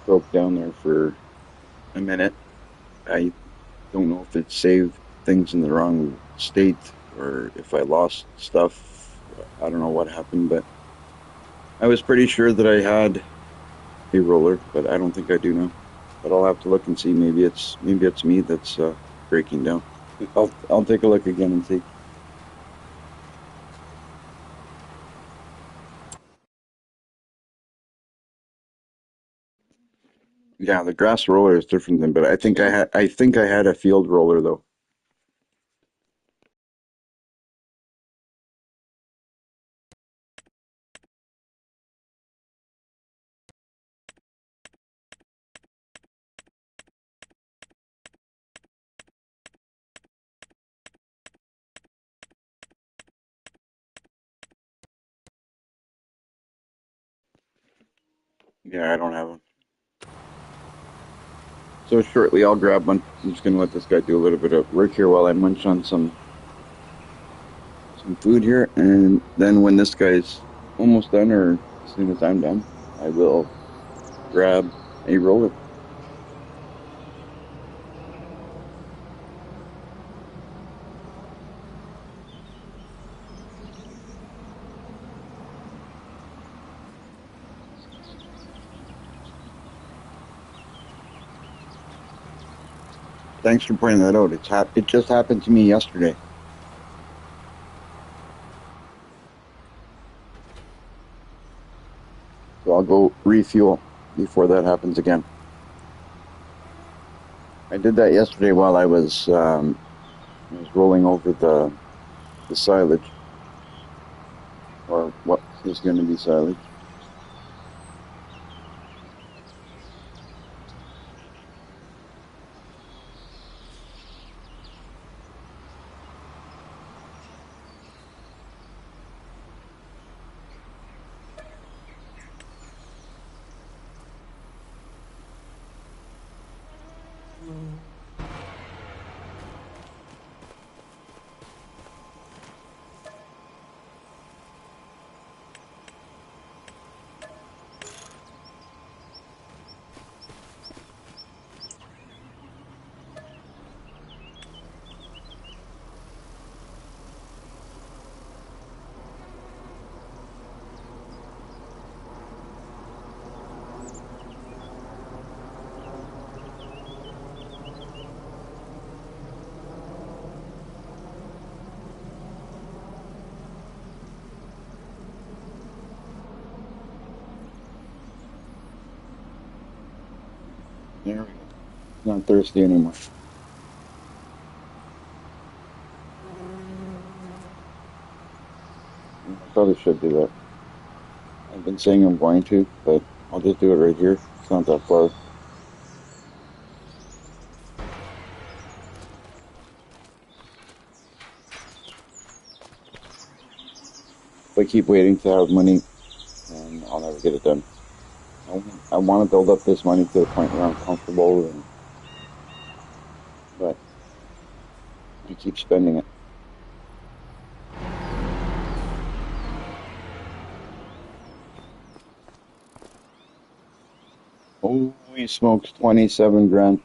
broke down there for a minute. I don't know if it saved things in the wrong state or if I lost stuff. I don't know what happened, but I was pretty sure that I had a roller, but I don't think I do now. But I'll have to look and see. Maybe it's me that's breaking down. I'll take a look again and see. Yeah, the grass roller is different than, but I think I had a field roller though. Yeah, I don't have one. So shortly I'll grab one. I'm just gonna let this guy do a little bit of work here while I munch on some food here, and then when this guy's almost done, or as soon as I'm done, I will grab a roller. Thanks for pointing that out. It just happened to me yesterday. So I'll go refuel before that happens again. I did that yesterday while I was rolling over the silage, or what is going to be silage. There we go. Not thirsty anymore. I probably should do that. I've been saying I'm going to, but I'll just do it right here. It's not that far. If I keep waiting to have money, and I'll never get it done. I want to build up this money to the point where I'm comfortable, but I keep spending it. Holy smokes, 27 grand.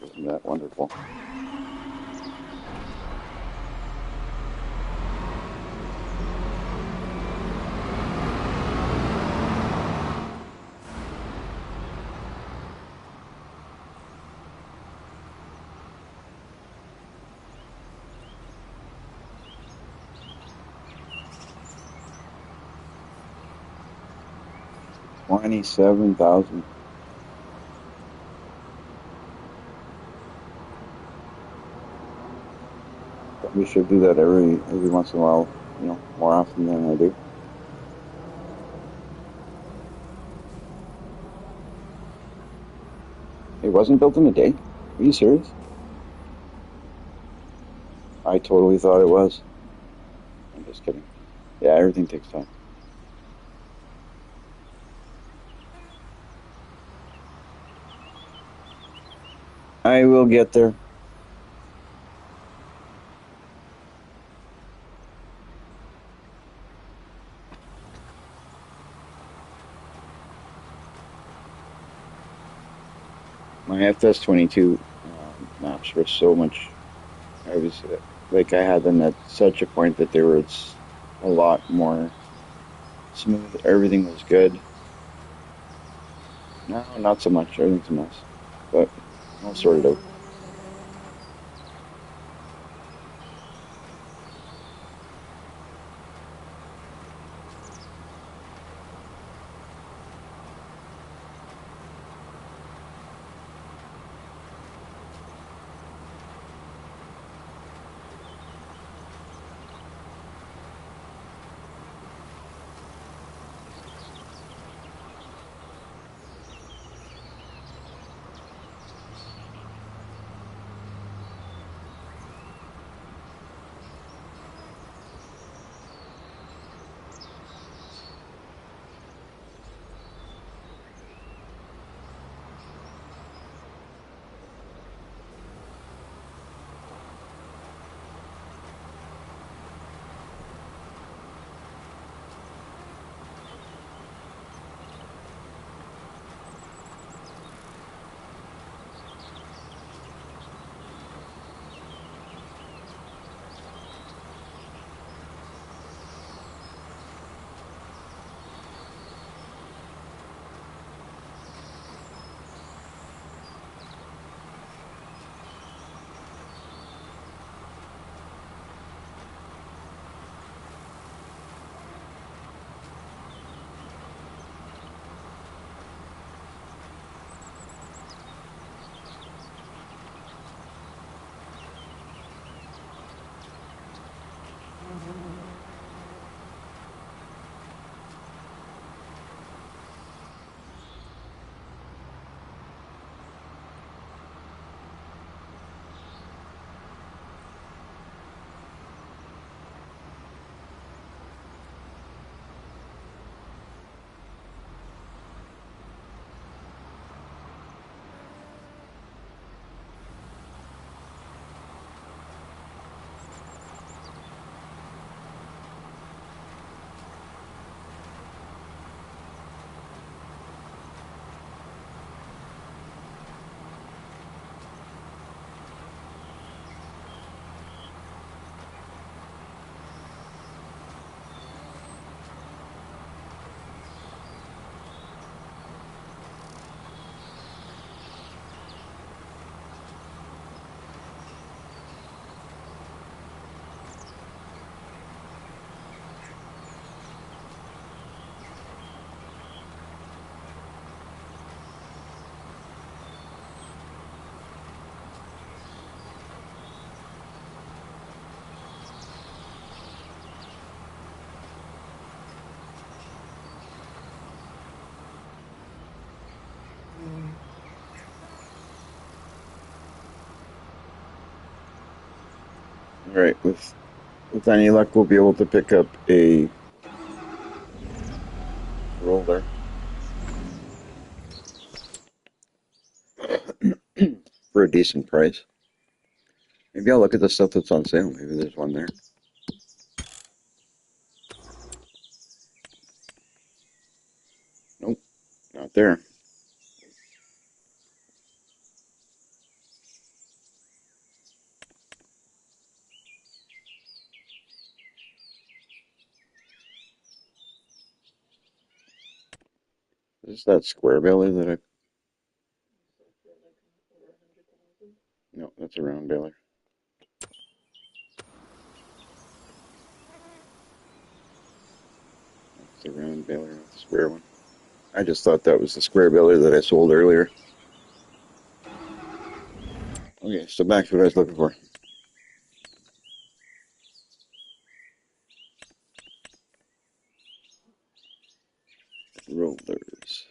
Isn't that wonderful? 27,000. Probably should do that every once in a while, more often than I do. It wasn't built in a day? Are you serious? I totally thought it was. I'm just kidding. Yeah, everything takes time. I will get there. My FS22 maps were so much. I was like I had them at such a point that they were a lot more smooth. Everything was good. No, not so much. Everything's a mess, but I'll sort it out. All right, with any luck, we'll be able to pick up a roller for a decent price. Maybe I'll look at the stuff that's on sale. Maybe there's one there. Nope, not there. Is that square baler that I? No, that's a round baler. That's a round baler, not the square one. I just thought that was the square baler that I sold earlier. Okay, so back to what I was looking for. Rollers.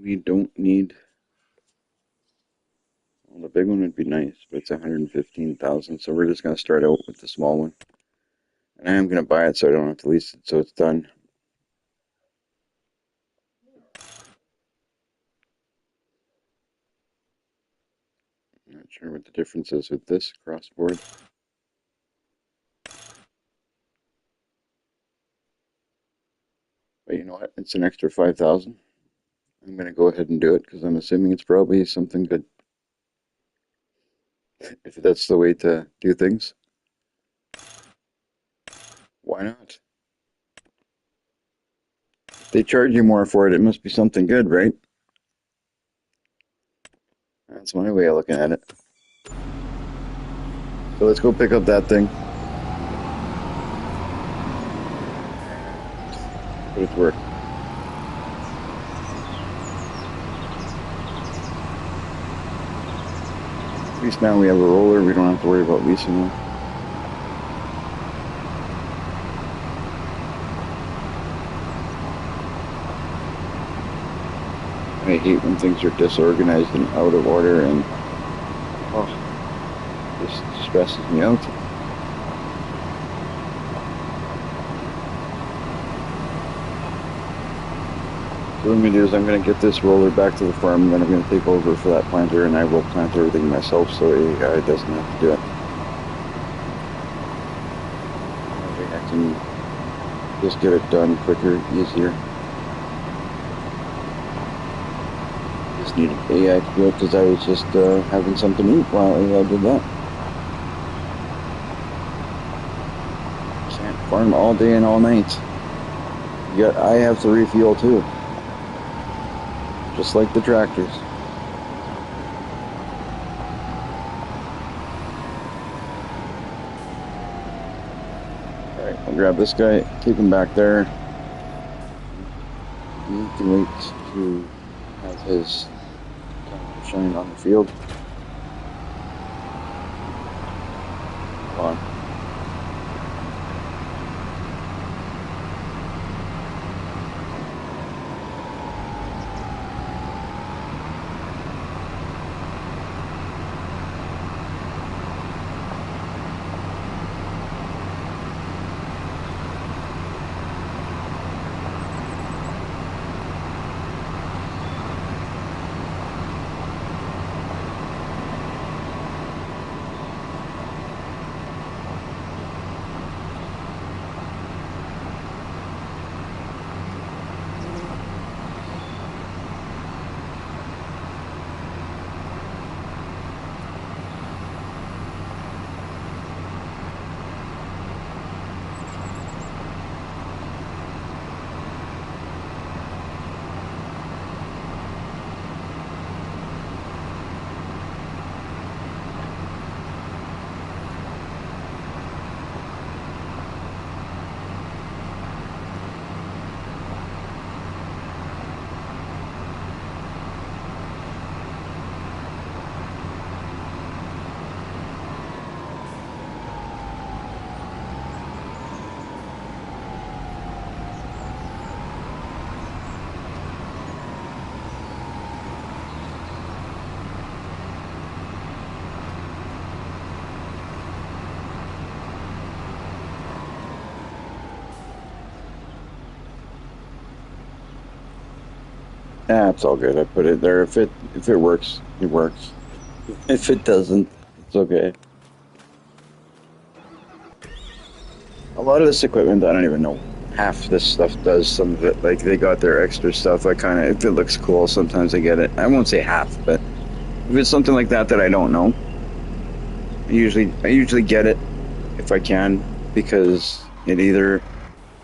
We don't need. Well, the big one would be nice, but it's 115,000. So we're just gonna start out with the small one, and I am gonna buy it so I don't have to lease it. So it's done. sure what the difference is with this crossboard. But you know what? It's an extra 5,000. I'm going to go ahead and do it because I'm assuming it's probably something good. If that's the way to do things, why not? If they charge you more for it, it must be something good, right? That's my way of looking at it. So let's go pick up that thing. Put it to work. At least now we have a roller, we don't have to worry about leasing one. I hate when things are disorganized and out of order, and this stresses me out. So what I'm going to do is I'm going to get this roller back to the farm, and then I'm going to take over for that planter, and I will plant everything myself so AI doesn't have to do it. I can just get it done quicker, easier. Just needed AI to do it because I was just having something to eat while AI did that. Can't farm all day and all night. Yet I have to refuel too. Just like the tractors. Alright, I'll grab this guy, take him back there. He can wait to have his time to shine on the field. Come on. Ah, it's all good. I put it there. If it works, it works. If it doesn't, it's okay. A lot of this equipment, I don't even know. Half this stuff does. Some of it, like they got their extra stuff. I kind of, if it looks cool, sometimes I get it. I won't say half, but if it's something like that that I don't know, I usually get it if I can, because it either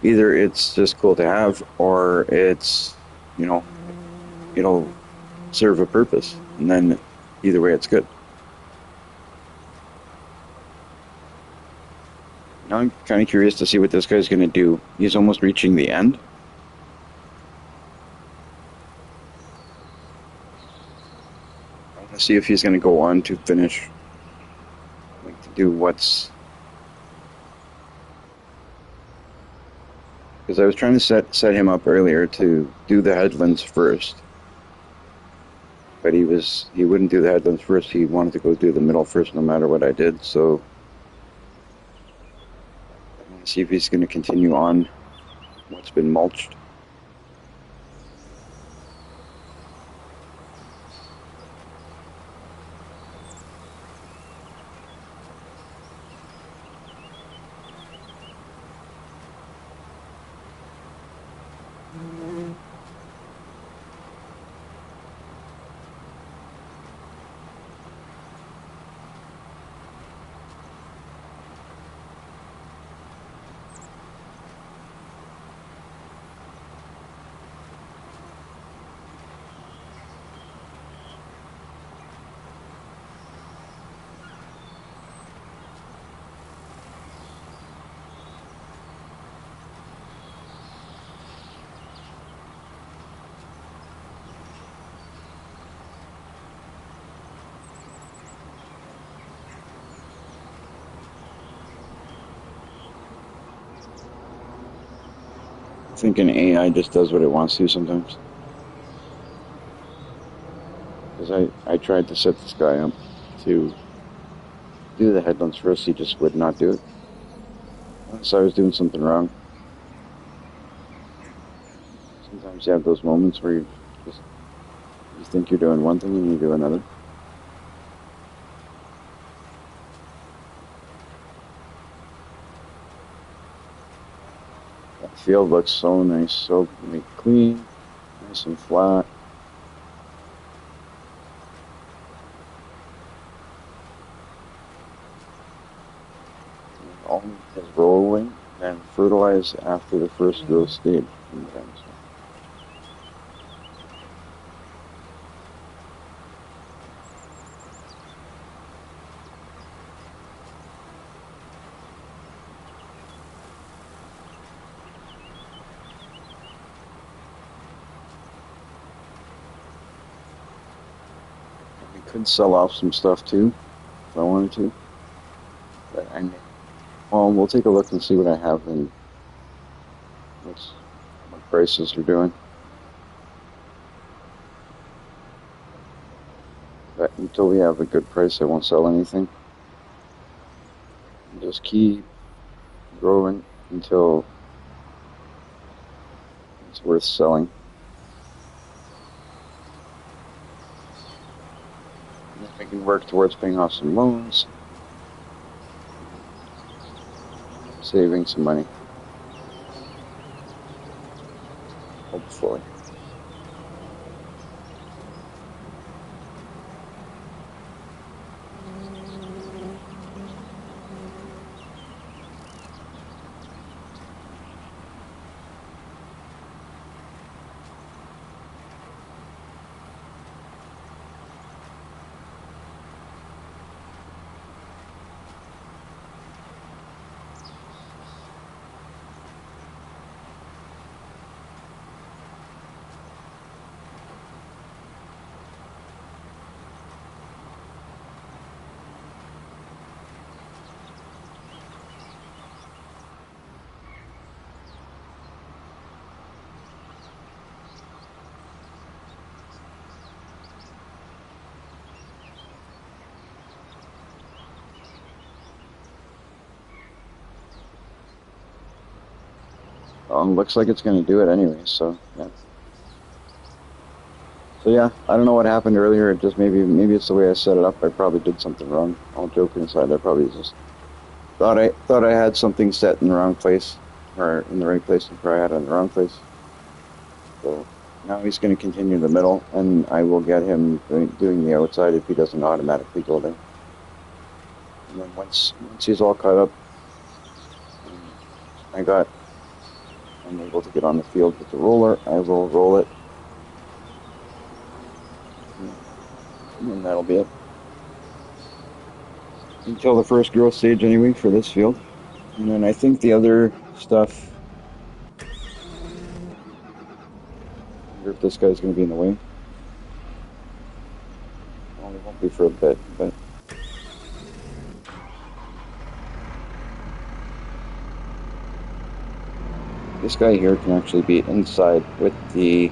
it's just cool to have, or it's, you know, it'll serve a purpose, and then either way, it's good. Now I'm kind of curious to see what this guy's going to do. He's almost reaching the end. I want to see if he's going to go on to finish, like to do what's... Because I was trying to set him up earlier to do the headlands first, but he wouldn't do the headlands first. He wanted to go do the middle first, no matter what I did. So I want to see if he's going to continue on what's been mulched. think an AI just does what it wants to sometimes. Because I tried to set this guy up to do the headlands first, he just would not do it. So I was doing something wrong. Sometimes you have those moments where you think you're doing one thing and you do another. That field looks so nice, so clean, nice and flat. All is rolling and fertilize after the first growth stage. Sometimes. We could sell off some stuff too, if I wanted to. But well, we'll take a look and see what I have and what prices are doing. But until we have a good price, I won't sell anything. Just keep growing until it's worth selling. And then we can work towards paying off some loans, saving some money. Hopefully. Looks like it's going to do it anyway, so yeah. So yeah, I don't know what happened earlier. It just maybe it's the way I set it up. I probably did something wrong. All joking aside, I probably just thought I had something set in the wrong place, or in the right place, and probably had it in the wrong place. So now he's going to continue in the middle, and I will get him doing the outside if he doesn't automatically go there. And then once he's all caught up, I'm able to get on the field with the roller. I will roll it, and that'll be it. Until the first growth stage anyway for this field. And then I think the other stuff, I wonder if this guy's going to be in the way. Well, it won't be for a bit, but this guy here can actually be inside with the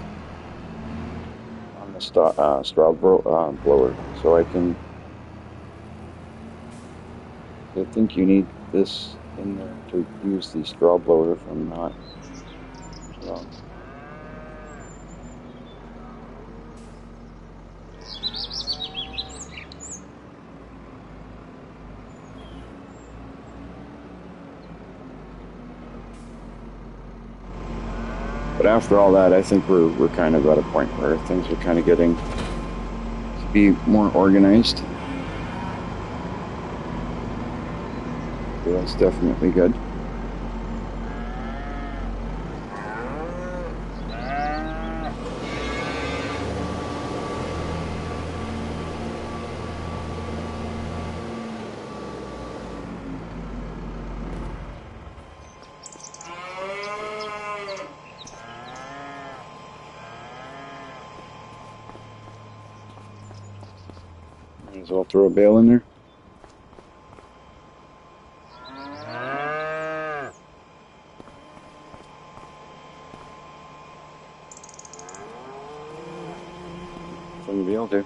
on the straw blower, so I think you need this in there to use the straw blower if I'm not wrong. But after all that, I think we're kind of at a point where things are kind of getting to be more organized. So that's definitely good. Might as well throw a bale in there. going to be able to.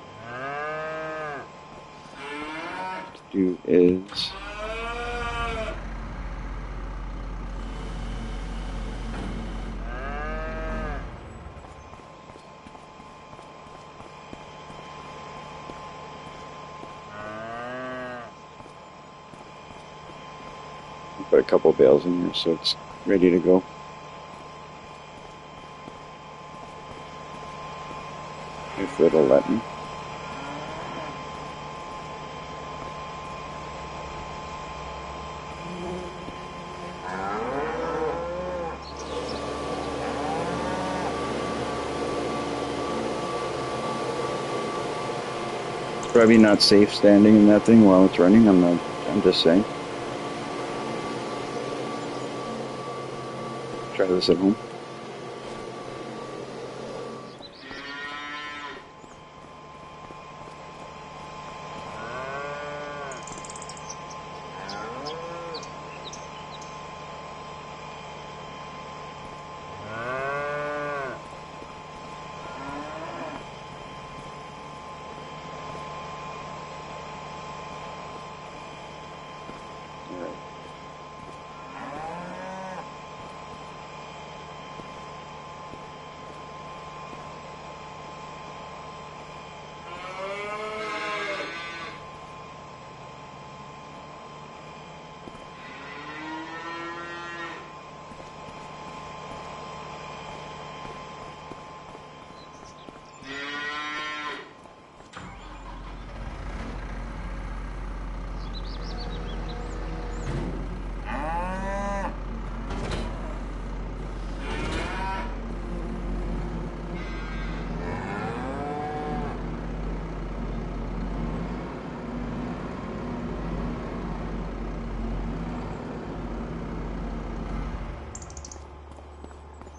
Do is put a couple bales in here so it's ready to go. If it'll let me. Probably not safe standing in that thing while it's running. I'm just saying. Try this at home.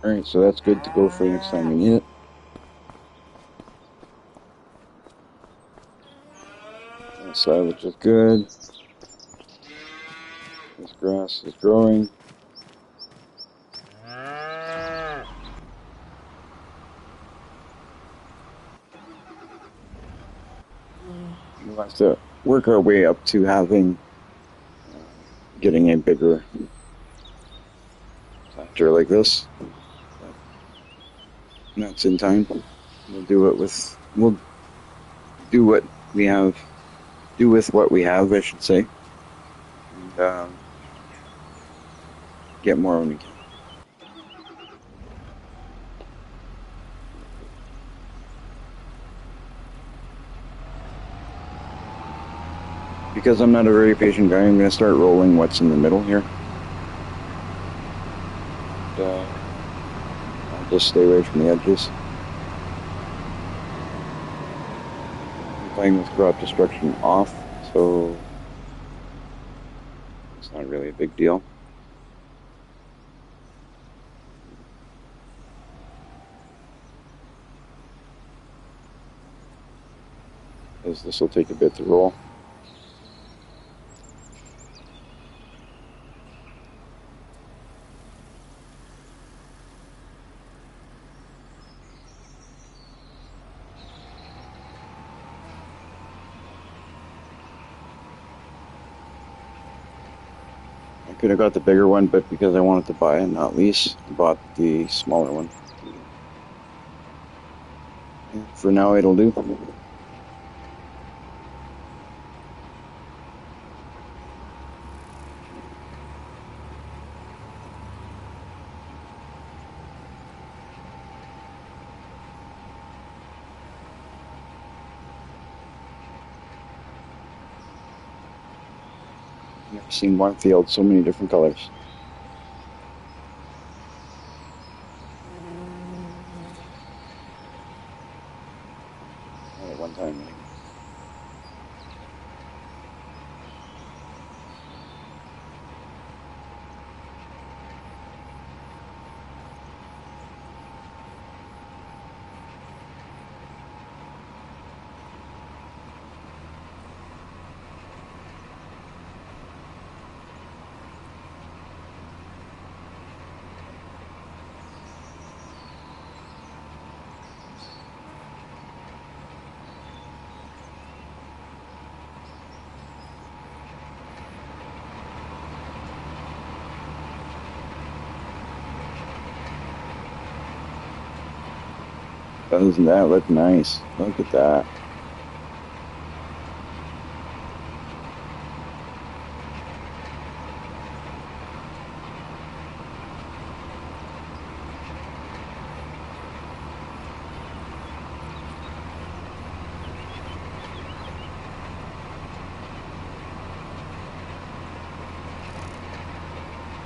Alright, so that's good to go for next time we need it. The silage is good. This grass is growing. We'll have to work our way up to getting a bigger planter like this. And that's in time. We'll do what we have. Do with what we have, I should say. And get more when we can. Because I'm not a very patient guy, I'm going to start rolling what's in the middle here. And, I'll just stay away from the edges. I'm playing with crop destruction off, so it's not really a big deal. Because this will take a bit to roll. I could have got the bigger one, but because I wanted to buy and not lease, I bought the smaller one. For now, it'll do. Never seen one field so many different colors. Not at one time, anyway. Doesn't that look nice? Look at that.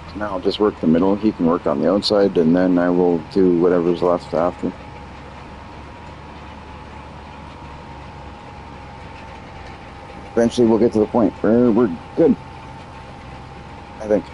So now I'll just work the middle. He can work on the outside, and then I will do whatever's left after. Eventually, we'll get to the point where we're good, I think.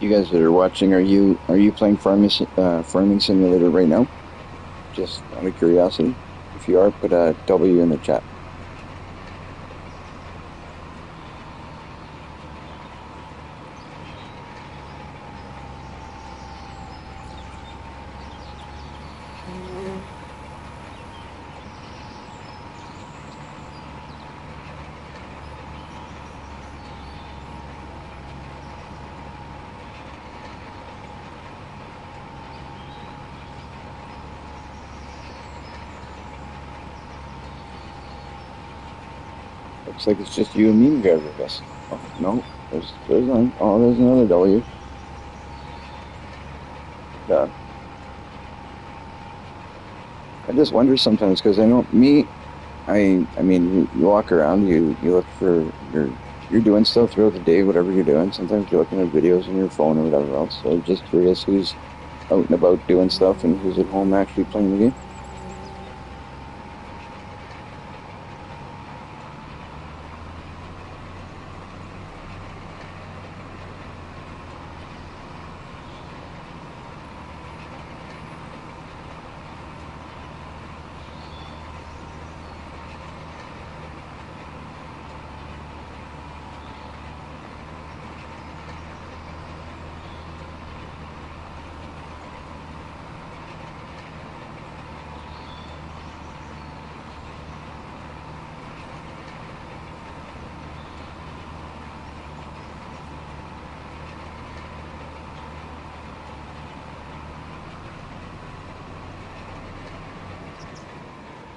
You guys that are watching, are you playing farming simulator right now? Just out of curiosity. If you are, put a W in the chat. Looks like it's just you and me together, I guess. Oh, no, there's none. Oh, there's another W. Yeah. I just wonder sometimes because I know me. I mean, you walk around, you look for you're doing stuff throughout the day, whatever you're doing. Sometimes you're looking at videos on your phone or whatever else. So I'm just curious who's out and about doing stuff and who's at home actually playing the game.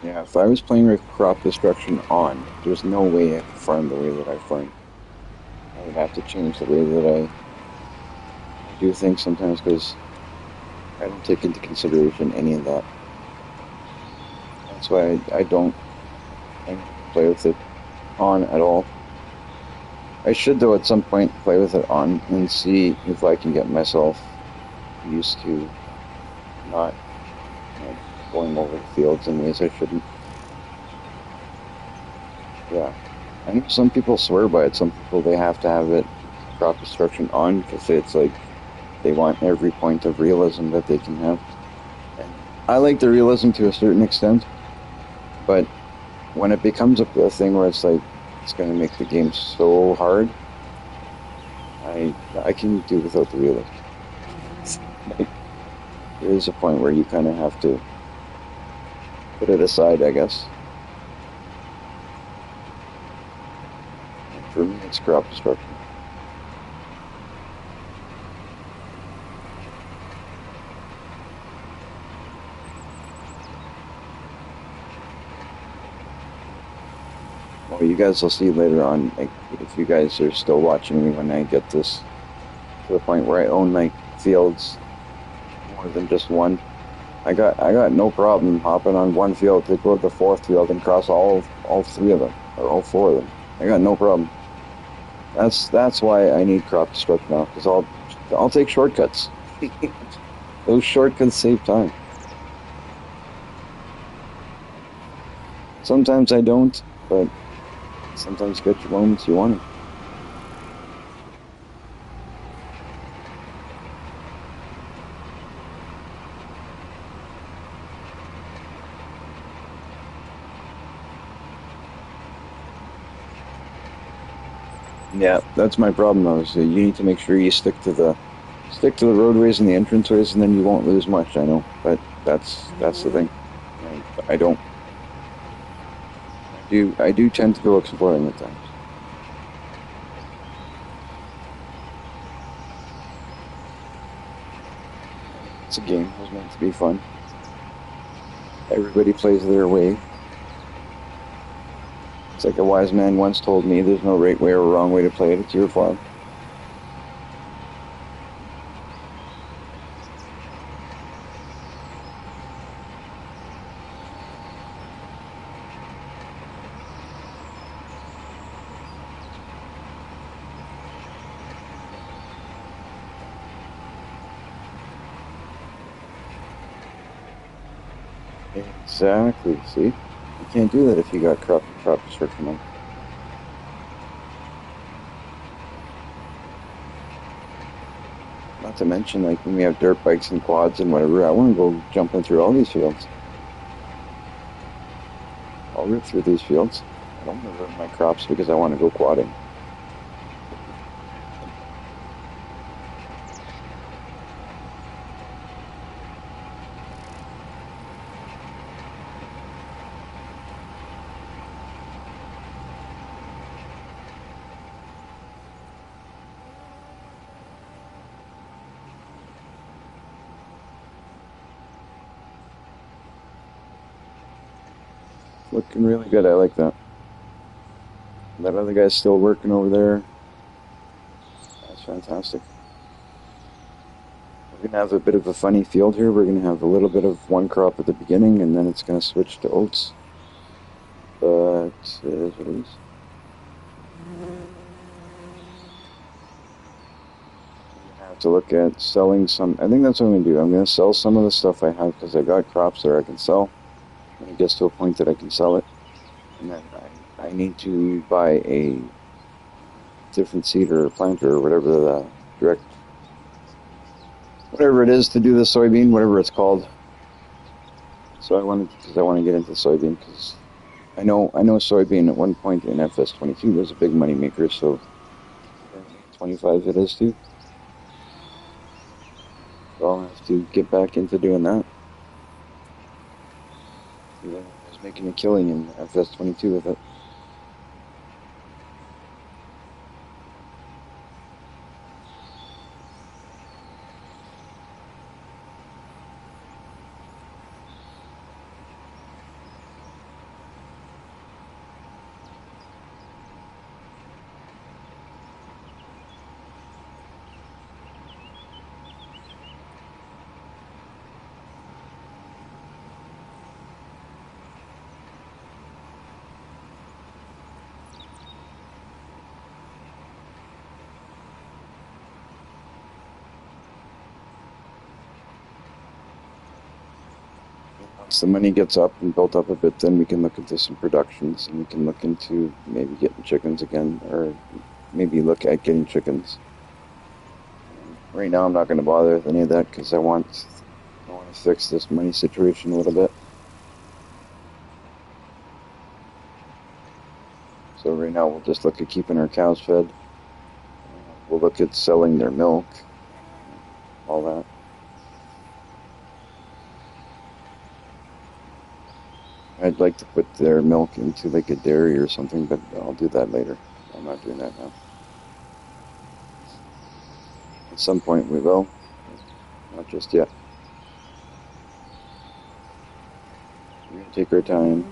Yeah, if I was playing with crop destruction on, there's no way I could farm the way that I farm. I would have to change the way that I do things sometimes because I don't take into consideration any of that. That's why I don't play with it on at all. I should though at some point play with it on and see if I can get myself used to not going over the fields in ways I shouldn't. Yeah. I know some people swear by it. Some people they have to have it crop destruction on because it's like they want every point of realism that they can have. And I like the realism to a certain extent, but when it becomes a thing where it's like it's going to make the game so hard, I can do without the realism. Like, there is a point where you kind of have to put it aside, I guess. For me, it's crop destruction. Well, you guys will see later on, like, if you guys are still watching me when I get this to the point where I own, like, fields more than just one. I got no problem hopping on one field to go to the fourth field and cross all three of them or all four of them. I got no problem. That's why I need crop destruct now, because I'll take shortcuts. Those shortcuts save time. Sometimes I don't, but sometimes you get your moments you want it. Yeah, that's my problem though. So you need to make sure you stick to the roadways and the entranceways, and then you won't lose much. I know, but that's the thing. I don't. I do tend to go exploring at times. It's a game. It was meant to be fun. Everybody plays their way. It's like a wise man once told me, "There's no right way or wrong way to play it. It's your farm." Exactly. See, you can't do that if you got crop destruction on. Not to mention, like when we have dirt bikes and quads and whatever, I want to go jumping through all these fields. I'll rip through these fields. I don't want to ruin my crops because I want to go quadding. Looking really good. I like that. That other guy's still working over there. That's fantastic. We're gonna have a bit of a funny field here. We're gonna have a little bit of one crop at the beginning, and then it's gonna switch to oats. But it is what it is. I have to look at selling some. I think that's what I'm gonna do. I'm gonna sell some of the stuff I have because I got crops there I can sell. When it gets to a point that I can sell it, and then I need to buy a different seeder or planter or whatever the direct, whatever it is to do the soybean, whatever it's called. So because I want to get into soybean because I know soybean at one point in FS22 was a big money maker. So 25 it is too. So I'll have to get back into doing that. I was making a killing in FS22 with it. Once the money gets up and built up a bit, then we can look into some productions and we can look into maybe getting chickens again, or maybe look at getting chickens. Right now, I'm not going to bother with any of that because I want to fix this money situation a little bit. So right now, we'll just look at keeping our cows fed. We'll look at selling their milk, all that. I'd like to put their milk into like a dairy or something, but I'll do that later. I'm not doing that now. At some point, we will, not just yet. We're going to take our time.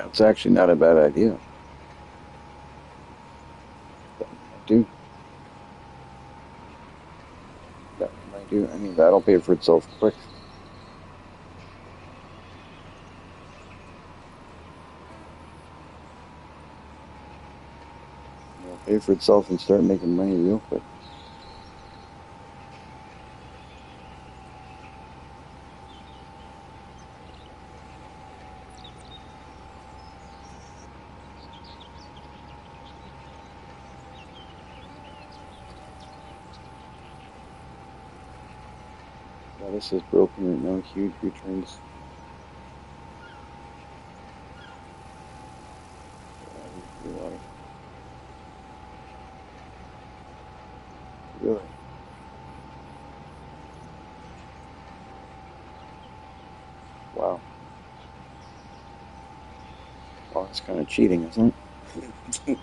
That's actually not a bad idea. That might do. That might do. I mean, that'll pay for itself quick. It'll pay for itself and start making money real quick. Yeah, this is broken right now. Huge returns. Really? Wow. Well, that's kind of cheating, isn't it?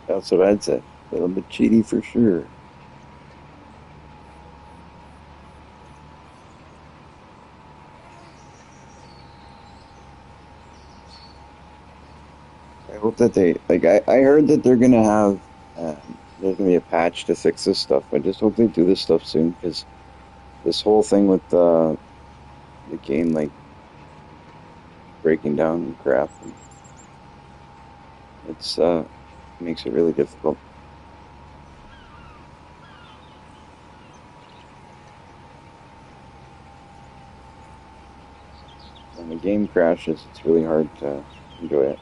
That's what I'd say. A little bit cheaty for sure. I hope that they like. I heard that they're gonna have there's gonna be a patch to fix this stuff. I just hope they do this stuff soon because this whole thing with the game like breaking down and crap, and it's makes it really difficult. When the game crashes, it's really hard to enjoy it.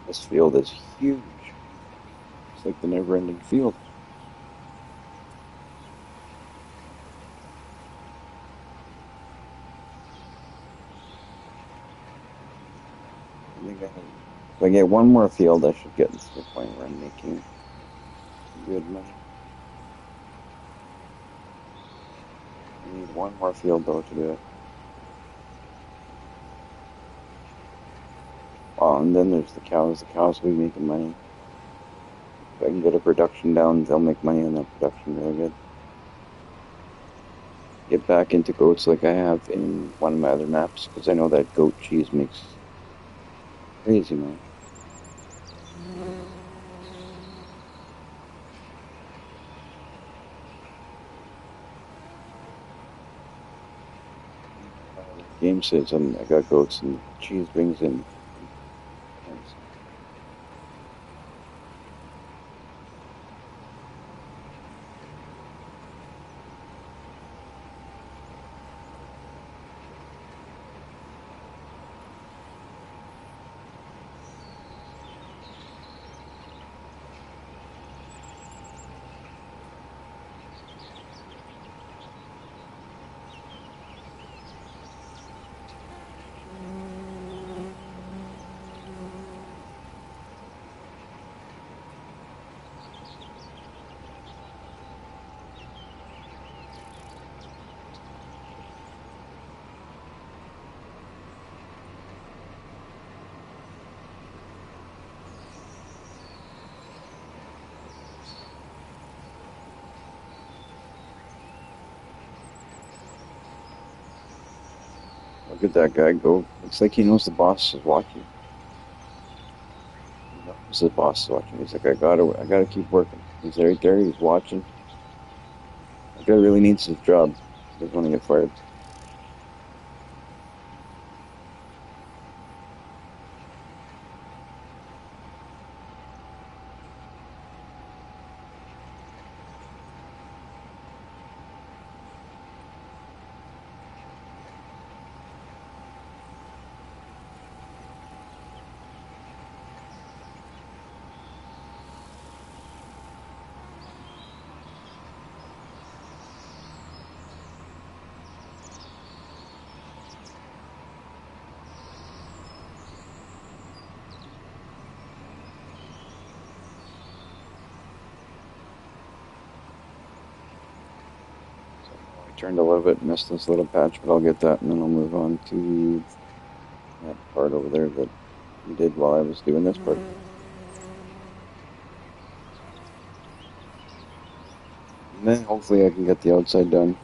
This field is huge. It's like the never-ending field. I think if I get one more field, I should get to the point where I'm making good money. I need one more field though to do it. Oh, and then there's the cows. The cows will be making money. If I can get a production down, they'll make money on that production really good. Get back into goats like I have in one of my other maps because I know that goat cheese makes crazy money. Game says I got goats and cheese brings in. Look at that guy go. Looks like he knows the boss is watching. He knows the boss is watching. He's like, I gotta keep working. He's right there. He's watching. That guy really needs his job. He doesn't want to get fired. turned a little bit, missed this little patch, but I'll get that, and then I'll move on to that part over there that we did while I was doing this part. And then hopefully I can get the outside done.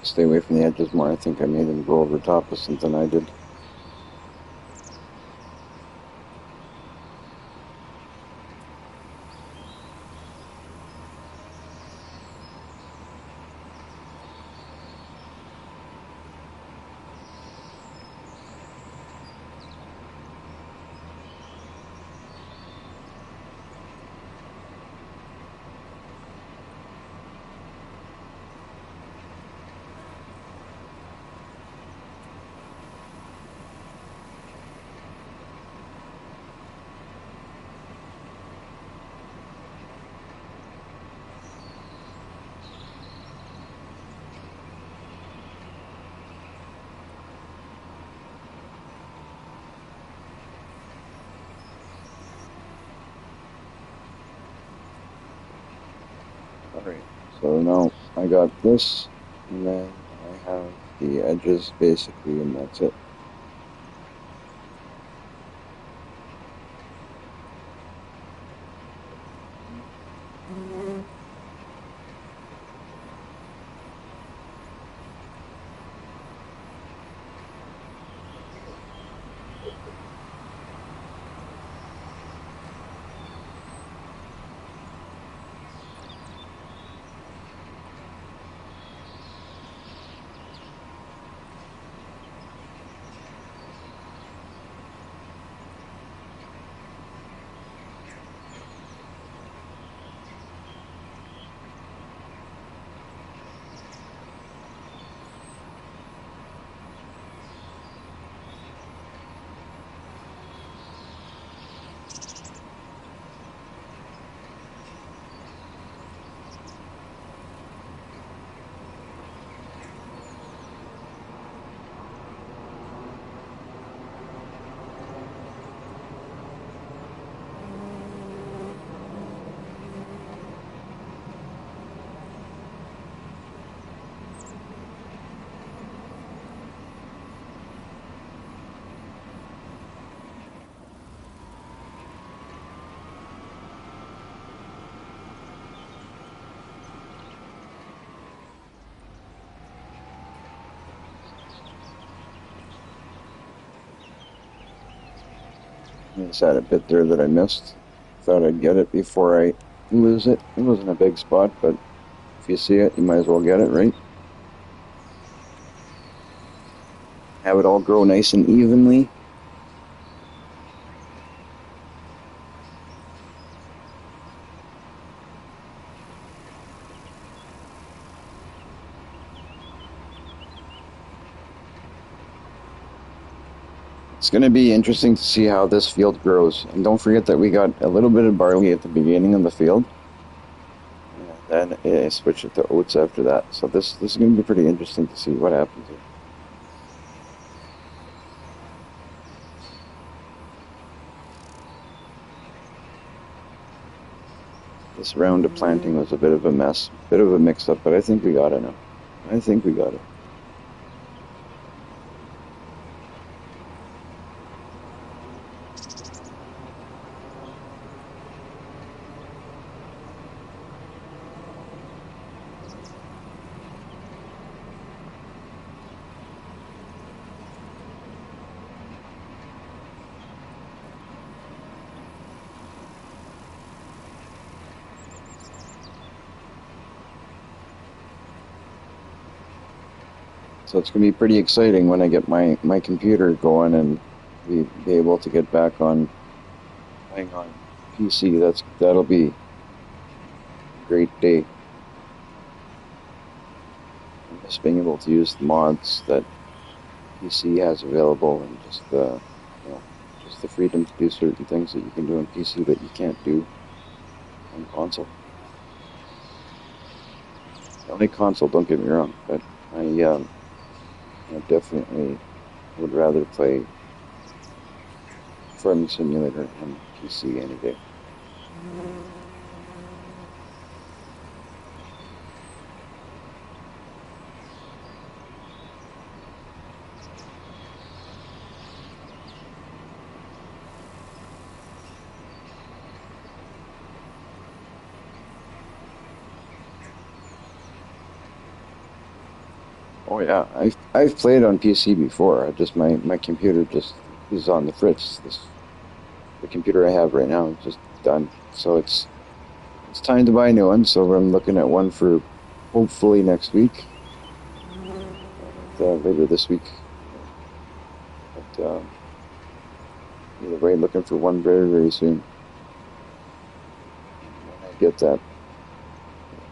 Stay away from the edges more. I think I made him go over top of something I did. Alright, so now I got this, and then I have the edges basically, and that's it. I just had a bit there that I missed. Thought I'd get it before I lose it. It wasn't a big spot, but if you see it, you might as well get it, right? Have it all grow nice and evenly. It's going to be interesting to see how this field grows. And don't forget that we got a little bit of barley at the beginning of the field. And then I switched it to oats after that. So this is going to be pretty interesting to see what happens here. This round of planting was a bit of a mess, bit of a mix-up, but I think we got it now. I think we got it. So it's going to be pretty exciting when I get my computer going and be able to get back on playing on PC. That'll be a great day. I miss being able to use the mods that PC has available and just just the freedom to do certain things that you can do on PC that you can't do on console. Only console, don't get me wrong, but I definitely would rather play Farming Simulator on PC any day. Oh yeah, I've played on PC before. I just my computer just is on the fritz. The computer I have right now is just done. So it's time to buy a new one. So I'm looking at one for hopefully next week, later this week. But either way, looking for one very soon. When I get that,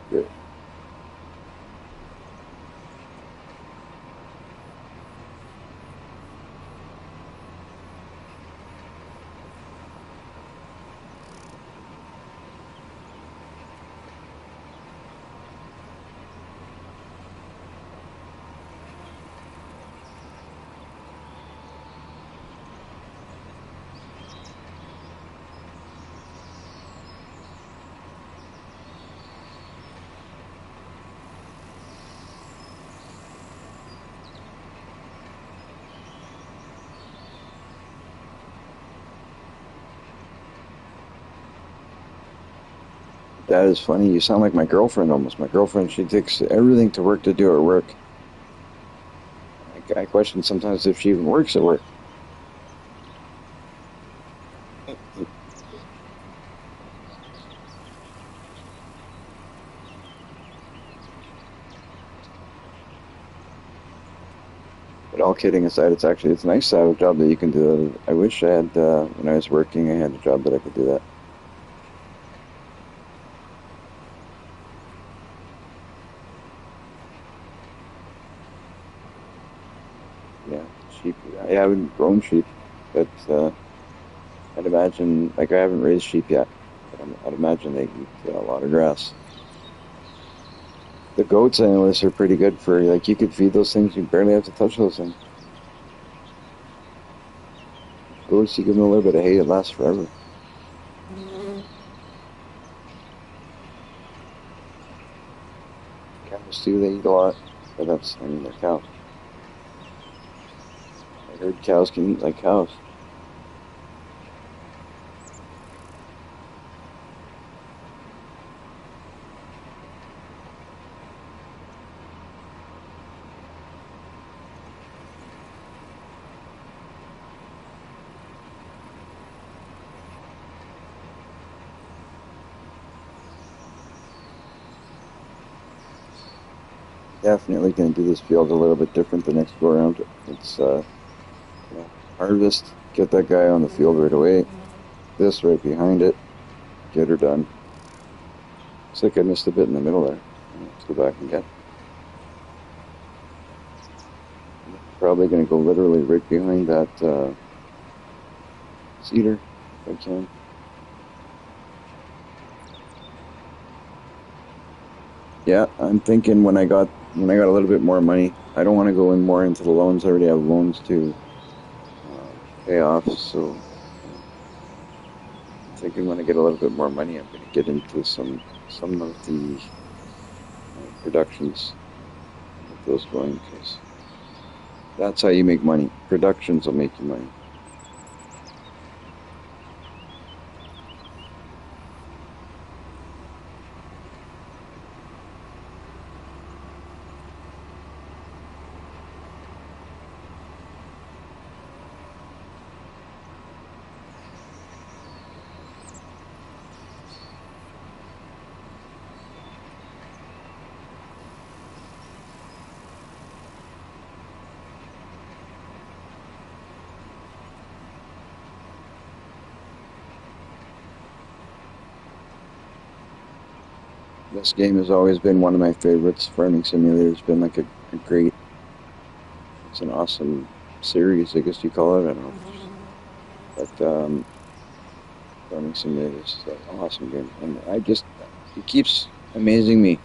great. That is funny. You sound like my girlfriend almost. My girlfriend, she takes everything to work to do her work. I question sometimes if she even works at work. But all kidding aside, it's nice to have a job that you can do that. I wish I had when I was working, I had a job that I could do that. Yeah, sheep. I haven't grown sheep, but I'd imagine like I haven't raised sheep yet. But I'd imagine they eat a lot of grass. The goats, I notice, are pretty good for like you could feed those things. You barely have to touch those things. Goats, you give them a little bit of hay, it lasts forever. Cows too, they eat a lot, but I mean, they're cows. I heard cows can eat like cows. Definitely going to do this field a little bit different the next go around. It's harvest, get that guy on the field right away. This right behind it, get her done. Looks like I missed a bit in the middle there. Let's go back and get. Probably going to go literally right behind that cedar if I can. Yeah, I'm thinking when I got a little bit more money, I don't want to go in more into the loans. I already have loans to pay off, so I'm thinking when I get a little bit more money, I'm going to get into some of the productions, get those going, because that's how you make money. Productions will make you money. This game has always been one of my favorites. Farming Simulator has been like a great, it's an awesome series, I guess you call it. I don't know. But Farming Simulator is an awesome game. And it keeps amazing me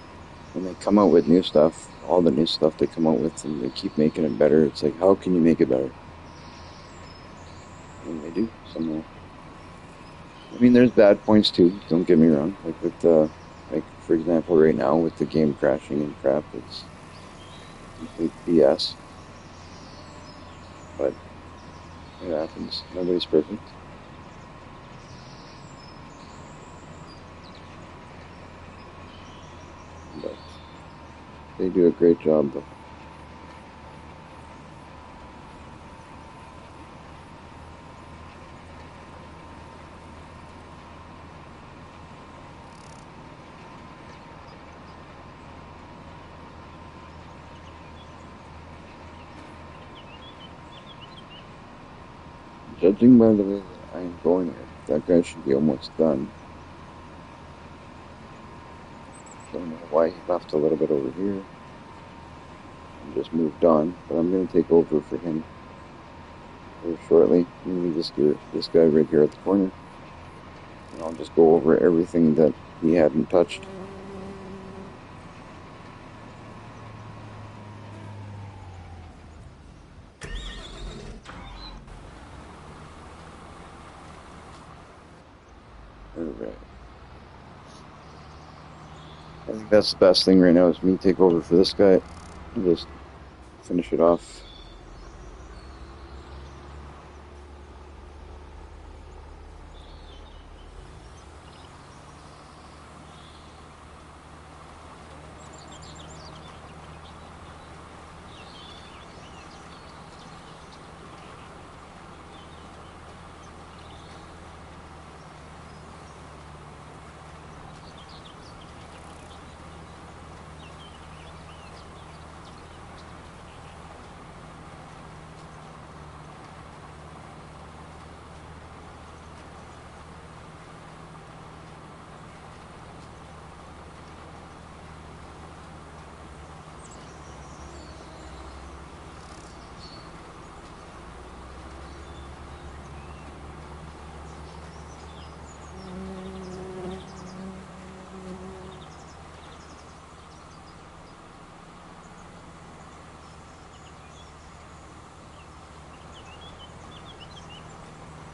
when they come out with new stuff, all the new stuff they come out with, and they keep making it better. It's like, how can you make it better? And they do somehow. I mean, there's bad points too. Don't get me wrong. Like like for example, right now with the game crashing and crap, it's complete BS. But it happens. Nobody's perfect. But they do a great job, though. Judging by the way that I'm going here, that guy should be almost done. Don't know why he left a little bit over here and just moved on, but I'm going to take over for him very shortly. Maybe this guy right here at the corner, and I'll just go over everything that he hadn't touched. Alright. I think that's the best thing right now is me take over for this guy and just finish it off.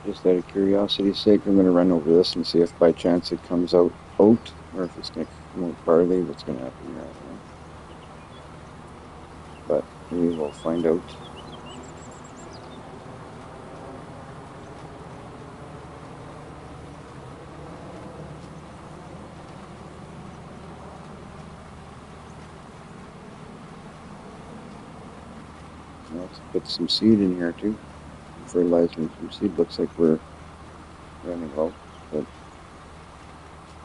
Just out of curiosity's sake, I'm going to run over this and see if by chance it comes out oat, or if it's going to come out barley. What's going to happen here, I don't know. But we will find out. Let's put some seed in here too. Fertilizer and some seed. Looks like we're running low, but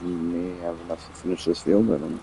we may have enough to finish this field. I don't know.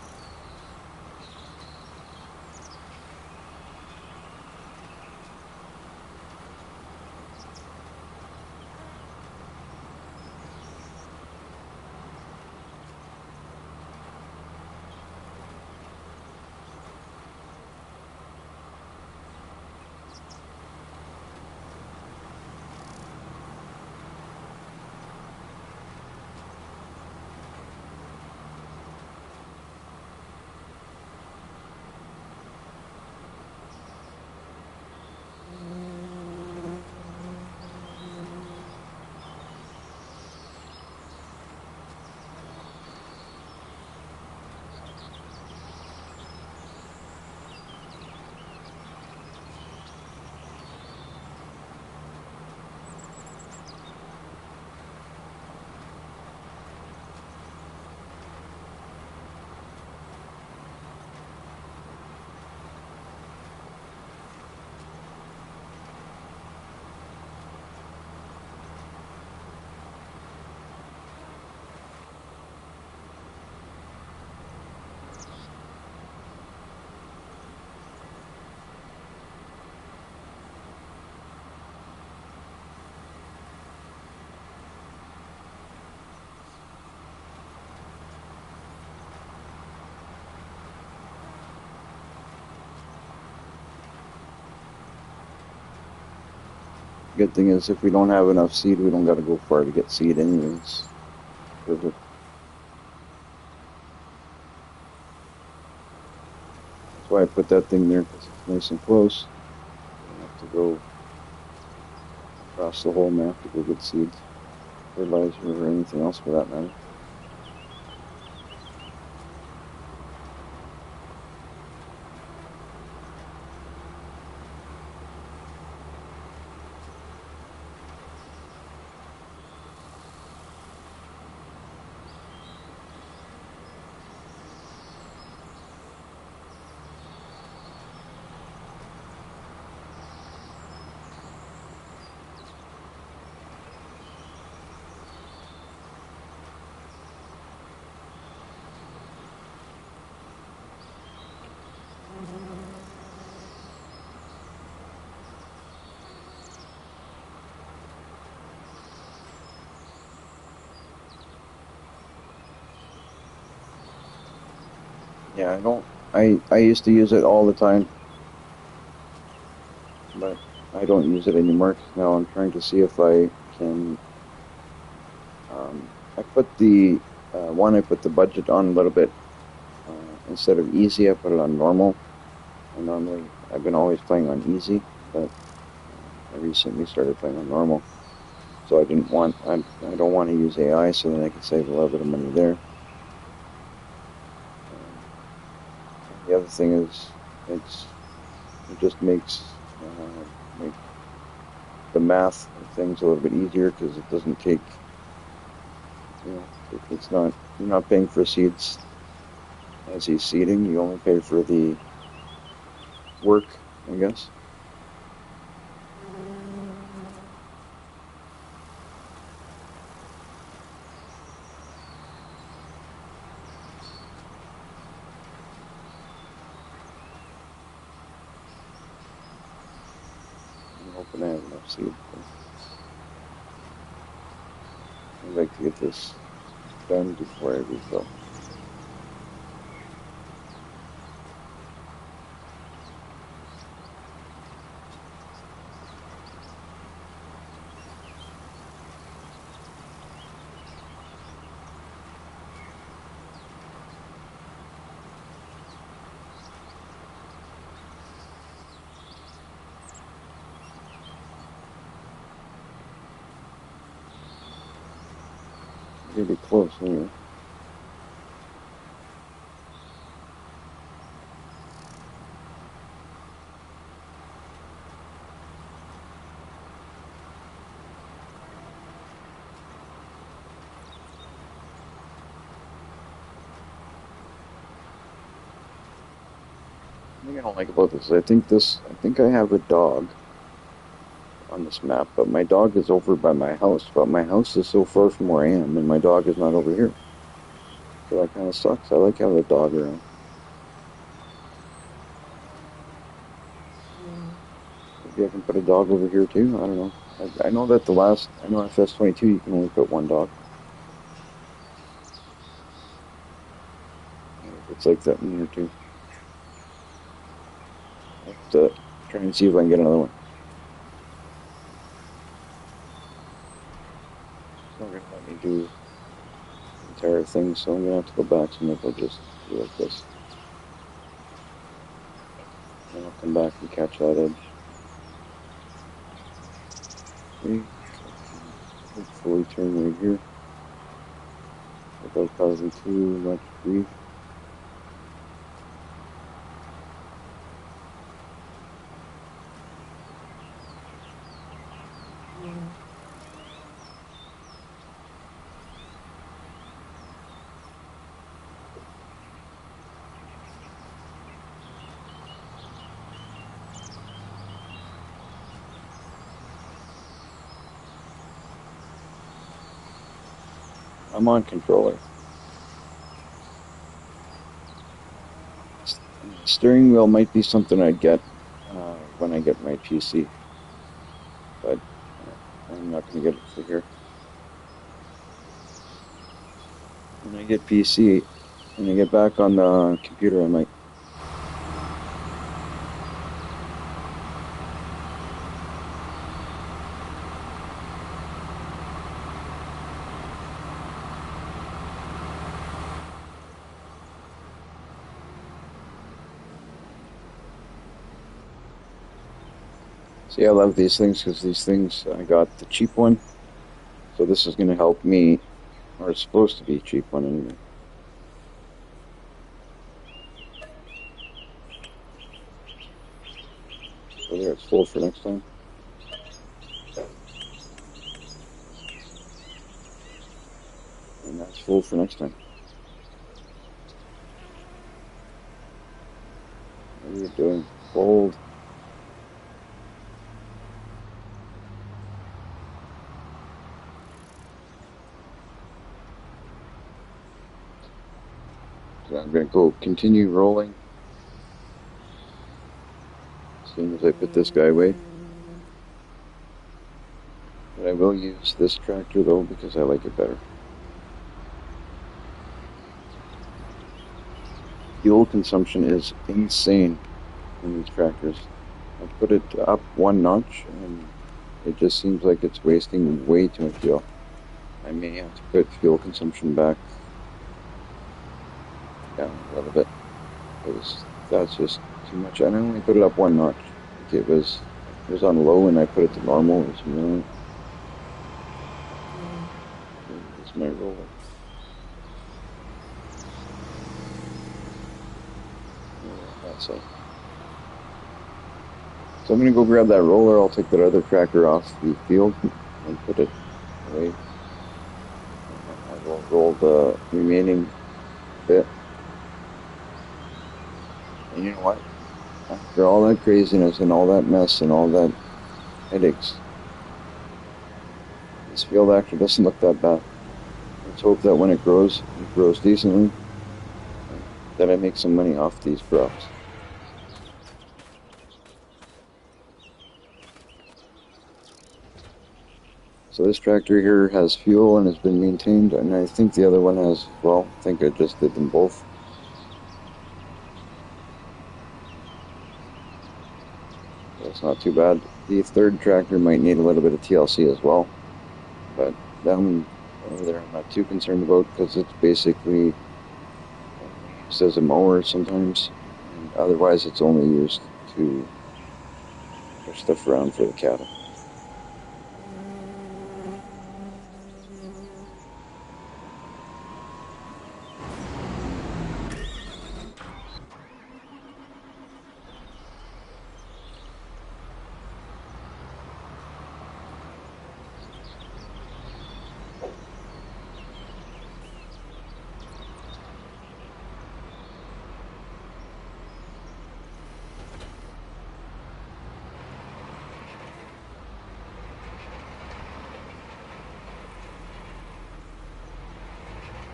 Good thing is if we don't have enough seed, we don't got to go far to get seed anyways. Perfect. That's why I put that thing there, because it's nice and close. I don't have to go across the whole map to go get seeds, fertilizer, or anything else for that matter. Yeah, I don't. I used to use it all the time, but I don't use it anymore 'cause now I'm trying to see if I can. I put the I put the budget on a little bit instead of easy. I put it on normal. And normally I've been always playing on easy, but I recently started playing on normal. So I don't want to use AI, so then I can save a little bit of money there. The other thing is, it just makes make the math of things a little bit easier because it doesn't take, it's not, you're not paying for seeds as he's seeding. You only pay for the work, I guess. I'm hoping I have enough seed. I'd like to get this done before I refill. Really close anyway. The thing I don't like about this is I think I have a dog on this map, but my dog is over by my house, but my house is so far from where I am, and my dog is not over here. So that kind of sucks. I like having a dog around. Maybe I can put a dog over here too. I don't know. I know that I know FS22 you can only put one dog. It's like that in here too. I have to try and see if I can get another one. It's not gonna let me do the entire thing, so I'm gonna have to go back and maybe I'll just do like this. And I'll come back and catch that edge. Okay, hopefully turn right here without causing too much grief. I'm on controller. Steering wheel might be something I'd get when I get my PC, but I'm not going to get it for here. When I get PC, when I get back on the computer, I might. See, I love these things because these things, I got the cheap one. So this is going to help me, or it's supposed to be a cheap one anyway. So there, it's full for next time. And that's full for next time. What are you doing? Fold. So I'm going to go continue rolling as soon as I put this guy away. But I will use this tractor though because I like it better. Fuel consumption is insane in these tractors. I put it up one notch and it just seems like it's wasting way too much fuel. I may have to put fuel consumption back down a little bit because that's just too much. And I only put it up one notch. It was on low and I put it to normal. It was really, it's my roller. That's it. So I'm going to go grab that roller. I'll take that other tractor off the field and put it away. I will roll the remaining bit. And you know what? After all that craziness and all that mess and all that headaches, this field actually doesn't look that bad. Let's hope that when it grows decently, that I make some money off these crops. So this tractor here has fuel and has been maintained, and I think the other one has, well, I think I just did them both. That's not too bad. The third tractor might need a little bit of TLC as well, but that one over there I'm not too concerned about because it's basically used as a mower sometimes, and otherwise it's only used to push stuff around for the cattle.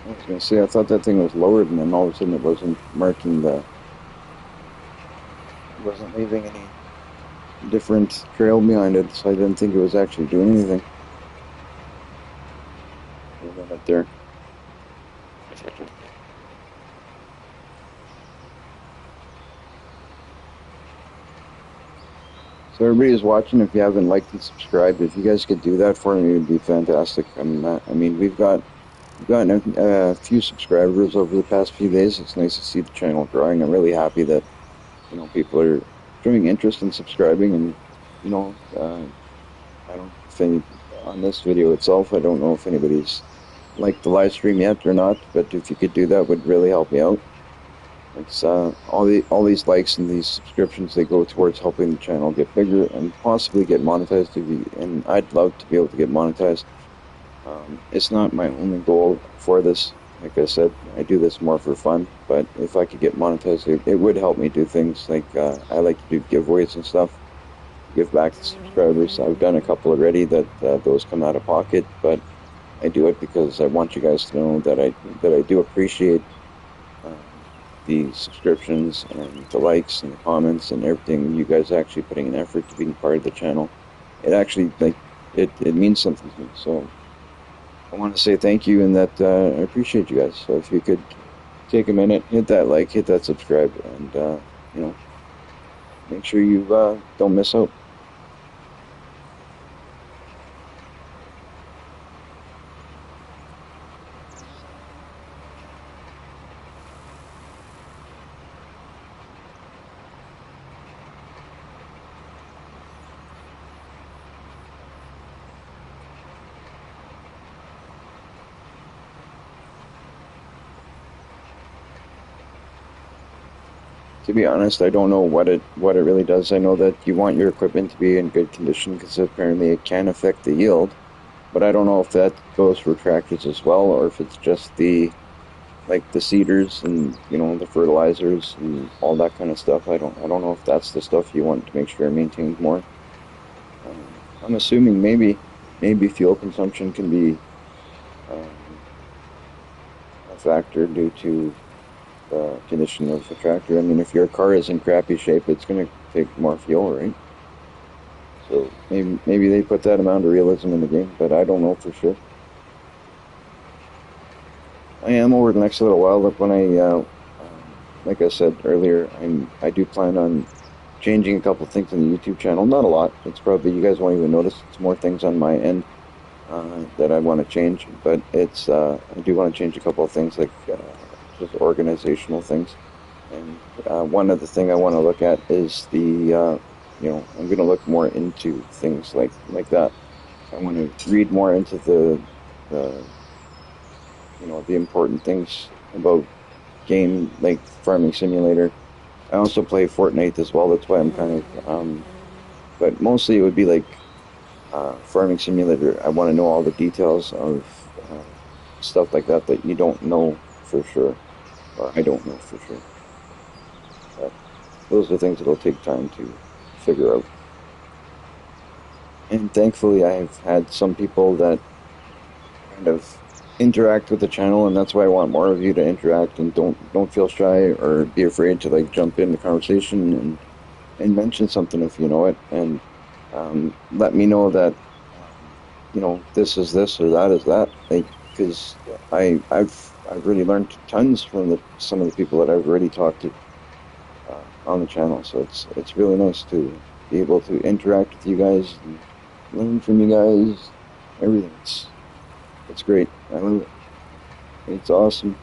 I was going to say, I thought that thing was lowered, and then all of a sudden it wasn't marking it wasn't leaving any different trail behind it, so I didn't think it was actually doing anything. Right there. So everybody who's watching, if you haven't liked and subscribed, if you guys could do that for me, it would be fantastic. I mean, we've gotten a few subscribers over the past few days. It's nice to see the channel growing. I'm really happy that people are showing interest in subscribing, and I don't think on this video itself, I don't know if anybody's liked the live stream yet or not, but if you could do that, would really help me out. It's all these likes and these subscriptions, they go towards helping the channel get bigger and possibly get monetized. And I'd love to be able to get monetized. It's not my only goal for this. Like I said, I do this more for fun, but if I could get monetized, it would help me do things like I like to do giveaways and stuff, give back to subscribers. I've done a couple already that those come out of pocket, but I do it because I want you guys to know that I do appreciate the subscriptions and the likes and the comments and everything. You guys actually putting an effort to being part of the channel. It actually it means something to me. So I want to say thank you, and that I appreciate you guys. So if you could take a minute, hit that like, hit that subscribe, and make sure you don't miss out. To be honest, I don't know what it really does. I know that you want your equipment to be in good condition because apparently it can affect the yield, but I don't know if that goes for tractors as well or if it's just the like the seeders and the fertilizers and all that kind of stuff. I don't know if that's the stuff you want to make sure it maintains more. I'm assuming maybe fuel consumption can be um, a factor due to the condition of the tractor. I mean, if your car is in crappy shape, it's going to take more fuel, right? So maybe they put that amount of realism in the game, but I don't know for sure. I am over the next little while. Look, when like I said earlier, I do plan on changing a couple things on the YouTube channel. Not a lot. It's probably you guys won't even notice. It's more things on my end that I want to change, but I do want to change a couple of things like just organizational things. And one other thing I want to look at is I'm going to look more into things like that. I want to read more into the the important things about game like Farming Simulator. I also play Fortnite as well. That's why I'm kind of but mostly it would be like Farming Simulator. I want to know all the details of stuff like that you don't know for sure, or I don't know for sure. But those are things that'll take time to figure out. And thankfully, I've had some people that kind of interact with the channel, and that's why I want more of you to interact and don't feel shy or be afraid to like jump in the conversation and mention something if you know it, and let me know that this is this or that is that. Like, because I've really learned tons from the some of the people that I've already talked to on the channel. So it's really nice to be able to interact with you guys and learn from you guys. Everything. It's great. I love it. It's awesome.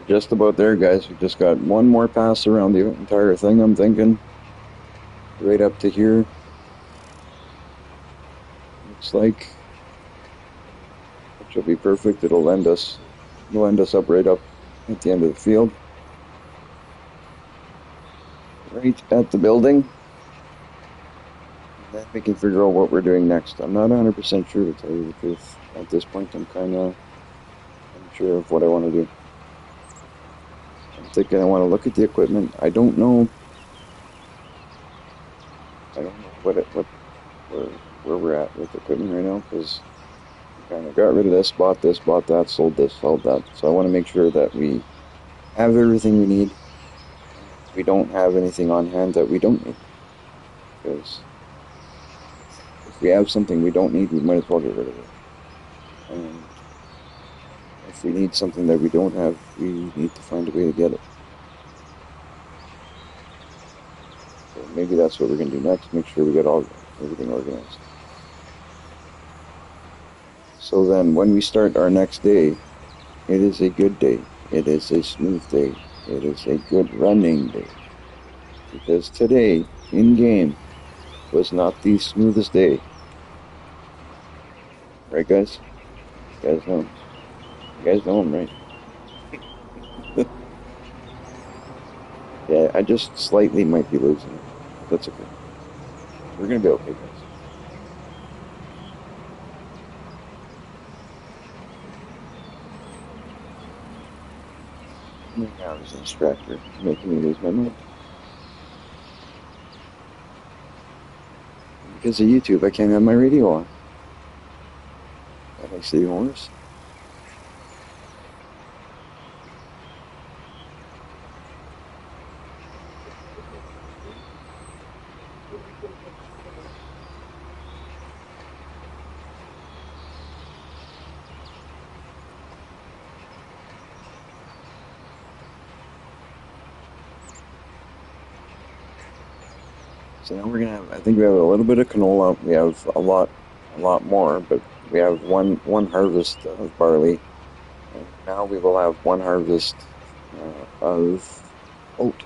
Just about there, guys. We just got one more pass around the entire thing, I'm thinking. Right up to here. Looks like. Which will be perfect. It'll end us up right up at the end of the field. Right at the building. And then we can figure out what we're doing next. I'm not 100% sure, to tell you the truth. At this point, I'm kind of unsure of what I want to do. I'm thinking I want to look at the equipment. I don't know where we're at with the equipment right now, because we kind of got rid of this, bought that, sold this, sold that. So I want to make sure that we have everything we need. We don't have anything on hand that we don't need. Because if we have something we don't need, we might as well get rid of it. And if we need something that we don't have, we need to find a way to get it. So maybe that's what we're going to do next, make sure we get everything organized. So then when we start our next day, it is a good day. It is a smooth day. It is a good running day. Because today, in game, was not the smoothest day. Right, guys? You guys know. You guys know him, right? Yeah, I just slightly might be losing. That's okay. We're going to be okay, guys. Now there's a distractor making me lose my mind. Because of YouTube, I can't have my radio on. That makes it even worse. So now we're gonna have, I think we have a little bit of canola. We have a lot more, but we have one harvest of barley. And now we will have one harvest of oat.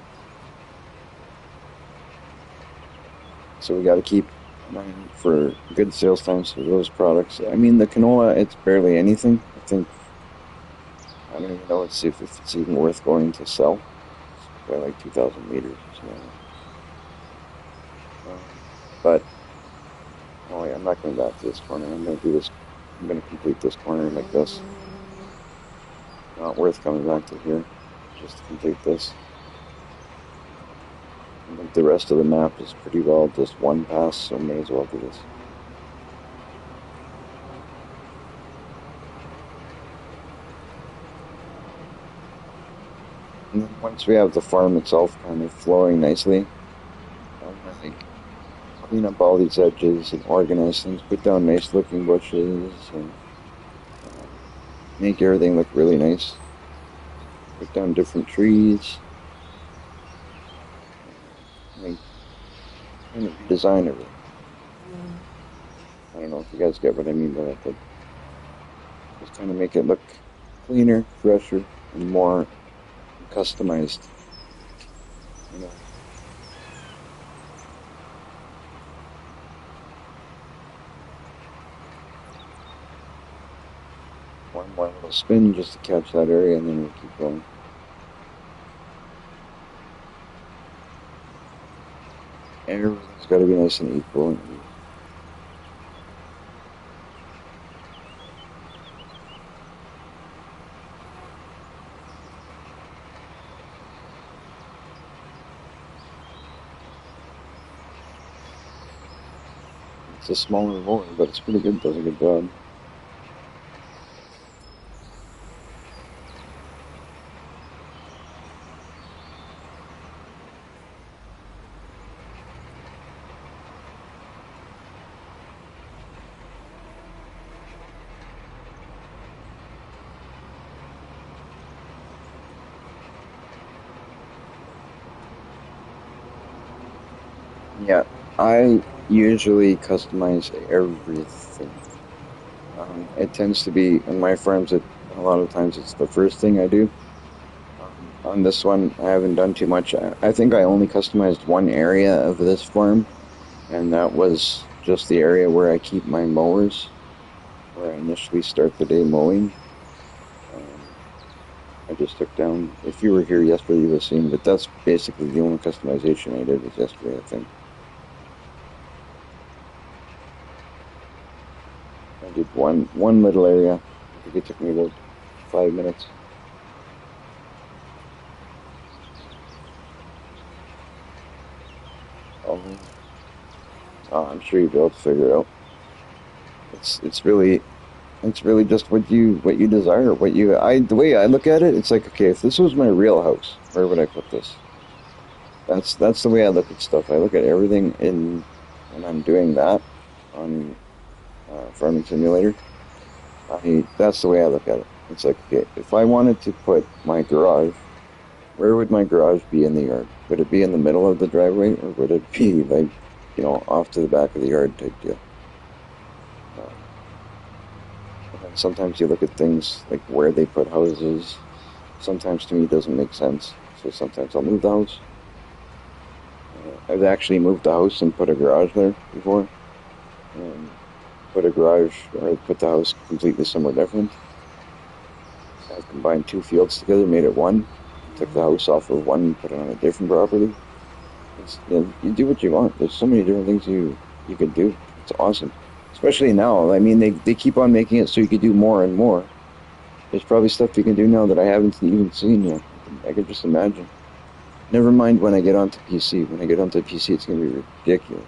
So we got to keep an eye out for good sales times for those products. I mean, the canola, it's barely anything. I don't even know if it's even worth going to sell. It's probably like 2,000 liters or something. But oh yeah, I'm not going back to this corner. I'm going to do this. I'm going to complete this corner like this. Not worth coming back to here just to complete this. I think the rest of the map is pretty well just one pass, so may as well do this. And then once we have the farm itself kind of flowing nicely, I'm going to clean up all these edges and organize things, put down nice looking bushes, and make everything look really nice. Put down different trees. Kind of design everything. I don't know if you guys get what I mean by that, but just kind of make it look cleaner, fresher, and more customized. You know. One more little spin just to catch that area, and then we'll keep going. Everything's got to be nice and equal. It's a smaller roller, but it's pretty good. It does a good job. Yeah, I usually customize everything. It tends to be in my farms. A lot of times it's the first thing I do. On this one, I haven't done too much. I think I only customized one area of this farm, and that was just the area where I keep my mowers, where I initially start the day mowing. Um, I just took down, if you were here yesterday, you would have seen, but that's basically the only customization I did was yesterday, I think. I did one little area. I think it took me about 5 minutes. Oh, I'm sure you'll be able to figure it out. It's it's really it's really just what you desire, what you I the way I look at it, it's like, okay, if this was my real house, where would I put this? That's the way I look at stuff. I look at everything in when I'm doing that on Farming Simulator. That's the way I look at it. It's like, okay, if I wanted to put my garage, where would my garage be in the yard? Would it be in the middle of the driveway, or would it be like, off to the back of the yard type deal? Um, and then sometimes you look at things like where they put houses. Sometimes to me it doesn't make sense. So sometimes I'll move the house. I've actually moved the house and put a garage there before. Um, put a garage or put the house completely somewhere different. I've combined two fields together, made it one. Took the house off of one and put it on a different property. You do what you want. There's so many different things you can do. It's awesome, especially now. I mean, they keep on making it so you can do more and more. There's probably stuff you can do now that I haven't even seen yet. I can just imagine. Never mind when I get onto PC. When I get onto PC, it's going to be ridiculous.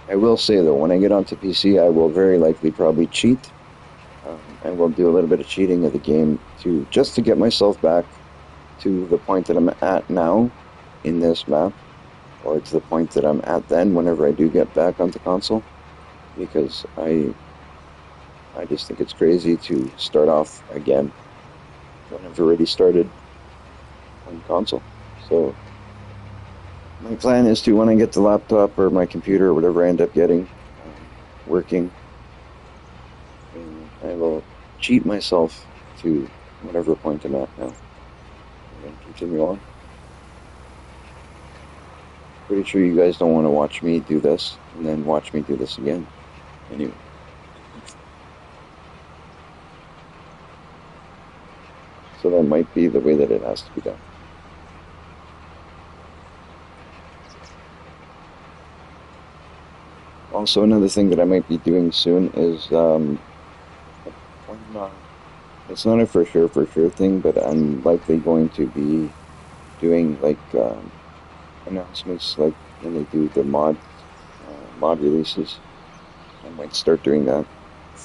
I will say though, when I get onto PC, I will very likely probably cheat. I will do a little bit of cheating of the game to just to get myself back to the point that I'm at now in this map, or to the point that I'm at then whenever I do get back onto console, because I just think it's crazy to start off again when I've already started on console. So my plan is to, when I get the laptop or my computer or whatever I end up getting working, I will cheat myself to whatever point I'm at now and continue on. Pretty sure you guys don't want to watch me do this and then watch me do this again. Anyway. So that might be the way that it has to be done. Also, another thing that I might be doing soon is it's not a for sure thing, but I'm likely going to be doing like announcements, like when they do the mod releases. I might start doing that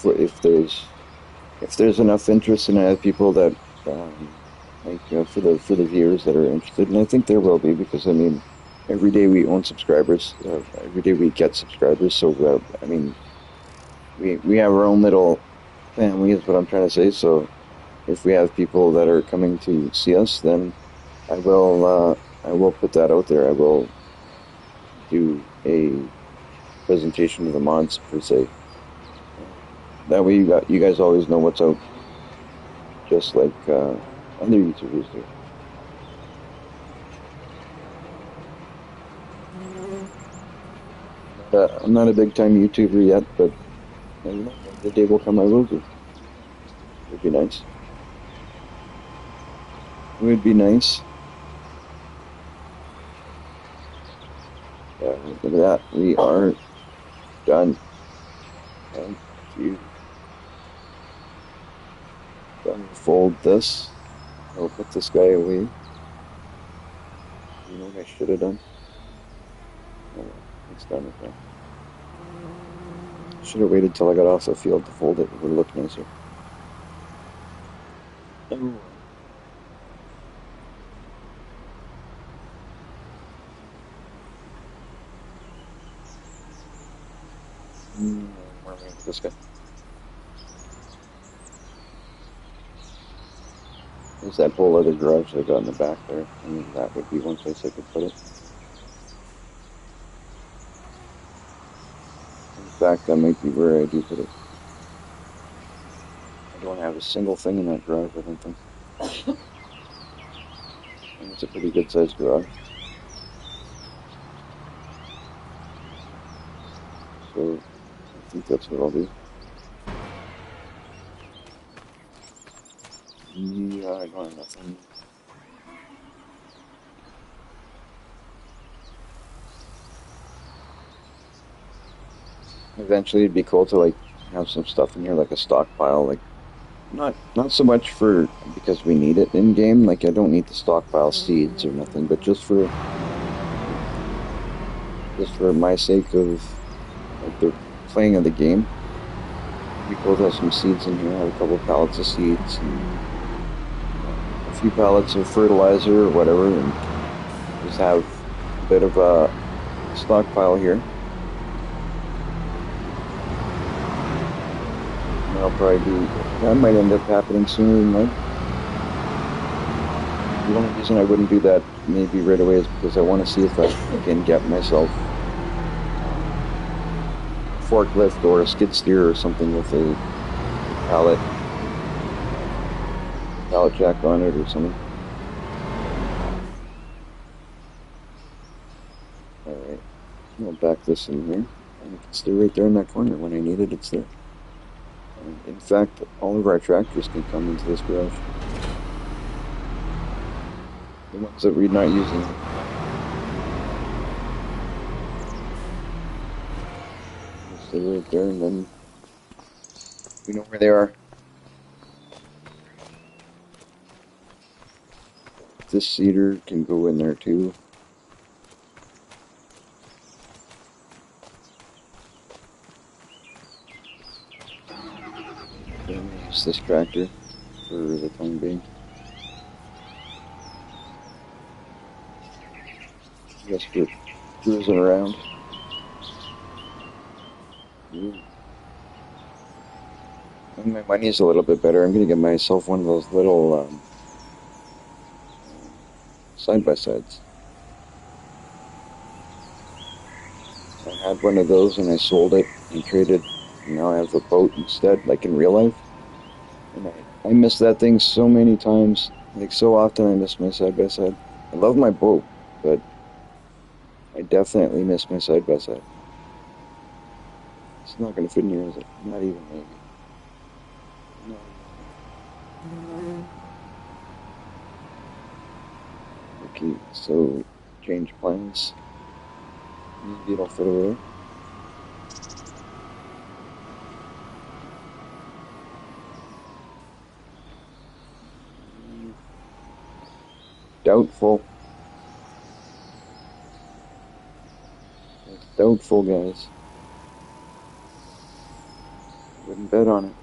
if there's enough interest and I have people that for the viewers that are interested, and I think there will be, because I mean every day we own subscribers, every day we get subscribers, so I mean we have our own little family is what I'm trying to say. So if we have people that are coming to see us, then I will put that out there. I will do a presentation of the mods per se. That way you guys always know what's out, just like other YouTubers do. I'm not a big time YouTuber yet, but the day will come I will be. It would be nice. It would be nice. Look at that. We are done. Thank you. Done. Fold this. I'll put this guy away. You know what I should have done? Oh, well, it's done with that. Should have waited till I got off the field to fold it. It would look nicer. Oh. Where am I with this guy? There's that whole other garage that I got in the back there. I mean, that would be one place I could put it. In fact, that might be where I do put it. I don't have a single thing in that garage, I don't think. And it's a pretty good sized garage. So I think that's what I'll do. Yeah, I don't have nothing. Eventually it'd be cool to like have some stuff in here like a stockpile, like not so much for because we need it in game, like I don't need to stockpile seeds or nothing, but just for my sake of like the playing of the game. It'd be cool to have some seeds in here, have a couple pallets of seeds and a few pallets of fertilizer or whatever, and just have a bit of a stockpile here. And I'll probably do that might end up happening sooner than later. The only reason I wouldn't do that maybe right away is because I want to see if I can get myself a forklift or a skid steer or something with a pallet jack on it or something. Alright, I'll back this in here. And it can stay right there in that corner. When I need it, it's there. And in fact, all of our tractors can come into this garage. The ones that we're not using. They'll stay right there and then we know where they are. This seeder can go in there too. I'm going to use this tractor for the time being. Just for cruising around. Ooh. And my money's a little bit better. I'm going to get myself one of those little side-by-sides. I had one of those and I sold it and traded. And now I have a boat instead, like in real life. And I miss that thing so many times. Like so often I miss my side-by-side. I love my boat, but I definitely miss my side-by-side. It's not going to fit in here, is it? Not even maybe. No. Okay, so change plans. Maybe it'll fit over there. Doubtful. It's doubtful, guys. Wouldn't bet on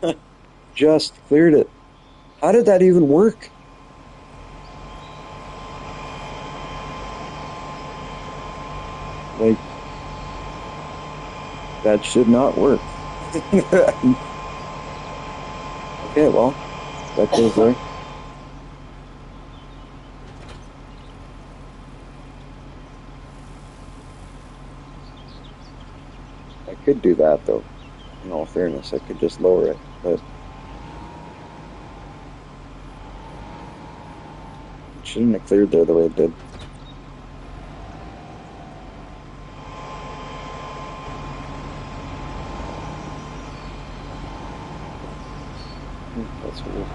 it. Just cleared it. How did that even work? Like, that should not work. Okay, well, that goes there. I could do that, though. In all fairness, I could just lower it, but it shouldn't have cleared there the way it did. That's weird.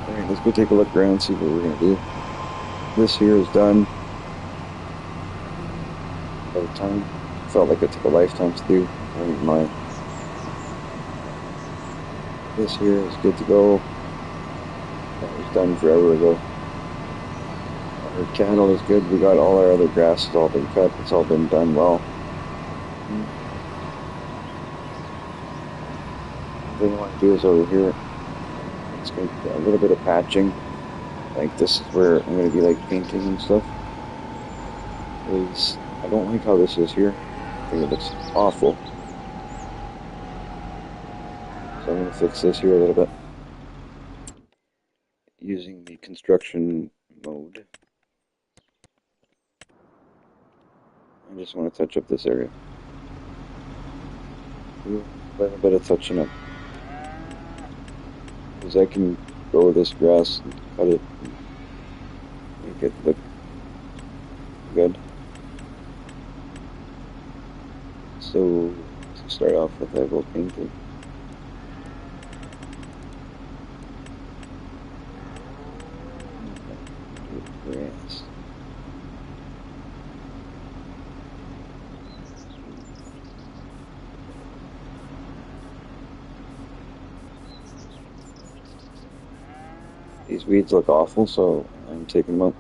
Alright, let's go take a look around and see what we're going to do. This here is done. By the time, felt like it took a lifetime to do. I don't mind. This here is good to go. That was done forever ago. Our cattle is good. We got all our other grass has all been cut. It's all been done well. The thing I want to do is over here. It's going to be a little bit of patching. Like this is where I'm going to be like painting and stuff. Is I don't like how this is here. I think it looks awful. So I'm going to fix this here a little bit. Using the construction mode. I just want to touch up this area. A little bit of touching up. Because I can go with this grass and cut it and make it look good. So, to start off with, I will paint it. Grass. These weeds look awful, so I'm taking them out.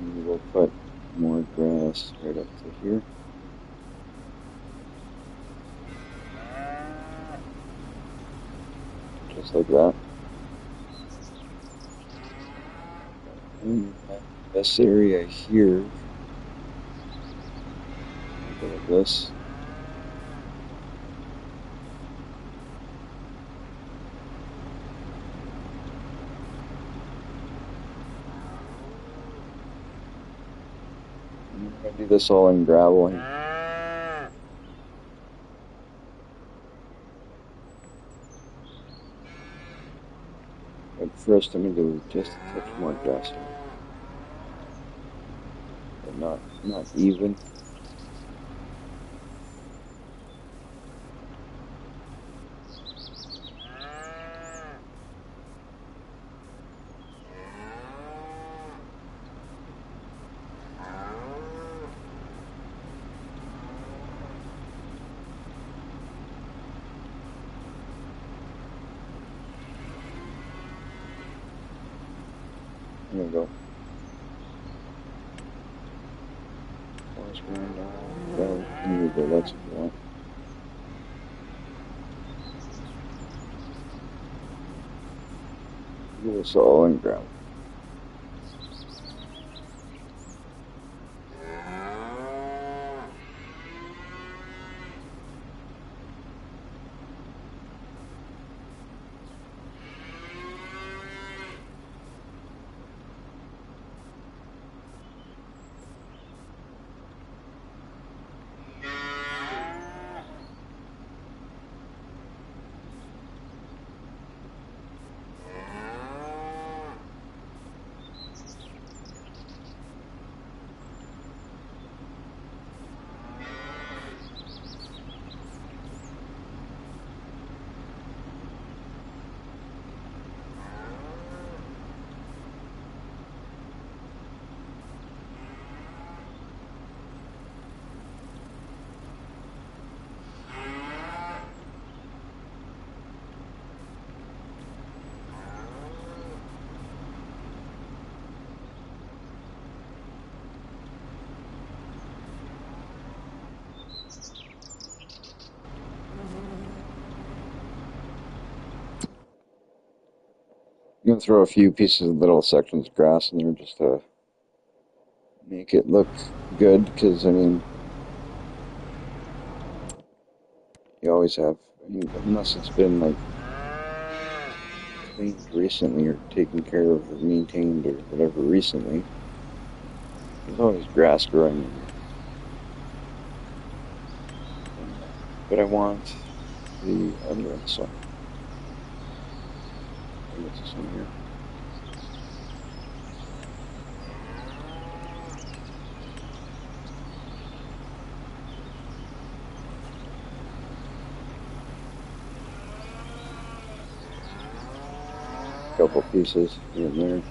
And we'll put more grass right up to here. Just like that. And this area here, a bit of this. And we're going to do this all in gravel here. But first I'm going to do just a touch more grass here. But not even. There we go. Forest ground down. There we go. That's what we want. Do this all in ground. I'm going to throw a few pieces of little sections of grass in there just to make it look good, because, I mean, you always have, I mean, unless it's been, like, cleaned recently or taken care of or maintained or whatever recently, there's always grass growing in there. But I want the other one, so what's this one here? Couple pieces here and there.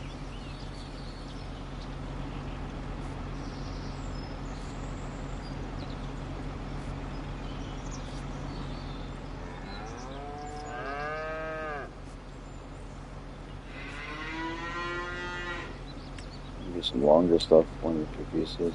Maybe some longer stuff, 1 or 2 pieces.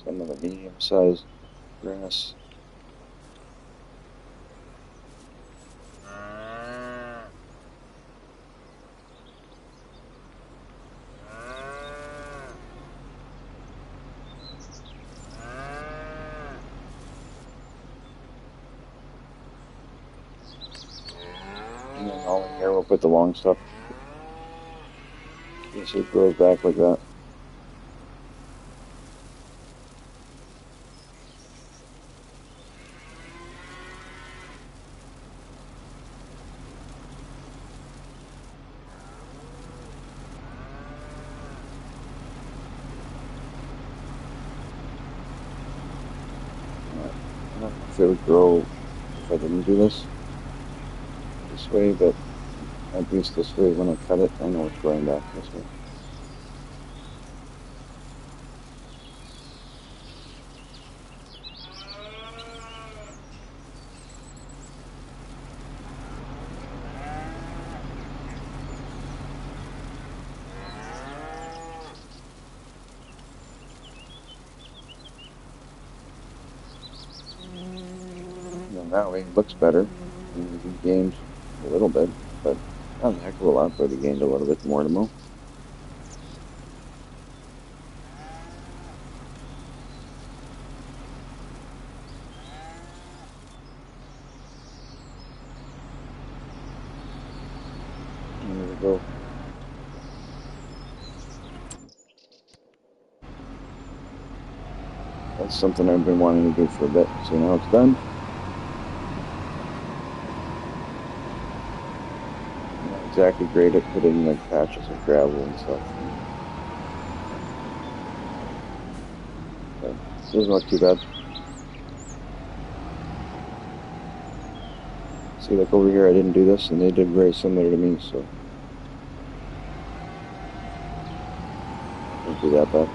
some of the medium-sized grass. And then all in here we'll put the long stuff. So it grows back like that. I don't know if it would grow if I didn't do this way, but at least this way when I cut it, I know it's growing back this way. And that way it looks better. And we gained a little bit, but not a heck of a lot, but he gained a little bit more to mow. And there we go. That's something I've been wanting to do for a bit, so now it's done. I'm not exactly great at putting like patches of gravel and stuff. But this is not too bad. See, like over here I didn't do this, and they did very similar to me, so don't do that bad.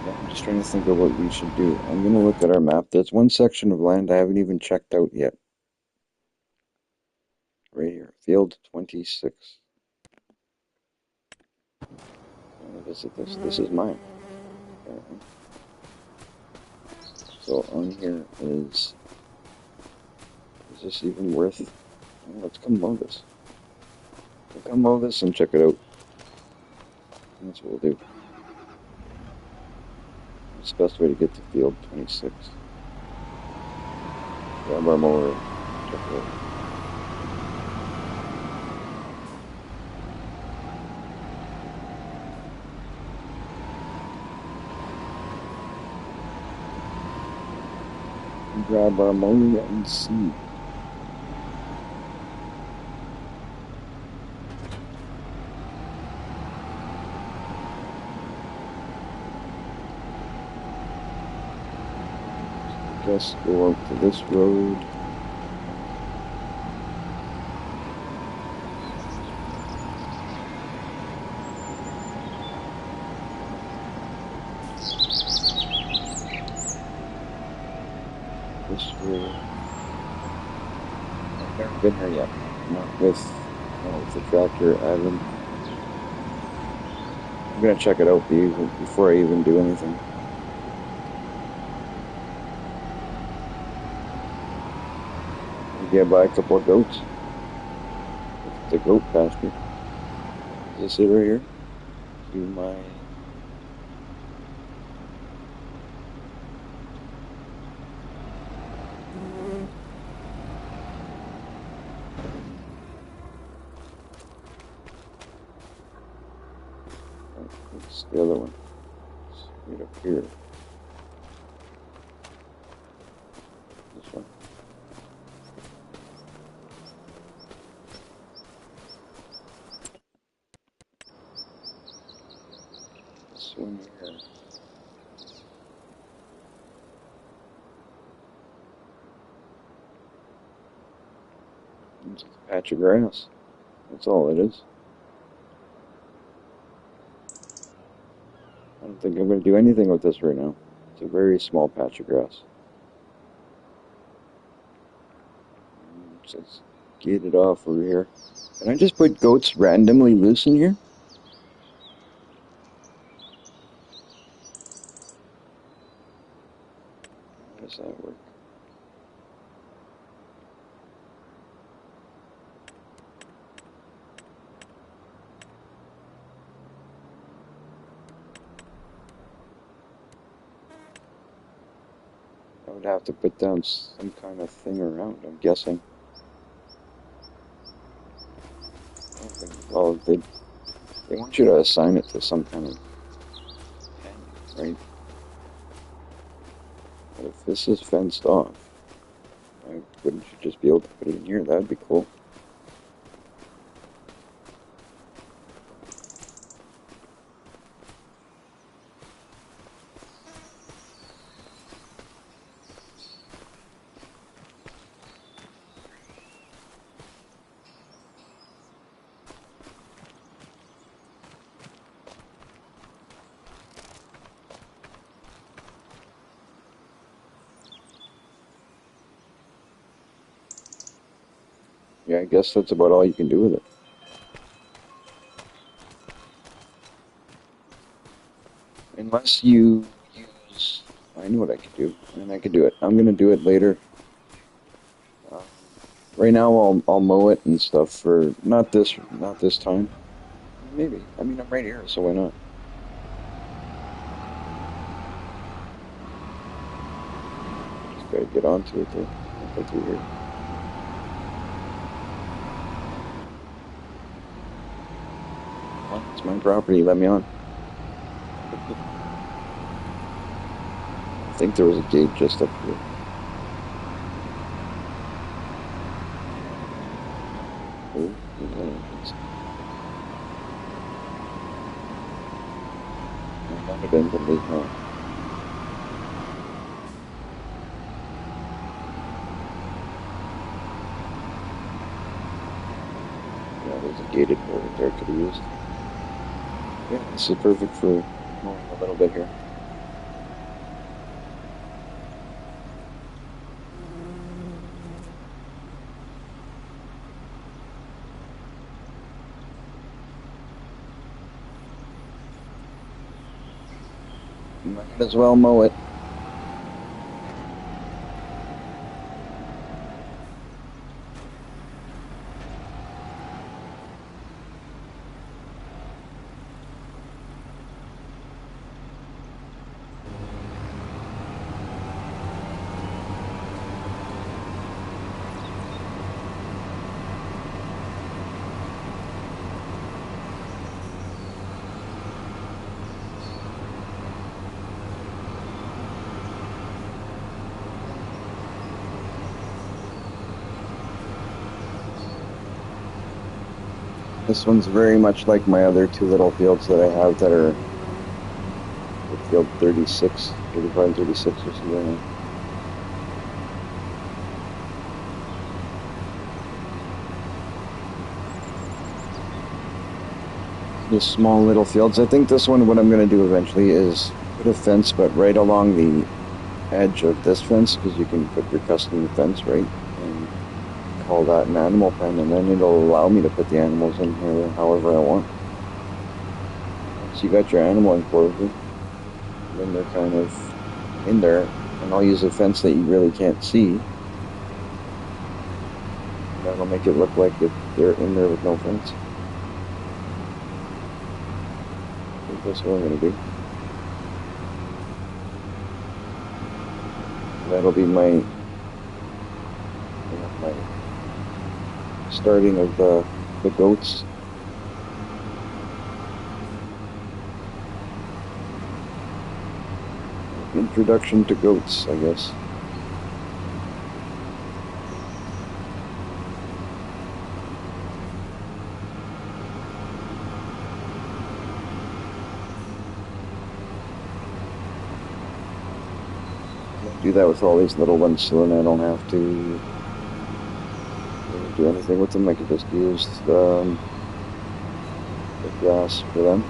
I'm just trying to think of what we should do. I'm going to look at our map. There's one section of land I haven't even checked out yet. Right here, field 26. I'm going to visit this. This is mine, apparently. So on here is this even worth? Well, let's come mow this. We'll come mow this and check it out. And that's what we'll do. It's the best way to get to field 26. Grab our mower and check it out. Grab our mower and see. Just go out to this road. This road. I've never been here yet. Not with the tractor. I haven't. I'm gonna check it out before I even do anything. Get by a couple of goats. It's a goat pasture. Is this it right here? To my it's the other one. It's right up here. This one. This one here. It's a patch of grass. That's all it is. I don't think I'm going to do anything with this right now. It's a very small patch of grass. It says gated off over here. Can I just put goats randomly loose in here? How does that work? I would have to put down some kind of thing around, I'm guessing. I don't think, well, they want you to assign it to some kind of pen, right? But if this is fenced off, why wouldn't you just be able to put it in here? That'd be cool. Yeah, I guess that's about all you can do with it. Unless you use... I knew what I could do, and I could do it. I'm gonna do it later. Uh, right now, I'll mow it and stuff for not this time. Maybe. I mean, I'm right here, so why not? Just gotta get onto it though. Go through here. Well, it's my property. Let me on. I think there was a gate just up here. Oh, there's an entrance. Might not have been the late now. Yeah, there's a gated door right there I could have used. Yeah, this is perfect for mowing a little bit here. Might as well mow it. This one's very much like my other two little fields that I have that are field 36, 35, 36 or something. Just small little fields. I think this one, what I'm going to do eventually is put a fence, but right along the edge of this fence, because you can put your custom fence right and call that an animal pen, and then it'll allow me to put the animals in here however I want. So you got your animal enclosure, then they're kind of in there, and I'll use a fence that you really can't see. That'll make it look like they're in there with no fence. I think that's what I'm going to do. That'll be my starting of the goats. Introduction to goats, I guess. Do that with all these little ones, so then I don't have to do anything with them. I can just use the grass for them.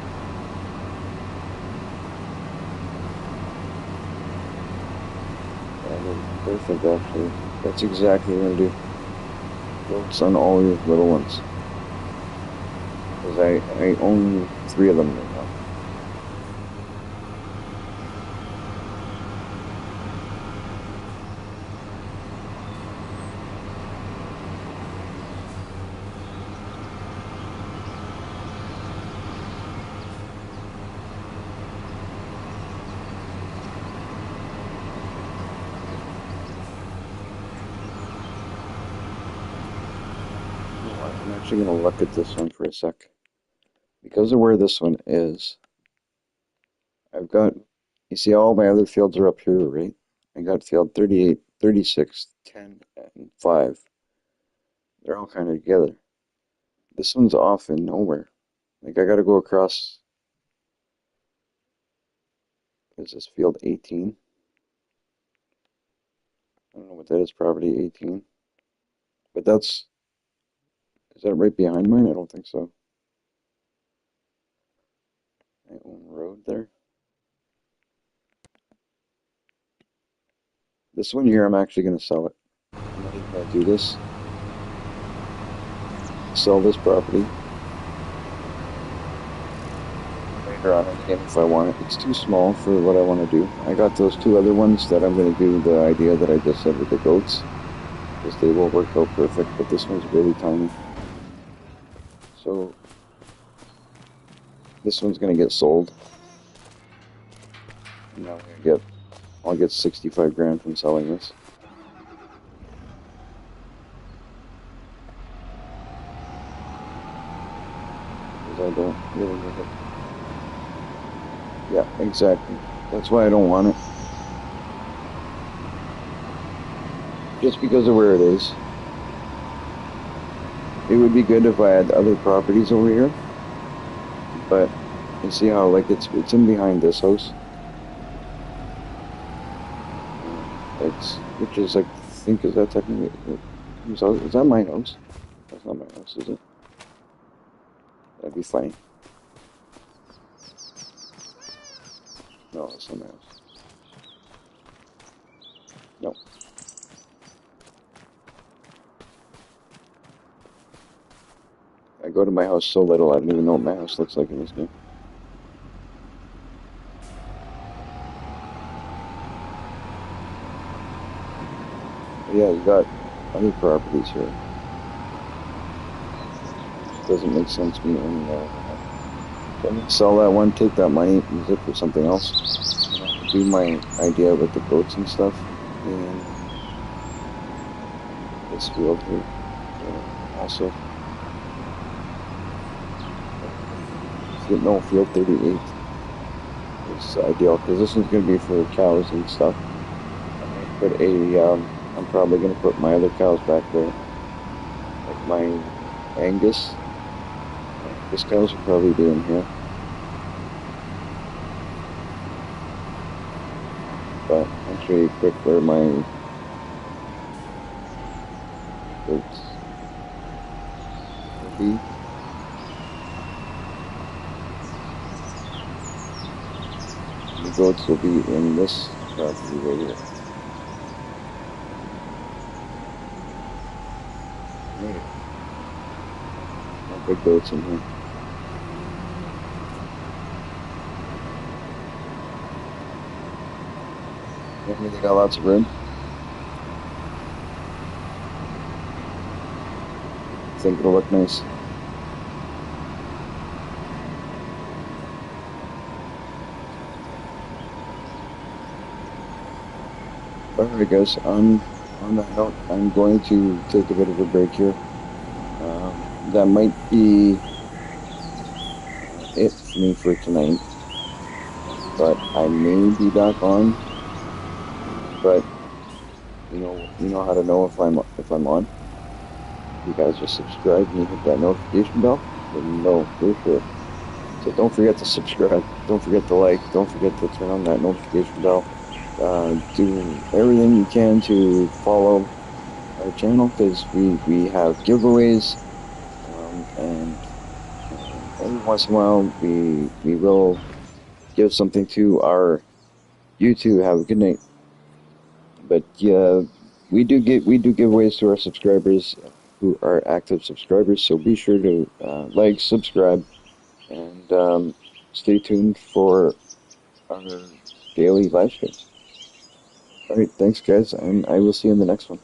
Perfect, actually. That's exactly what I'm gonna do. goats on all your little ones. Because I own 3 of them right now. I'm actually going to look at this one for a sec. Because of where this one is, I've got, you see all my other fields are up here, right? I got field 38, 36, 10, and 5. They're all kind of together. This one's off in nowhere. Like, I got to go across, is this field 18? I don't know what that is, property 18. But that's, is that right behind mine? I don't think so. I own road there. This one here, I'm actually going to sell it. I'm not even going to do this. Sell this property. Later on in the game if I want it. It's too small for what I want to do. I got those 2 other ones that I'm going to do the idea that I just said with the goats. Because they will work out perfect, but this one's really tiny. So, this one's going to get sold. And I'll get 65 grand from selling this. Because I don't really need it. Yeah, exactly. That's why I don't want it. Just because of where it is. It would be good if I had other properties over here. But you see how like it's in behind this house. Which is like, I think, is that technically whose house? Is that my house? That's not my house, is it? That'd be funny. No, that's not my house. No. I go to my house so little I don't even know what my house looks like in this game. But yeah, you got other properties here. It doesn't make sense me owning that. I'm gonna sell that one, take that money, use it for something else. Do my idea with the goats and stuff. And this field here. Also. No, field 38 is ideal because this one's going to be for cows and stuff. I'm probably going to put my other cows back there, like my Angus. This cows will probably be in here, but I'll show you quick where my goats will be. The goats will be in this property right here. No big goats in here. They got lots of room. I think it'll look nice. Alright guys, on that note, I'm going to take a bit of a break here. That might be it for me for tonight. But I may be back on. But you know how to know if I'm on. You guys just subscribe and you hit that notification bell, then you know for sure. So don't forget to subscribe. Don't forget to like. Don't forget to turn on that notification bell. Do everything you can to follow our channel because we have giveaways, and every once in a while we will give something to our YouTube. Have a good night. But yeah, we do giveaways to our subscribers who are active subscribers. So be sure to like, subscribe, and stay tuned for our daily live streams. All right, thanks, guys, and I will see you in the next one.